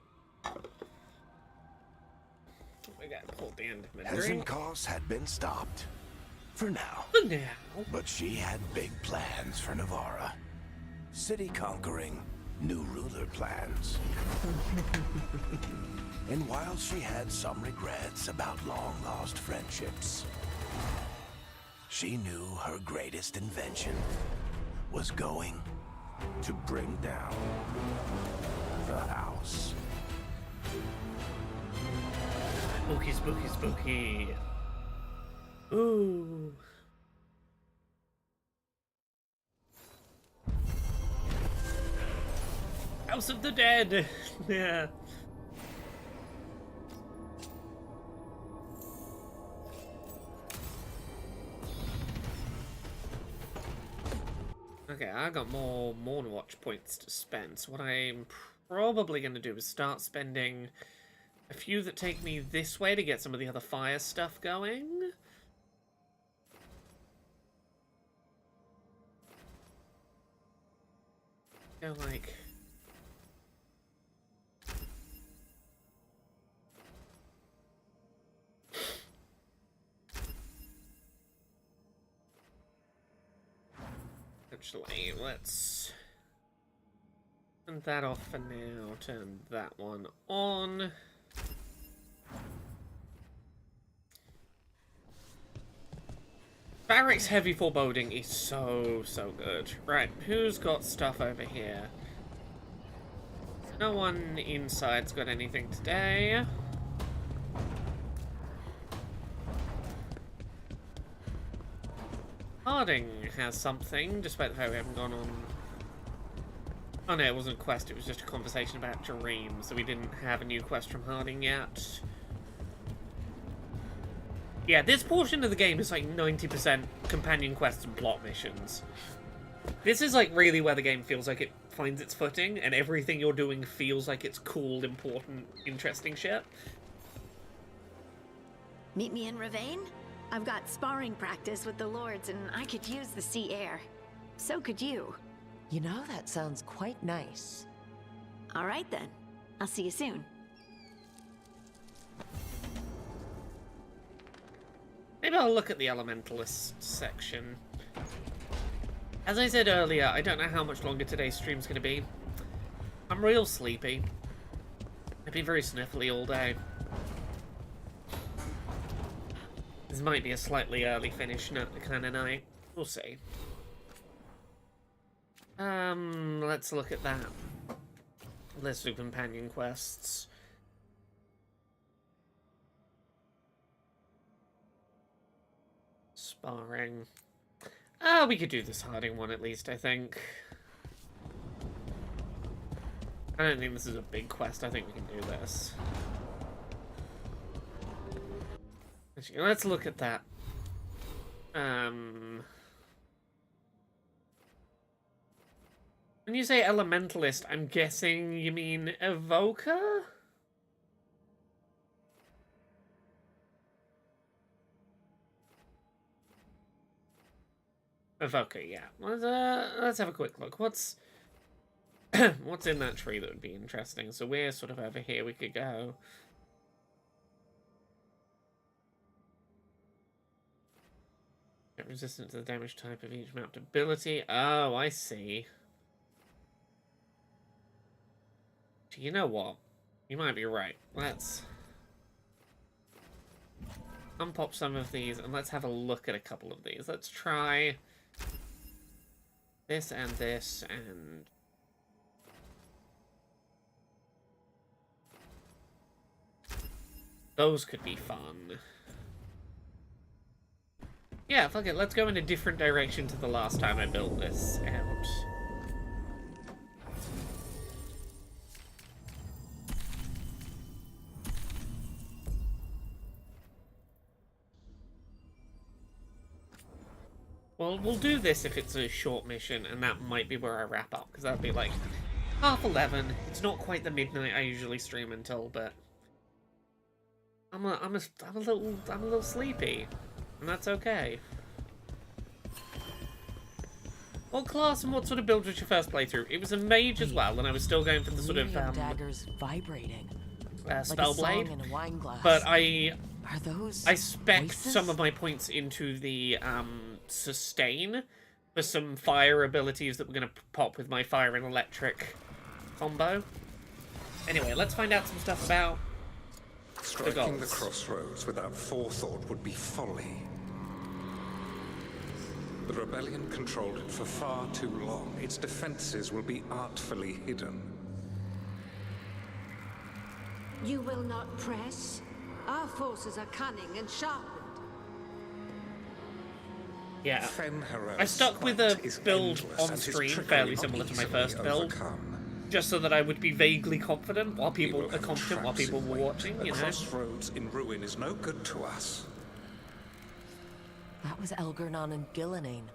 A: We got pulled the end of my drink.
L: Hessenhaus had been stopped. For now.
A: For now.
L: But she had big plans for Navarra. City conquering, new ruler plans. And while she had some regrets about long-lost friendships, she knew her greatest invention was going to bring down the house.
A: Spooky, spooky, spooky. Ooh. House of the Dead. Yeah. Okay, I got more Watch points to spend. So what I'm probably going to do is start spending a few that take me this way to get some of the other fire stuff going. Go like... Actually, let's turn that off for now. Turn that one on. Barracks Heavy Foreboding is so good. Right, who's got stuff over here? No one inside's got anything today. Harding has something, despite the fact we haven't gone on Oh no, it wasn't a quest, it was just a conversation about dreams, so we didn't have a new quest from Harding yet. Yeah, this portion of the game is like 90% companion quests and plot missions. This is like really where the game feels like it finds its footing, and everything you're doing feels like it's cool, important, interesting shit.
M: Meet me in Ravane? I've got sparring practice with the lords, and I could use the sea air. So could you.
C: You know, that sounds quite nice.
M: All right then. I'll see you soon.
A: Maybe I'll look at the Elementalist section. As I said earlier, I don't know how much longer today's stream's going to be. I'm real sleepy. I've been very sniffly all day. This might be a slightly early finish kind of night. We'll see. Let's look at that. List of companion quests. Sparring. We could do this Harding one at least, I think. I don't think this is a big quest. I think we can do this. Actually, let's look at that. When you say Elementalist, I'm guessing you mean Evoker? Evoker, yeah. Let's have a quick look. What's what's in that tree that would be interesting? So we're sort of over here. We could go. Resistant to the damage type of each mapped ability. Oh, I see. You know what? You might be right. Let's unpop some of these and let's have a look at a couple of these. Let's try this and this and those could be fun. Yeah, fuck it. Let's go in a different direction to the last time I built this out. Well, we'll do this if it's a short mission, and that might be where I wrap up, because that'd be like 11:30. It's not quite the midnight I usually stream until, but I'm a little sleepy, and that's okay. What class and what sort of build was your first playthrough? It was a mage as well, and I was still going for the sort of
C: daggers vibrating,
A: Spellblade.
C: like a song in a wine glass.
A: But I spec'd
C: voices?
A: some of my points into the sustain for some fire abilities that we're going to pop with my fire and electric combo. Anyway, let's find out some stuff about
E: Striking the crossroads without forethought would be folly. The rebellion controlled it for far too long. Its defenses will be artfully hidden.
O: You will not press? Our forces are cunning and sharpened.
A: Yeah, I stuck with a build on stream fairly similar to my first build, just so that I would be vaguely confident while people were watching, you know.
E: The crossroads in ruin is no good to us.
C: That was Elgernon and Gillenane.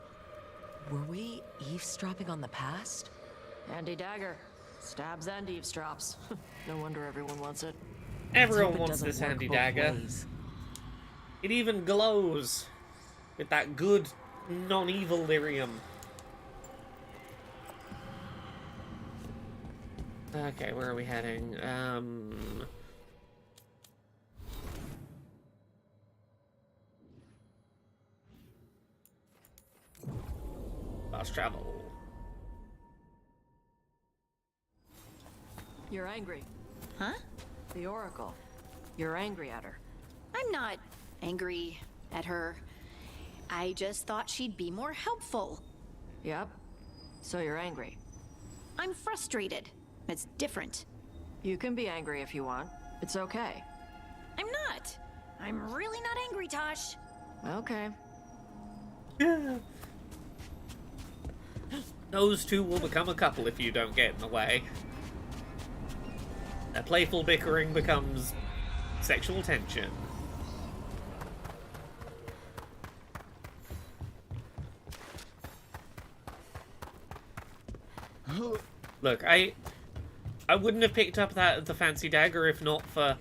C: Were we eavesdropping on the past?
J: Handy dagger. Stabs and eavesdrops. No wonder everyone wants it.
A: Everyone wants this handy dagger. It even glows with that good non-evil lyrium. Okay, where are we heading? Fast travel.
J: You're angry.
M: Huh?
J: The Oracle. You're angry at her.
M: I'm not angry at her. I just thought she'd be more helpful.
J: Yep. So you're angry.
M: I'm frustrated. It's different.
J: You can be angry if you want. It's okay.
M: I'm not. I'm really not angry, Tosh.
J: Okay.
A: Those two will become a couple if you don't get in the way. Their playful bickering becomes sexual tension. Look, I wouldn't have picked up the fancy dagger if not for...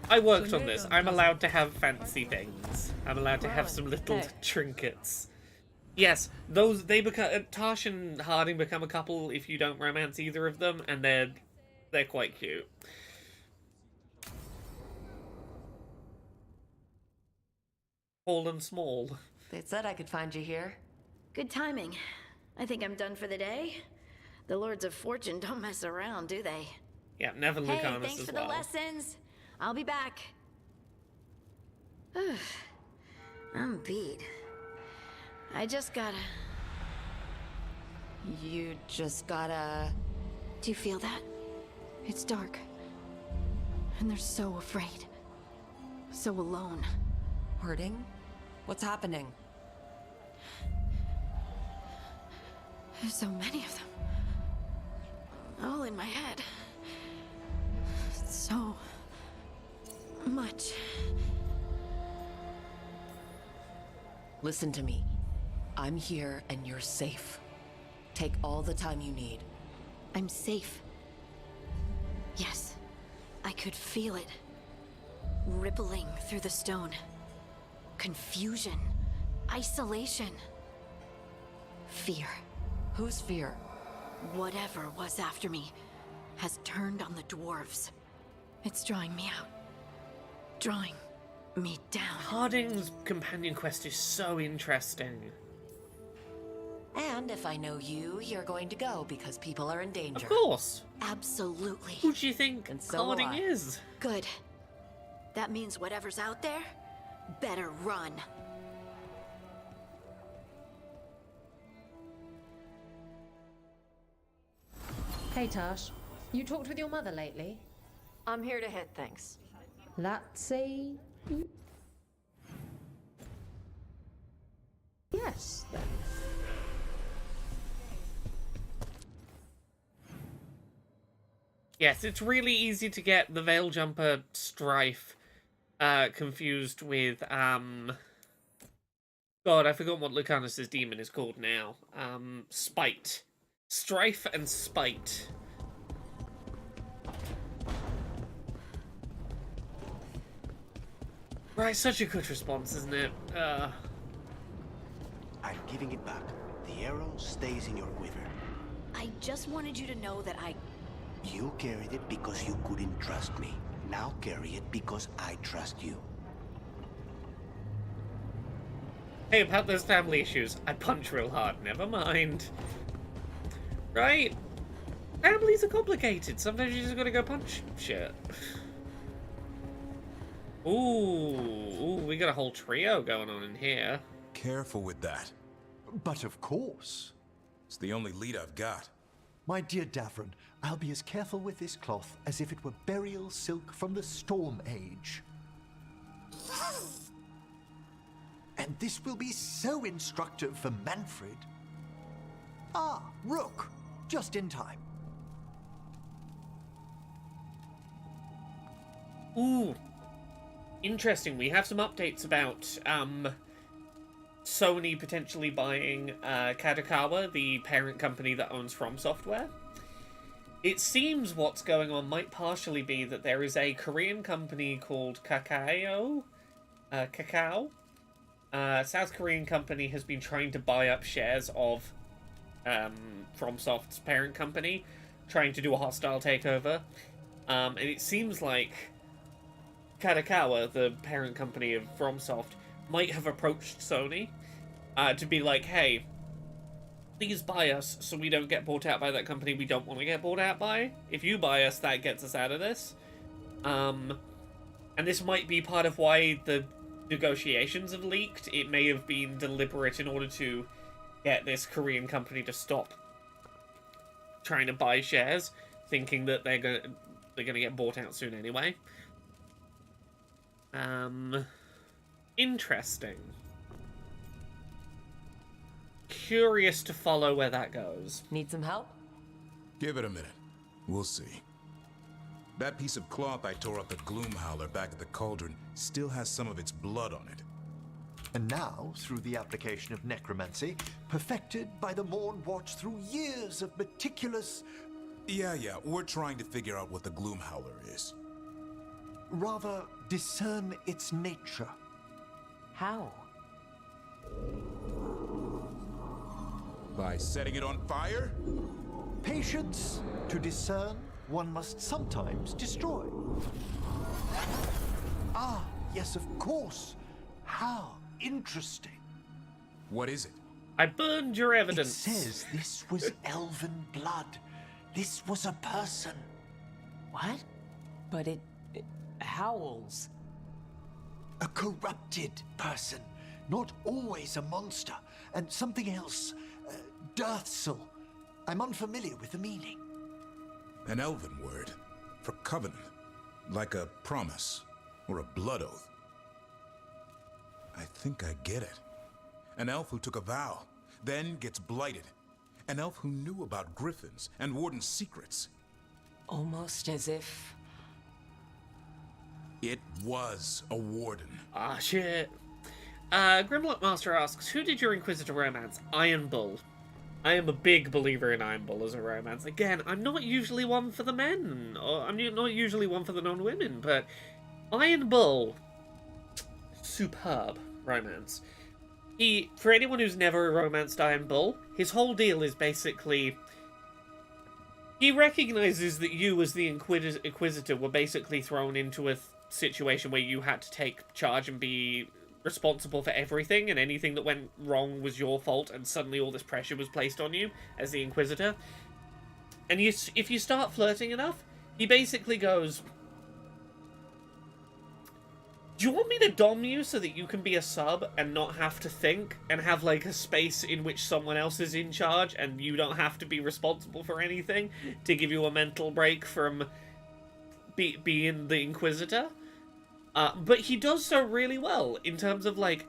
A: I worked on this. I'm allowed to have fancy things. I'm allowed to have some little trinkets. Yes, they become... Tosh and Harding become a couple if you don't romance either of them, and they're quite cute. Tall and small.
C: They said I could find you here.
M: Good timing. I think I'm done for the day. The Lords of Fortune don't mess around, do they?
A: Yeah, never look
M: Hey,
A: honest
M: thanks
A: as
M: for
A: well.
M: the lessons. I'll be back. I'm beat. I just gotta...
C: You just gotta...
M: Do you feel that? It's dark. And they're so afraid. So alone.
C: Hurting? What's happening?
M: There's so many of them. All in my head. So much.
C: Listen to me. I'm here and you're safe. Take all the time you need.
M: I'm safe. Yes. I could feel it. Rippling through the stone. Confusion. Isolation. Fear.
C: Whose fear?
M: Whatever was after me has turned on the dwarves. It's drawing me out. Drawing me down.
A: Harding's companion quest is so interesting.
C: And if I know you, you're going to go because people are in danger.
A: Of course.
M: Absolutely.
A: Who do you think Harding is?
M: Good. That means whatever's out there, better run.
P: Hey Tash, you talked with your mother lately?
J: I'm here to hit things.
P: Let's see. Yes, then.
A: Yes, it's really easy to get the Veil Jumper Strife confused with, God, I forgot what Lucanus's demon is called now. Spite. Strife and Spite. Right, such a good response, isn't it?
Q: I'm giving it back. The arrow stays in your quiver.
M: I just wanted you to know that
Q: You carried it because you couldn't trust me. Now carry it because I trust you.
A: Hey, about those family issues, I punch real hard. Never mind. Right? Families are complicated. Sometimes you just gotta go punch shit. Ooh, we got a whole trio going on in here.
I: Careful with that.
H: But of course.
I: It's the only lead I've got.
H: My dear Davron, I'll be as careful with this cloth as if it were burial silk from the Storm Age. And this will be so instructive for Manfred. Ah, Rook, just in time.
A: Ooh. Interesting. We have some updates about, Sony potentially buying, Kadokawa, the parent company that owns From Software. It seems what's going on might partially be that there is a Korean company called Kakao. South Korean company has been trying to buy up shares of FromSoft's parent company, trying to do a hostile takeover. And it seems like Kadokawa, the parent company of FromSoft, might have approached Sony to be like, hey, please buy us so we don't get bought out by that company we don't want to get bought out by. If you buy us, that gets us out of this. And this might be part of why the negotiations have leaked. It may have been deliberate in order to get this Korean company to stop trying to buy shares, thinking that they're gonna get bought out soon anyway. Interesting. curious to follow where that goes.
C: Need some help?
I: Give it a minute. We'll see. That piece of cloth I tore up at Gloomhowler back at the cauldron still has some of its blood on it.
H: And now, through the application of necromancy, perfected by the Morn Watch through years of meticulous...
I: Yeah, we're trying to figure out what the Gloomhowler is.
H: Rather, discern its nature.
C: How?
I: By setting it on fire?
H: Patience. To discern, one must sometimes destroy. Ah, yes, of course. How interesting.
I: What is it?
A: I burned your evidence.
H: It says this was elven blood. This was a person.
C: What? But it howls.
H: A corrupted person. Not always a monster. And something else. Deathsel. I'm unfamiliar with the meaning.
I: An elven word for covenant. Like a promise or a blood oath. I think I get it. An elf who took a vow, then gets blighted. An elf who knew about griffins and Warden's secrets.
C: Almost as if...
I: It was a Warden.
A: Ah, shit. Grimlock Master asks, who did your Inquisitor romance? Iron Bull. I am a big believer in Iron Bull as a romance. Again, I'm not usually one for the men, or I'm not usually one for the non-women, but Iron Bull, superb romance. For anyone who's never romanced Iron Bull, his whole deal is basically... He recognizes that you, as the Inquisitor, were basically thrown into a situation where you had to take charge and be responsible for everything, and anything that went wrong was your fault, and suddenly all this pressure was placed on you as the Inquisitor. And if you start flirting enough, he basically goes, do you want me to dom you so that you can be a sub and not have to think, and have like a space in which someone else is in charge and you don't have to be responsible for anything, to give you a mental break from being the Inquisitor? But he does so really well in terms of like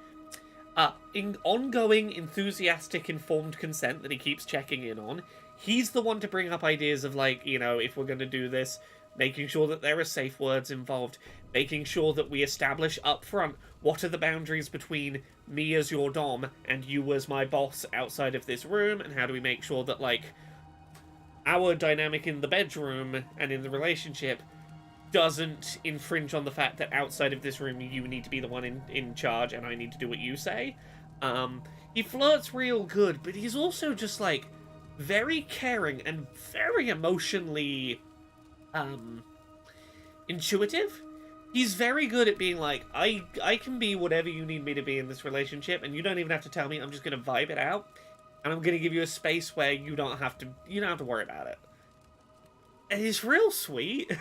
A: ongoing, enthusiastic, informed consent that he keeps checking in on. He's the one to bring up ideas of like, you know, if we're going to do this, making sure that there are safe words involved, making sure that we establish up front what are the boundaries between me as your dom and you as my boss outside of this room, and how do we make sure that like our dynamic in the bedroom and in the relationship doesn't infringe on the fact that outside of this room you need to be the one in charge and I need to do what you say. He flirts real good, but he's also just like very caring and very emotionally intuitive. He's very good at being like, I can be whatever you need me to be in this relationship, and you don't even have to tell me. I'm just gonna vibe it out, and I'm gonna give you a space where you don't have to worry about it. And he's real sweet.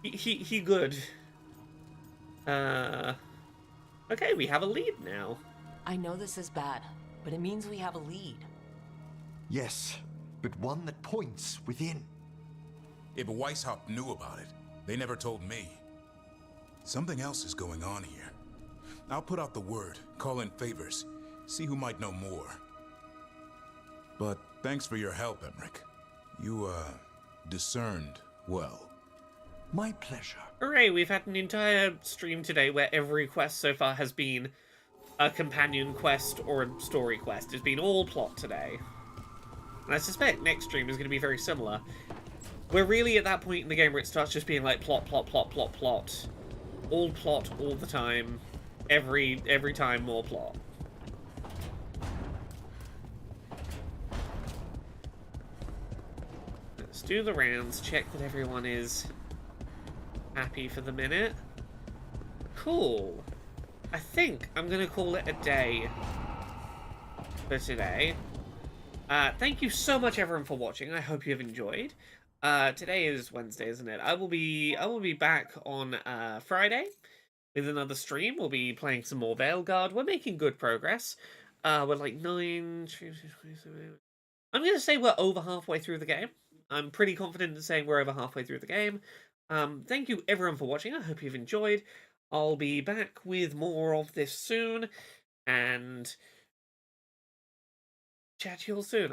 A: He good. Okay, we have a lead now.
C: I know this is bad, but it means we have a lead.
H: Yes, but one that points within.
I: If Weishaupt knew about it, they never told me. Something else is going on here. I'll put out the word, call in favors, see who might know more. But thanks for your help, Emmerich. You, discerned well.
H: My pleasure.
A: Hooray, we've had an entire stream today where every quest so far has been a companion quest or a story quest. It's been all plot today. And I suspect next stream is going to be very similar. We're really at that point in the game where it starts just being like plot, plot, plot, plot, plot. All plot, all the time. Every time, more plot. Let's do the rounds, check that everyone is happy for the minute. Cool. I think I'm going to call it a day for today. Thank you so much, everyone, for watching. I hope you have enjoyed. Today is Wednesday, isn't it? I will be back on Friday with another stream. We'll be playing some more Veilguard. We're making good progress. We're like 9... I'm going to say we're over halfway through the game. I'm pretty confident in saying we're over halfway through the game. Thank you everyone for watching. I hope you've enjoyed. I'll be back with more of this soon, and chat to you all soon.